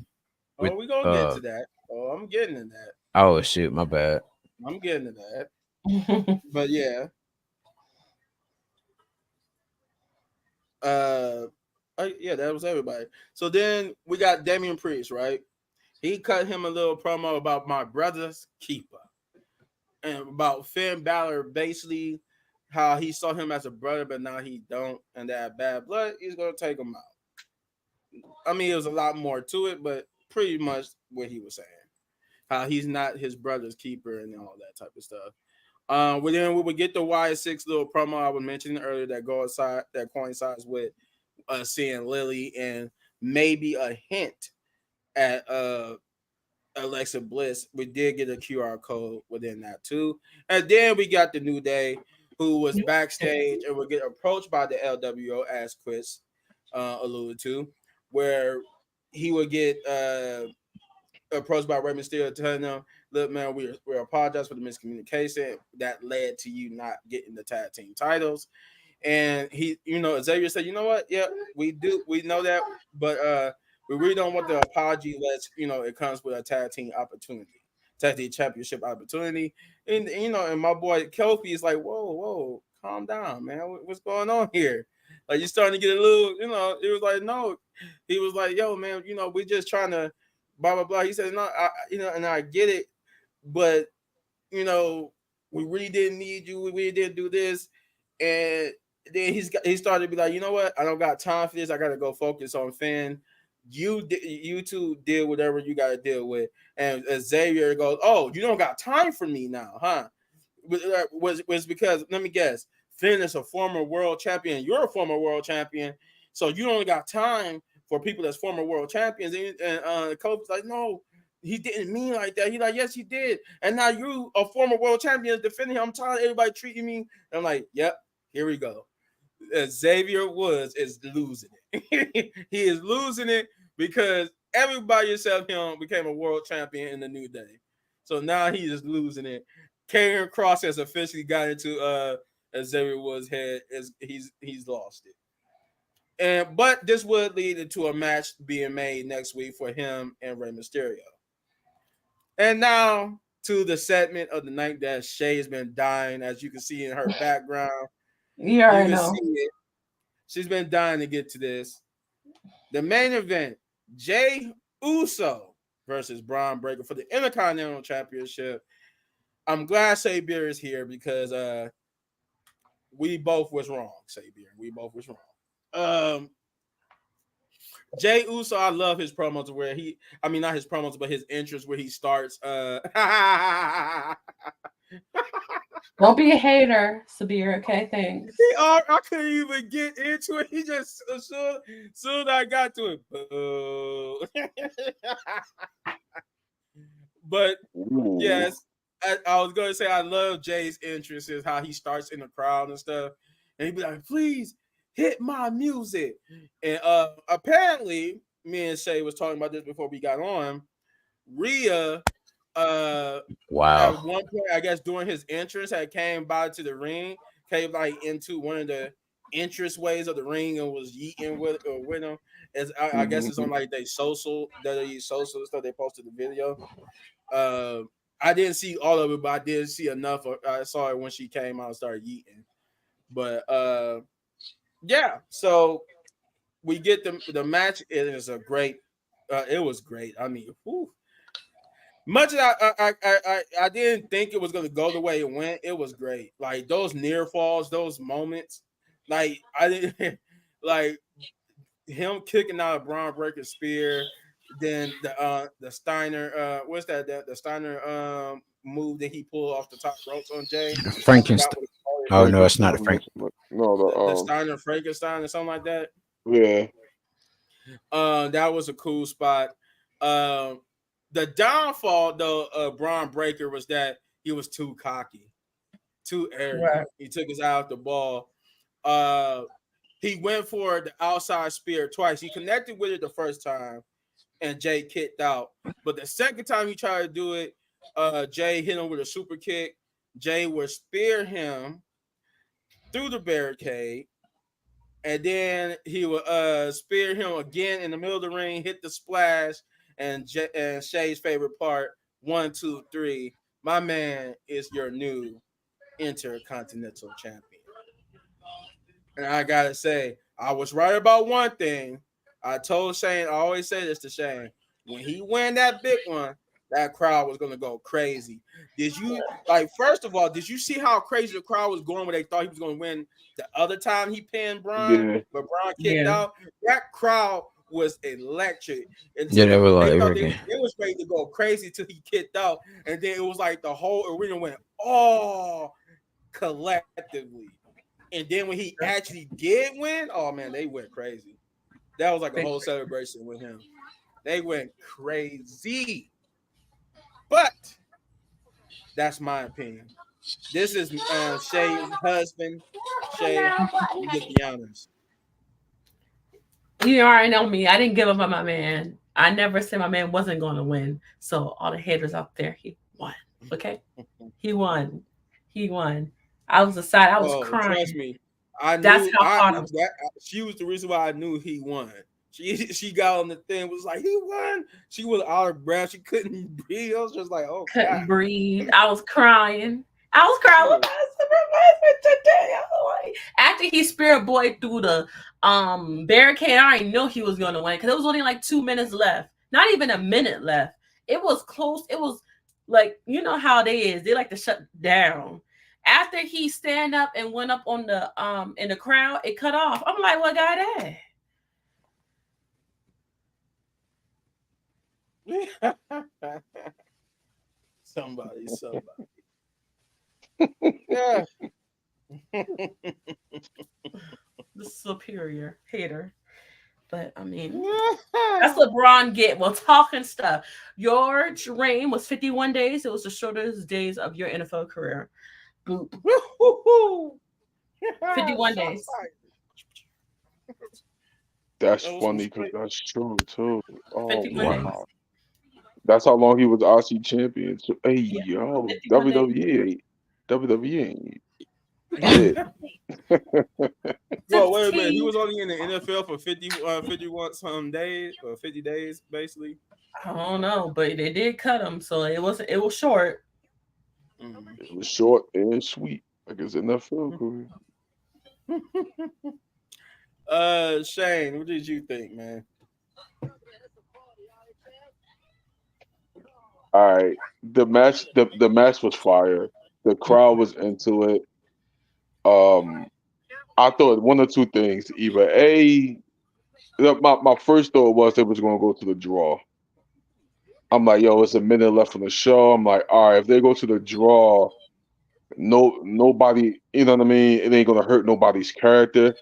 we gonna get to that. Oh, I'm getting to that. oh shoot, my bad. I'm getting to that. But yeah, uh, yeah, that was everybody. So then we got Damian Priest, right? He cut him a little promo about my brother's keeper and about Finn Balor, basically how he saw him as a brother, but now he don't, and that bad blood, he's gonna take him out. I mean, it was a lot more to it, but pretty much what he was saying. How he's not his brother's keeper and all that type of stuff. Then we would get the Y6 little promo I was mentioning earlier that coincides with seeing Lily and maybe a hint at Alexa Bliss. We did get a QR code within that too. And then we got the New Day who was backstage and would get approached by the LWO as Chris alluded to, where he would get approached by Rey Mysterio telling them, look, man, we apologize for the miscommunication that led to you not getting the tag team titles. And he, Xavier said, you know what? Yeah, we know that, but we really don't want the apology unless it comes with a tag team championship opportunity. And and my boy Kofi is like, whoa, calm down, man. What's going on here? Like you're starting to get a little, it was like, no, he was like, yo, man, we're just trying to blah blah blah. He said, no, and I get it, but you know, we really didn't need you. We really didn't do this. And then he started to be like, you know what? I don't got time for this. I got to go focus on Finn. You two deal whatever you got to deal with. And Xavier goes, oh, you don't got time for me now, huh? Was because let me guess, Finn is a former world champion. You're a former world champion, so you only got time for people that's former world champions. And Kofi's like, no, he didn't mean like that. He's like, yes, he did. And now you, a former world champion, is defending him. I'm tired of everybody treating me. And I'm like, yep, here we go. Xavier Woods is losing it. He is losing it because everybody except him became a world champion in the New Day. So now he is losing it. Karrion Cross has officially got into Xavier Woods' head. As he's lost it. But this would lead into a match being made next week for him and Rey Mysterio. And now to the segment of the night that Shay has been dying, as you can see in her background. You You already can know. see it. She's been dying to get to this. The main event, Jay Uso versus Braun Breaker for the Intercontinental Championship. I'm glad Sabier is here because we both was wrong, Sabier. We both was wrong. Um, Jay Uso, I love his promos where I mean not his promos, but his entrance where he starts. Don't be a hater, Sabir. Okay, thanks. I couldn't even get into it. He just soon I got to it. Boo. But Ooh. yes, I was going to say I love Jay's entrance is how he starts in the crowd and stuff, and he'd be like, "Please hit my music." And apparently, me and Shay was talking about this before we got on. Rhea, at Wow. one point, I guess during his entrance, had came by to the ring, came like into one of the entrance ways of the ring and was yeeting with him. As I guess it's on Mhm. like they social WWE social stuff. They posted the video. Uh, I didn't see all of it, but I did see enough. I saw it when she came out and started yeeting. But yeah, so we get the match. It is a great. It was great. I mean, whew. Much as I didn't think it was gonna go the way it went. It was great. Like those near falls, those moments. Like I didn't like him kicking out a Braun Breaker spear. Then the Steiner what's that the Steiner move that he pulled off the top ropes on Jay. I forgot Frankenstein. what it's called. Oh no, it's not a Frankenstein Frank. or something. No, The Steiner Frankenstein or something like that. yeah. That was a cool spot. Um, the downfall though of Braun Breaker was that he was too cocky, too arrogant. Right. He took his eye off the ball. Uh, he went for the outside spear twice. He connected with it the first time, and Jay kicked out. But the second time he tried to do it, Jay hit him with a super kick. Jay would spear him through the barricade, and then he would spear him again in the middle of the ring, hit the splash, and Shay's favorite part, 1, 2, 3. My man is your new Intercontinental Champion. And I gotta say, I was right about one thing. I told Shane, I always say this to Shane. When he win that big one, that crowd was gonna go crazy. Did you like first of all, did you see how crazy the crowd was going when they thought he was gonna win the other time he pinned Braun, Yeah. but Braun kicked Yeah. out? That crowd was electric Yeah, they until were they like, thought okay. they was ready to go crazy until he kicked out, and then it was like the whole arena went oh collectively. And then when he actually did win, oh man, they went crazy. That was like a Big- whole celebration with him. They went crazy. But that's my opinion. This is Shay's husband. Shay, you get the honors. You already know me. I didn't give up on my man. I never said my man wasn't going to win. So all the haters out there, he won. Okay, he won. He won. I was aside. I was Oh, trust crying. me. I That's knew how I hard I was. that she was the reason why I knew he won. She got on the thing, was like, he won. She was out of breath. She couldn't breathe. I was just like, oh God. Couldn't breathe. I was crying. I was crying. She Look, was today. I was like, after he spirit boy through the barricade, I already knew he was going to win because it was only like 2 minutes left. Not even a minute left. It was close. It was like you know how they is. They like to shut down. After he stand up and went up on the in the crowd, it cut off. I'm like, what got that? somebody. Yeah. The superior hater. But I mean, that's what Braun get. Well, talking stuff. Your reign was 51 days. It was the shortest days of your NFL career. Boop. 51 Shots days. fired. That's That was some funny because straight. that's true too. Oh 51 days. wow. That's how long he was RC champion. So, hey Yeah. yo, 51 days. WWE ain't shit. Well, wait a minute. He 16. was only in the NFL for 51 some days or 50 days, basically. I don't know, but they did cut him, so it was short. Mm. It was short and sweet, like his NFL career. Shane, what did you think, man? All right, the match was fire. The crowd was into it. Um, I thought one or two things. Either my first thought was they was gonna go to the draw. I'm like, yo, it's a minute left on the show. I'm like, all right, if they go to the draw, nobody, you know what I mean? It ain't gonna hurt nobody's character,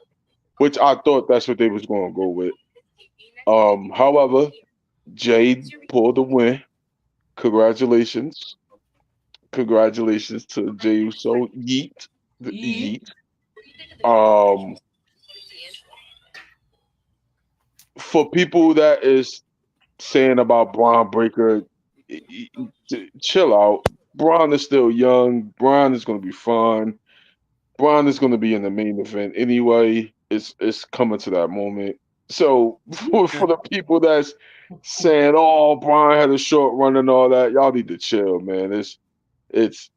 which I thought that's what they was gonna go with. However, Jade pulled the win. Congratulations. Congratulations to Jey Uso. Yeet. Ye- Yeet. Um, for people that is saying about Braun Breaker, chill out. Braun is still young. Braun is going to be fun. Braun is going to be in the main event anyway. It's coming to that moment. So for the people that's saying, "Oh, Braun had a short run and all that," y'all need to chill, man. It's it's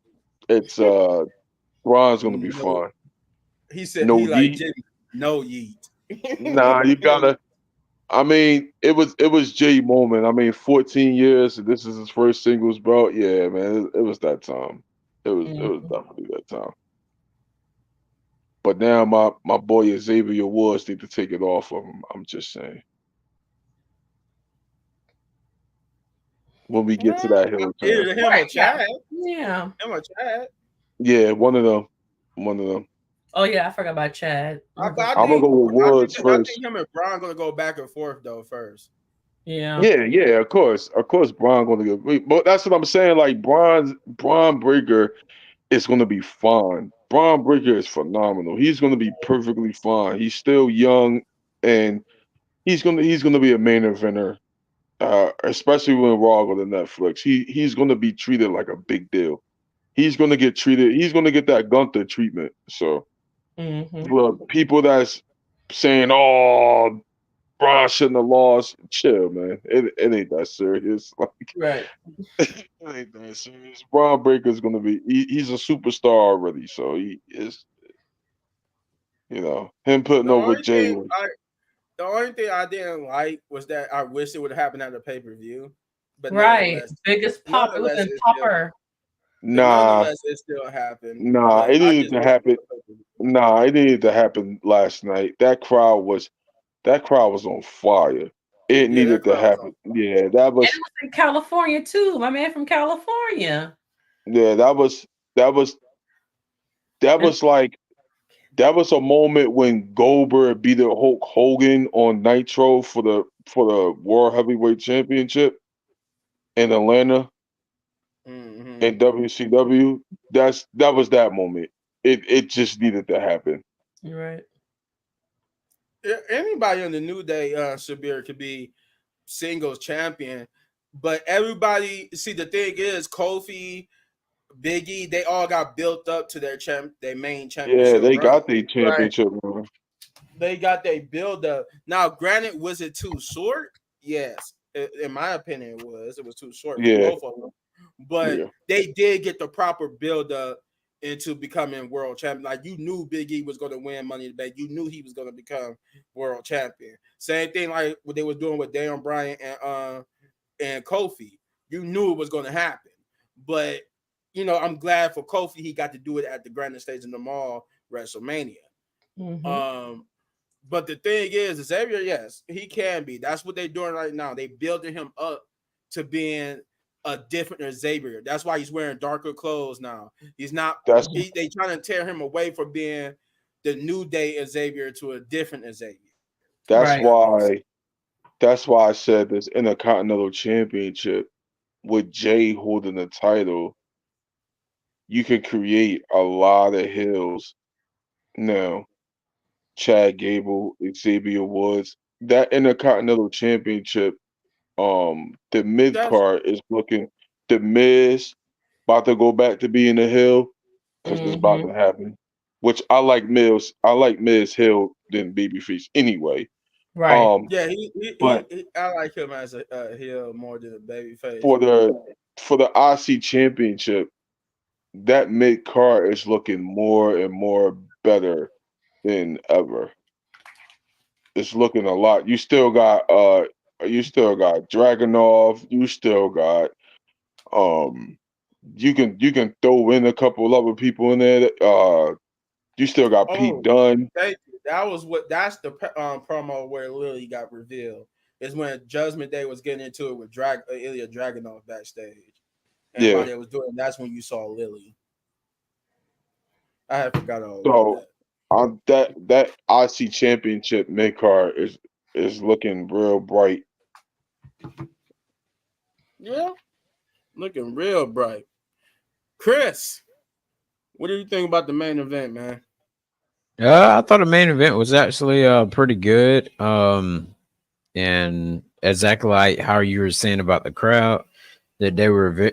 Braun's going to be No, fun. he said No he like yeet. Jimmy. No yeet. Nah, you gotta. I mean, it was Jay moment. I mean, 14 years. This is his first singles belt. Yeah, man, it was that time. It was Mhm. definitely that time. But now my boy Xavier Woods need to take it off of him. I'm just saying. When we get to that hill turn, Either him or Right. Yeah. Chad. Yeah. Him or Chad. yeah, one of them, one of them. Oh yeah, I forgot about Chad. Oh, But good I'm for gonna him. go with Woods I first. think him and Brian gonna go back and forth though first. Yeah. Yeah, yeah, of course, Braun gonna get. But that's what I'm saying. Like Braun Breaker is going to be fine. Braun Breaker is phenomenal. He's going to be perfectly fine. He's still young, and he's gonna be a main eventer, especially when Raw go to Netflix. He's going to be treated like a big deal. He's going to get treated. He's going to get that Gunther treatment. So Hmm. for people that's saying, "Oh, Braun shouldn't have lost," chill, man. It ain't that serious. Right. It ain't that serious. Braun Breaker's gonna be. He's a superstar already, so he is. Him putting The over only Jay thing was. I the only thing I didn't like was that I wish it would have happened at the pay per view, but Right. Biggest pop. It was nonetheless, in it still, popper. Nah, it still happened. nah. But It I needed just to wish it happen. was pay-per-view. Nah, it needed to happen last night. That crowd was on fire. It Yeah, that needed to crowd was on happen. Yeah, that And it was. was in California too. My man from California. Yeah, that was. That And was like. That was a moment when Goldberg beat Hulk Hogan on Nitro for the World Heavyweight Championship in Atlanta hmm in WCW. That was that moment. It just needed to happen. you're right. Anybody on the New Day, Shabir, could be singles champion, but everybody see the thing is Kofi, Biggie, they all got built up to their main Yeah, championship they run. got the Right. championship run. They got their build up. Now, granted, was it too short? Yes, in my opinion, it was. It was too short for Yeah, both of them, but yeah. they did get the proper build up into becoming world champion. Like you knew Big E was going to win Money in the Bank. You knew he was going to become world champion. Same thing like what they was doing with Daniel Bryan and Kofi. You knew it was going to happen, but I'm glad for Kofi he got to do it at the grandest stage in the mall, WrestleMania. Hmm. Um, but the thing is, Xavier, yes, he can be. That's what they're doing right now. They building him up to being a different Xavier. That's why he's wearing darker clothes now. He's not. That's They trying to tear him away from being the New Day Xavier to a different Xavier. If that's Right. that makes sense. why that's why I said this Intercontinental Championship with Jay holding the title, you can create a lot of hills. Now, Chad Gable, Xavier Woods, that Intercontinental Championship, the mid That's card is looking. The Miz about to go back to being a heel because it's about Hmm. to happen. Which I like Miz. I like Miz Hill than Babyface anyway. Right. Um, yeah. but I like him as a heel more than a baby face. for the IC championship, that mid card is looking more and more better than ever. It's looking a lot. You still got Dragonov. You still got Um, you can throw in a couple other people in there. You still got Pete Oh, Dunne. thank you. That was what. That's the promo where Lily got revealed. Is when Judgment Day was getting into it with Ilya Dragunov backstage, and while Yeah. they was doing, that's when you saw Lily. I had forgot all about So that. that IC Championship mid card is looking real bright. Yeah, looking real bright. Chris, what do you think about the main event, man? I thought the main event was actually pretty good. And exactly like how you were saying about the crowd, that they were,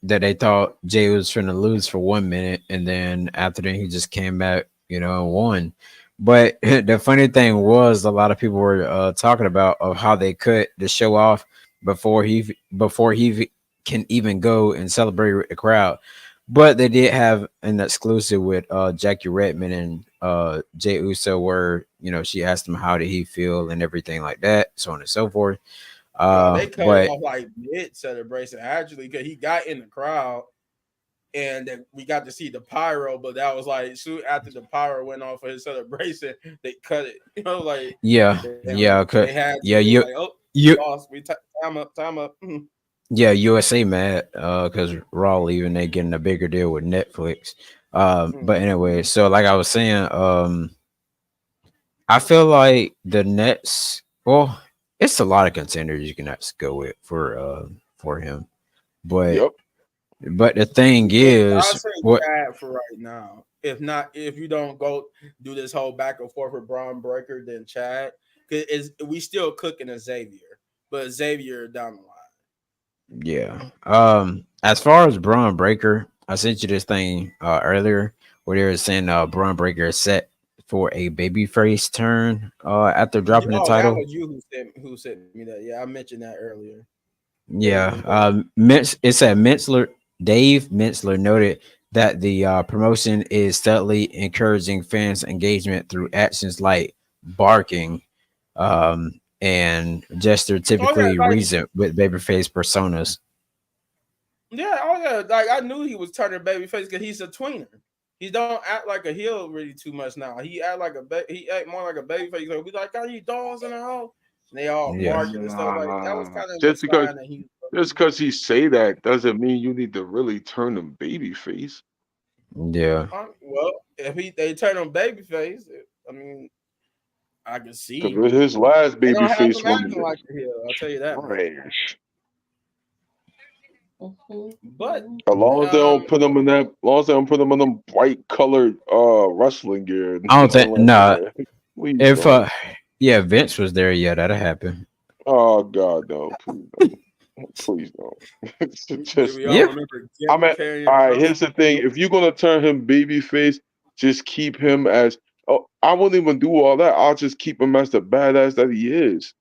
that they thought Jay was going to lose for 1 minute, and then after that he just came back, and won. But the funny thing was, a lot of people were talking about of how they cut the show off before he can even go and celebrate with the crowd. But they did have an exclusive with Jackie Redmond and Jay Uso, where she asked him how did he feel and everything like that, so on and so forth. No, they cut it But off like mid celebration actually because he got in the crowd and then we got to see the pyro, but that was like soon after the pyro went off for his celebration, they cut it. Like yeah, yeah, they had to. yeah, They was like, oh, you lost. Time up, time up. yeah, USA mad because Raw leaving, they getting a bigger deal with Netflix. But anyway, so like I was saying, I feel like the Nets. Well, it's a lot of contenders you can actually go with for him, but Yep. the thing Yeah, I'll is, say what? Chad for right now. If not, if you don't go do this whole back and forth with Braun Breaker, then Chad, because we still cooking a Xavier, but Xavier down the line. Yeah. As far as Braun Breaker, I sent you this thing earlier where they were saying Braun Breaker is set for a babyface turn after dropping the Oh, that title. was you who sent me that. Yeah, I mentioned that earlier. It was Yeah. that. It said Dave Mintzler noted that the promotion is steadily encouraging fans' engagement through actions like barking, and gesture Oh yeah, typically like reason with babyface personas. yeah, oh yeah, like I knew he was turning babyface because he's a tweener. He don't act like a heel really too much now. He act more like a babyface. Like we like, got you dolls in the house, and they all Yeah. barking and stuff like that. Was Nah. kind of a Just because sign that he. just because he say that doesn't mean you need to really turn him baby face. Yeah. Well, if they turn him babyface, I mean, I can see. Because his last They baby don't have face him run acting was like a heel. I'll tell you that much. trash. But As long as they um, don't put him in that, as long as they don't put him in them bright colored wrestling gear, I don't I'm think like, no. man, please If don't. yeah, Vince was there, yeah, that'll happen. Oh God, no, please don't. Please don't. It's just we all Yeah. remember I Jim mean, carrying all right. Brooks. Here's the thing: if you're gonna turn him babyface, just keep him as. Oh, I wouldn't even do all that. I'll just keep him as the badass that he is.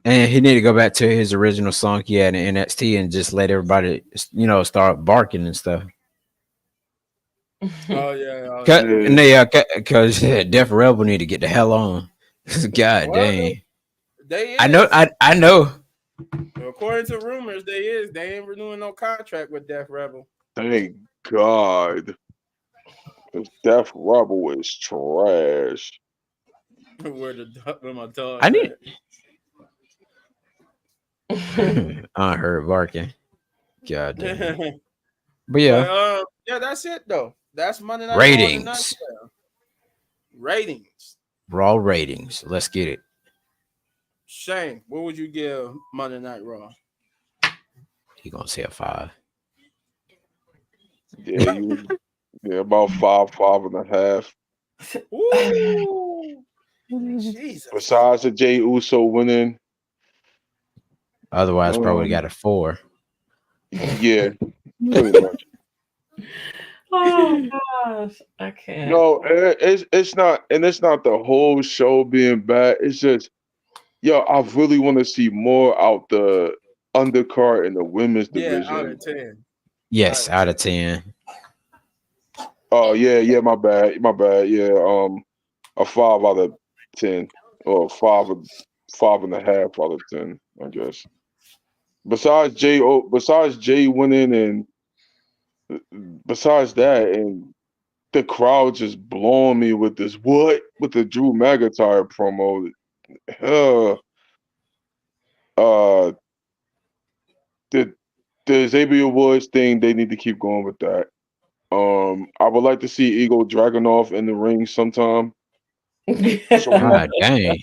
And he need to go back to his original song he had in NXT and just let everybody, start barking and stuff. Oh Cause, yeah. Yeah, no, yeah, cause Def Rebel need to get the hell on. God Well, dang. they I know. is. I know. According to rumors, they is. They ain't renewing no contract with Death Rebel. thank God. 'Cause Death Rebel is trash. Where my I dogs need. at? I heard barking. God dang. but But yeah, yeah, that's it though. That's Monday Night Raw in a ratings, nutshell. Ratings. raw ratings. Let's get it. Shane, what would you give Monday Night Raw? He gonna say a 5. Yeah, you. Yeah, about five and a half. Ooh, Jesus. Besides the Jay Uso winning, Otherwise, probably um, got a 4. yeah, pretty much. Oh gosh, I can't. No, it's not, and it's not the whole show being bad. It's just, yo, I really want to see more out the undercard in the women's Yeah, out division. of 10. Out Yes, of out of 10. 10. Oh yeah, yeah, my bad. Yeah, a 5 out of 10, or five and a half out of 10, I guess. besides Jay winning, and besides that, and the crowd just blowing me with this what with the Drew McIntyre promo. Uh, uh, the the Xavier Woods thing, they need to keep going with that. I would like to see Eagle Dragunov in the ring sometime. So we, God dang.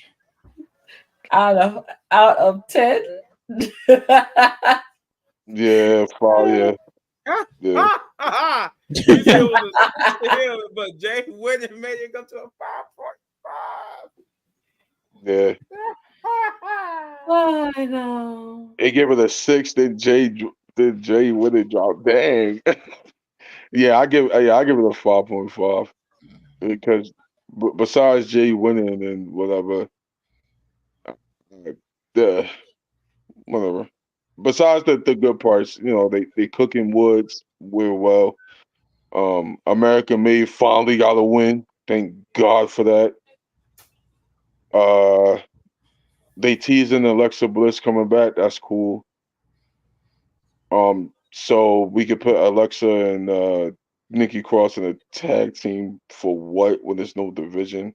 out of 10. yeah, yeah, yeah, He said it was a 10, but Jay Whitney made it go to a 5.5. yeah. I know. They gave it a 6. Then Jay with it dropped. Dang. I give it a 5.5 because besides Jay winning and whatever, the whatever. Besides the good parts, they cooking Woods real well. American Made finally got a win. Thank God for that. Uh, they teasing Alexa Bliss coming back. That's cool. So we could put Alexa and Nikki Cross in a tag team for what when there's no division.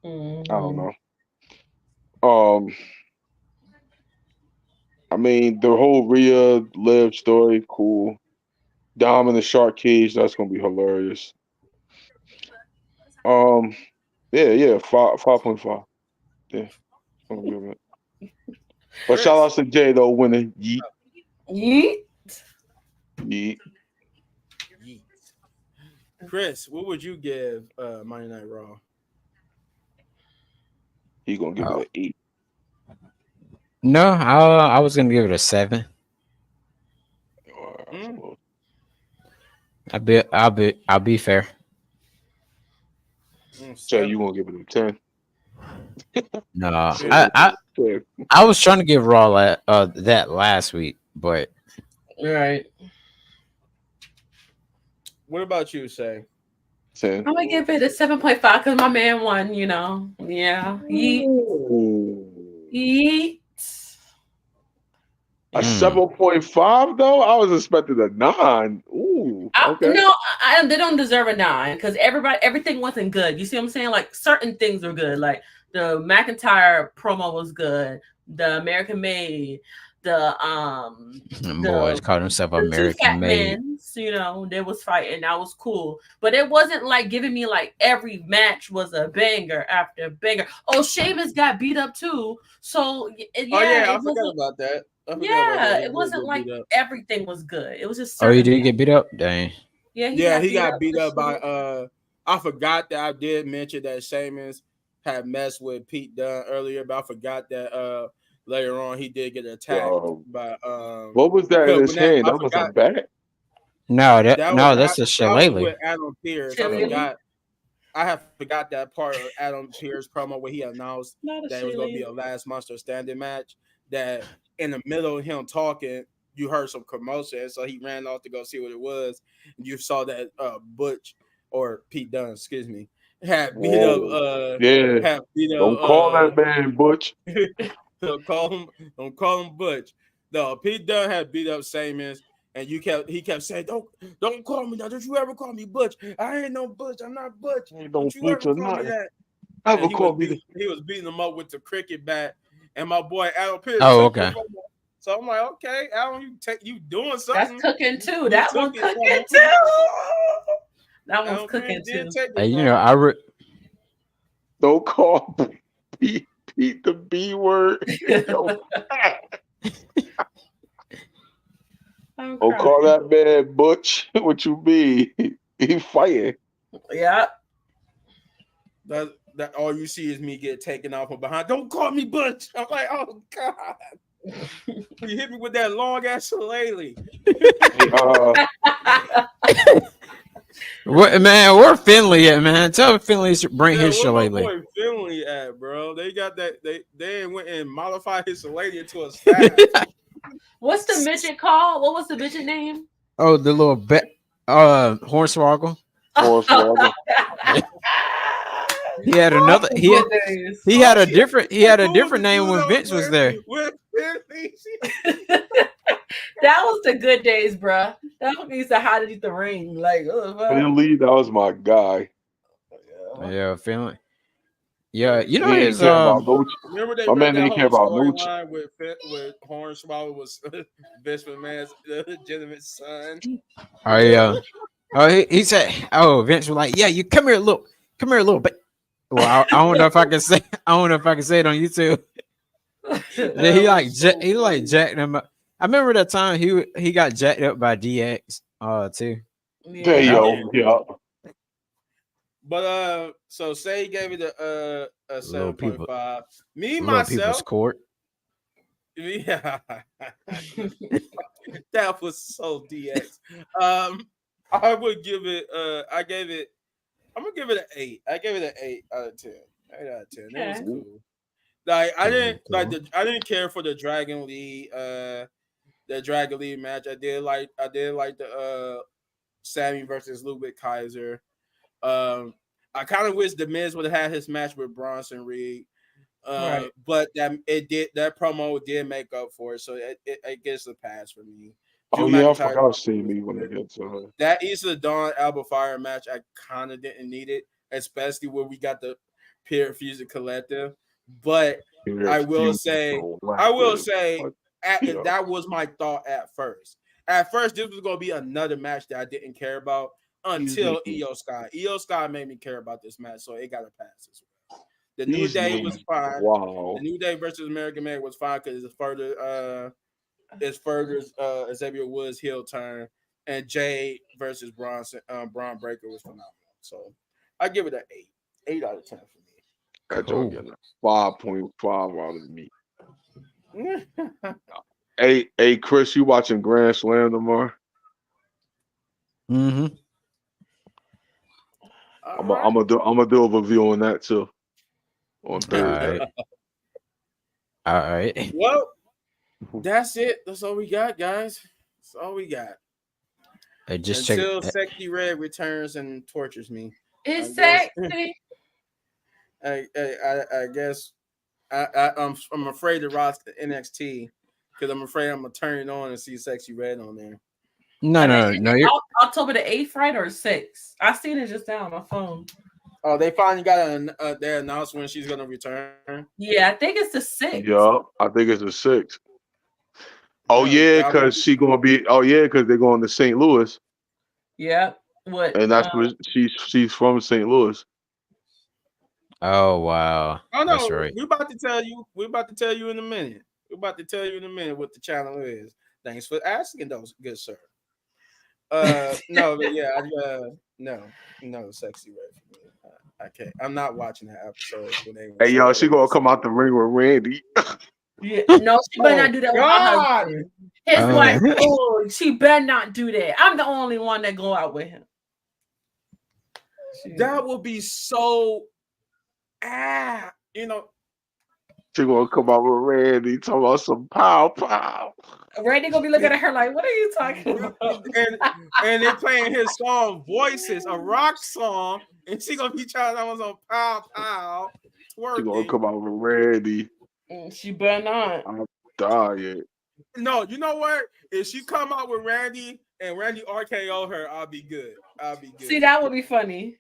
I don't Mhm. know. Um, I mean the whole Rhea Liv story, cool. Dom in the shark cage, that's gonna be hilarious. Um, yeah, 5.5. Yeah, I'm gonna give it. But shout Chris, out to Jay though winning. Yeet, Yeet. yeet. Yeet. Chris, what would you give Monday Night Raw? He gonna give it Oh. an 8. No, I was gonna give it a 7. Mm, I'll be fair. Jay, you 7. gonna give it a 10? No, Jay, Chris, I gonna I give it a I was trying to give Raw that last week, but Right. what about you, Say? 10. I'm gonna give it a 7.5 because my man won, you know. Yeah. Yeet. Ooh. Yeet. A Yeah. mm, 7.5 though? I was expecting a 9. Ooh, okay. No, they don't deserve a 9 because everything wasn't good. You see what I'm saying? Like certain things were good. Like the McIntyre promo was good. The American Made, the boys the called himself the two American fat made. men, they was fighting. That was cool. But it wasn't like giving me like every match was a banger after banger. Oh, Sheamus got beat up too. So Oh yeah, yeah, it I forgot wasn't. about that. I forgot about that. Yeah, He it did wasn't get like beat up. everything was good. It was just Oh, you certain did things. get beat up? Dang. Yeah, he Yeah, got he beat got up beat for up by sure. I forgot that I did mention that Sheamus had messed with Pete Dunne earlier, but I forgot that later on he did get attacked Um, by what was that in because his when that hand? I That was a forgot bat? No, that was that's a that was shillelagh. with Adam Pierce. I Shillelagh. Oh, forgot I have forgot that part of Adam Pierce promo where he announced Not a that it was gonna be shillelagh. a last monster standing match. That in the middle of him talking, you heard some commotion, so he ran off to go see what it was. And you saw that Butch or Pete Dunne, excuse me, had beat up whoa. Yeah. had beat up Don't call that man Butch. don't call him Butch. No, Pete Dunne had beat up Sheamus, and he kept saying, don't call me now. Don't you ever call me Butch. I ain't no Butch. I'm not Butch. Ain't no Don't you Butch ever or call me nothing. that. And Ever call me the he was beating him up with the cricket bat. And my boy Adam Pierce Oh, took the okay. promo. So I'm like, okay, Adam, you doing That's something. cooking too. You That took one it from cooking him. too. That one's Adam Pierce cooking did too. take Hey, it from him. don't call Pete the B word. Yo, I'm don't call crying. that man Butch. What you mean? He fighting. Yeah. That all you see is me get taken off from behind. Don't call me Butch. I'm like, oh God. You hit me with that long ass shillelagh. Hey, What man? Where Finley at, man? Tell Finley to bring Yeah, his where my shillelagh. boy Finley at, bro? They got that. They went and modified his shillelagh into a staff. What's the midget called? What was the midget name? Oh, the little hornswoggle. Hornswoggle. He had Oh, another. the good days. He Oh had a yeah, different. He hey, had a who was different the name dude when that was Vince was there. with? That was the good days, bruh. That was used to hide underneath the ring. Like, oh, fuck. Finley, that was my guy. Yeah, Finley. Yeah, you He know ain't his care about no. Remember they My ran man that didn't care whole about no. storyline with Hornswoggle was Vince McMahon's legitimate son. oh yeah. Oh he said oh Vince was like, yeah, you come here little bit. Well, I don't know if I can say I don't know if I can say it on YouTube. Then That was so he like funny. jacked him up. I remember that time he got jacked up by DX too. There Yeah. That Yeah. yo, yeah. But so say gave it a little people 7.5. Me little people's myself, court. yeah. That was so DX. I would give it I'm gonna give it an 8. I gave it an 8 out of 10. 8 out of 10. It was Okay. cool. Like Cool. I didn't care for the Dragon League match. I did like the Sammy versus Ludwig Kaiser. I kind of wish the Miz would have had his match with Bronson Reed. Right. But that promo did make up for it, so it gets a pass for me. Oh Drew yeah, I McIntyre forgot to see me when they get to her. that East of the Dawn Alba Fire match, I kind of didn't need it, especially where we got the Peer Fusion Collective. But I will say, I will say, Yeah. that was my thought at first. At first, this was going to be another match that I didn't care about until Io Sky. Io Sky made me care about this match, so it got a pass as well. The New These Day names, was fine. wow. The New Day versus American Man was fine because it's further Xavier Woods' heel turn, and Jay versus Braun Breaker was phenomenal. So I give it an 8 out of 10 That joint Cool. getting a 5.5 out of me. for me. Hey, Chris, you watching Grand Slam tomorrow? Mm-hmm. All I'm right. gonna do a review on that too on All Thursday. right. All right. Well, that's it. That's all we got, guys. That's all we got. Just check Until it. Sexy Red returns and tortures me. I It's guess. sexy. I guess I'm afraid to watch the NXT because I'm afraid I'm gonna turn it on and see Sexy Red on there. No, And no, no. You're October the 8th, right? Or 6th? I seen it just now on my phone. Oh, they finally got their announcement when she's gonna return. Yeah, I think it's the 6th. Yeah, I think it's a 6. Oh Yeah, yeah, that would cause she gonna be. Oh yeah, cause they're going to St. Louis, Yep. What? and that's where she's from St. Louis. oh wow. Oh That's no, right. we're about to tell you. We're about to tell you in a minute. We're about to tell you in a minute what the channel is. Thanks for asking, those good sir. No, but yeah, no, Sexy Red for me. I can't. I'm not watching that episode when they Hey say yo, that. she gonna come out the ring with Randy. Yeah. No, she better Oh not do that with my God, husband. His Uh, wife. Oh, she better not do that. I'm the only one that go out with him. that would be so She gonna come out with Randy, talking about some pow. Randy gonna be looking at her like, "What are you talking about?" and they playing his song Voices, a rock song, and she gonna be trying to on pow pow She gonna twerking. come out with Randy. She better not. I'm dying. No, you know what? If she come out with Randy and Randy RKO her, I'll be good. I'll be good. See, that would be funny.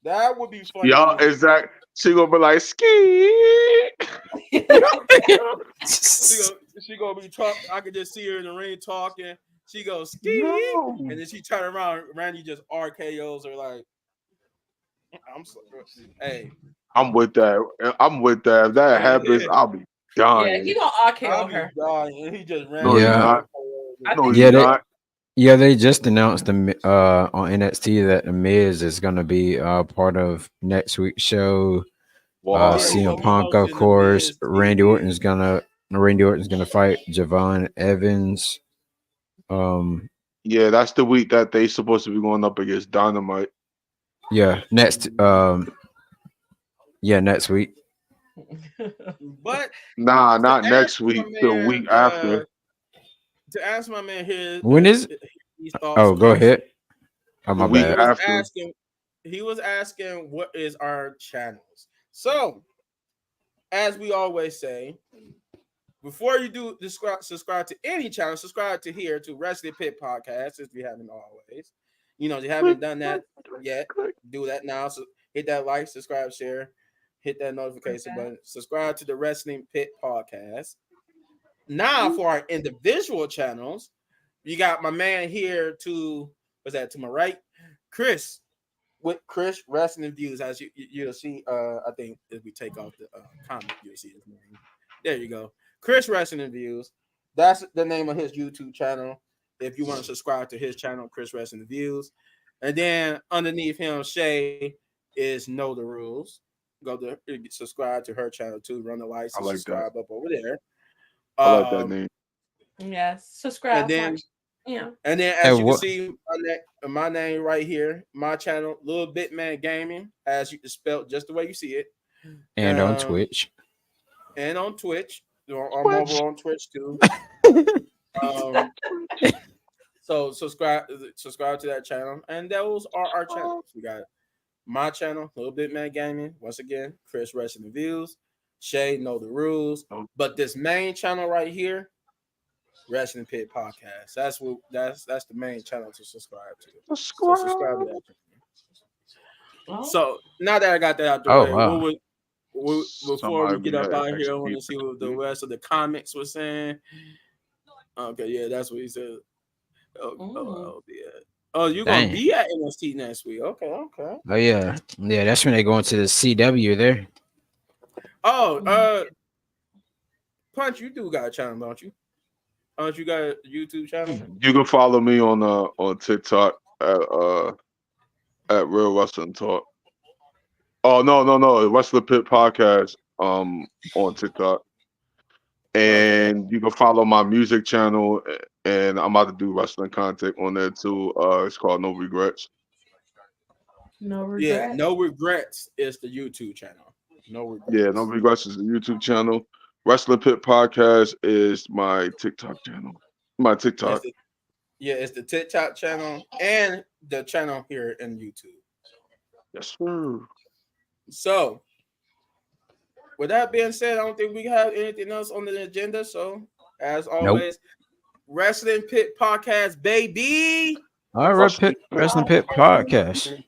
That would be funny. Y'all, exact. She gonna be like ski. She gonna be talking. I could just see her in the ring talking. She goes ski, No. and then she turn around. Randy just RKO's her like. I'm so. Hey, I'm with that. I'm with that. If that happens, I'll be Yeah, he dying. gonna I'll RKO be her. dying. And he just ran. No, he's Yeah. not. I No, think he's yeah, not. they just announced on NXT that the Miz is gonna be part of next week's show. Why? Yeah, he CM gonna be Punk, of hosting the course. Miz TV. Randy Orton's gonna fight Javon Evans. Um, Yeah, that's the week that they supposed to be going up against Dynamite. yeah, next week. But Nah, to not ask next my week. The man, week after. to ask my man When is it? his thoughts Oh, go on it, ahead. Oh, The my week he bad. was after. asking. He was asking what is our channels. So, as we always say, before you do subscribe to any channel, subscribe to here to Wrestling Pit Podcast if you haven't always. If you Click, haven't done click, that yet, click. do that now. So hit that like, subscribe, share, hit that notification Okay. button. Subscribe to the Wrestling Pit Podcast. Now for our individual channels, you got my man here to my right, Chris with Chris Wrestling Views. As you'll see, I think if we take off the comment, you'll see his name. There you go, Chris Wrestling Views. That's the name of his YouTube channel. If you want to subscribe to his channel, Chris Wrestling Views, and then underneath him, Shay is Know the Rules. Go to subscribe to her channel too. Run the lights I and like that. subscribe up over there. I like that Um, name. Yes. and Subscribe, then watch. Yeah. as you can What? see, my name right here, my channel, Little Bitman Gaming, as you spelled just the way you see it, And on um, Twitch. and on Twitch. I'm over Twitch. on Twitch too. Um, so subscribe to that channel, and those are our channels. We got my channel, Little Bitman Gaming. Once again, Chris Wrestling Views, Shay Know the Rules, Oh, but this main channel right here, Wrestling Pit Podcast. That's the main channel to subscribe to. So subscribe to subscribe. that channel. Oh. So now that I got that out the Oh way, wow. before Somebody we get be up having out of here, I extra want to people. see what the rest of the comics were saying. Okay, yeah, that's what he said. Mm. Oh, yeah. Oh, you're gonna Dang. be at NXT next week. Okay. Oh yeah. Yeah, that's when they go into the CW there. Oh, Mm. Punch, you do got a channel, don't you? Don't you got a YouTube channel? You can follow me on TikTok at Real Wrestling Talk. Oh no, Wrestling Pit Podcast on TikTok. Okay. And you can follow my music channel, and I'm about to do wrestling content on there too. It's called No Regrets. No Yeah, regret. No Regrets is the YouTube channel. No Yeah, No Regrets. Regrets is the YouTube channel. Wrestling Pit Podcast is my TikTok channel. My It's TikTok. the it's the TikTok channel and the channel here in YouTube. Yes, sir. So, with that being said, I don't think we have anything else on the agenda. So, as Nope. always, Wrestling Pit Podcast, baby. All right, Wrestling Pit. Wrestling Pit podcast.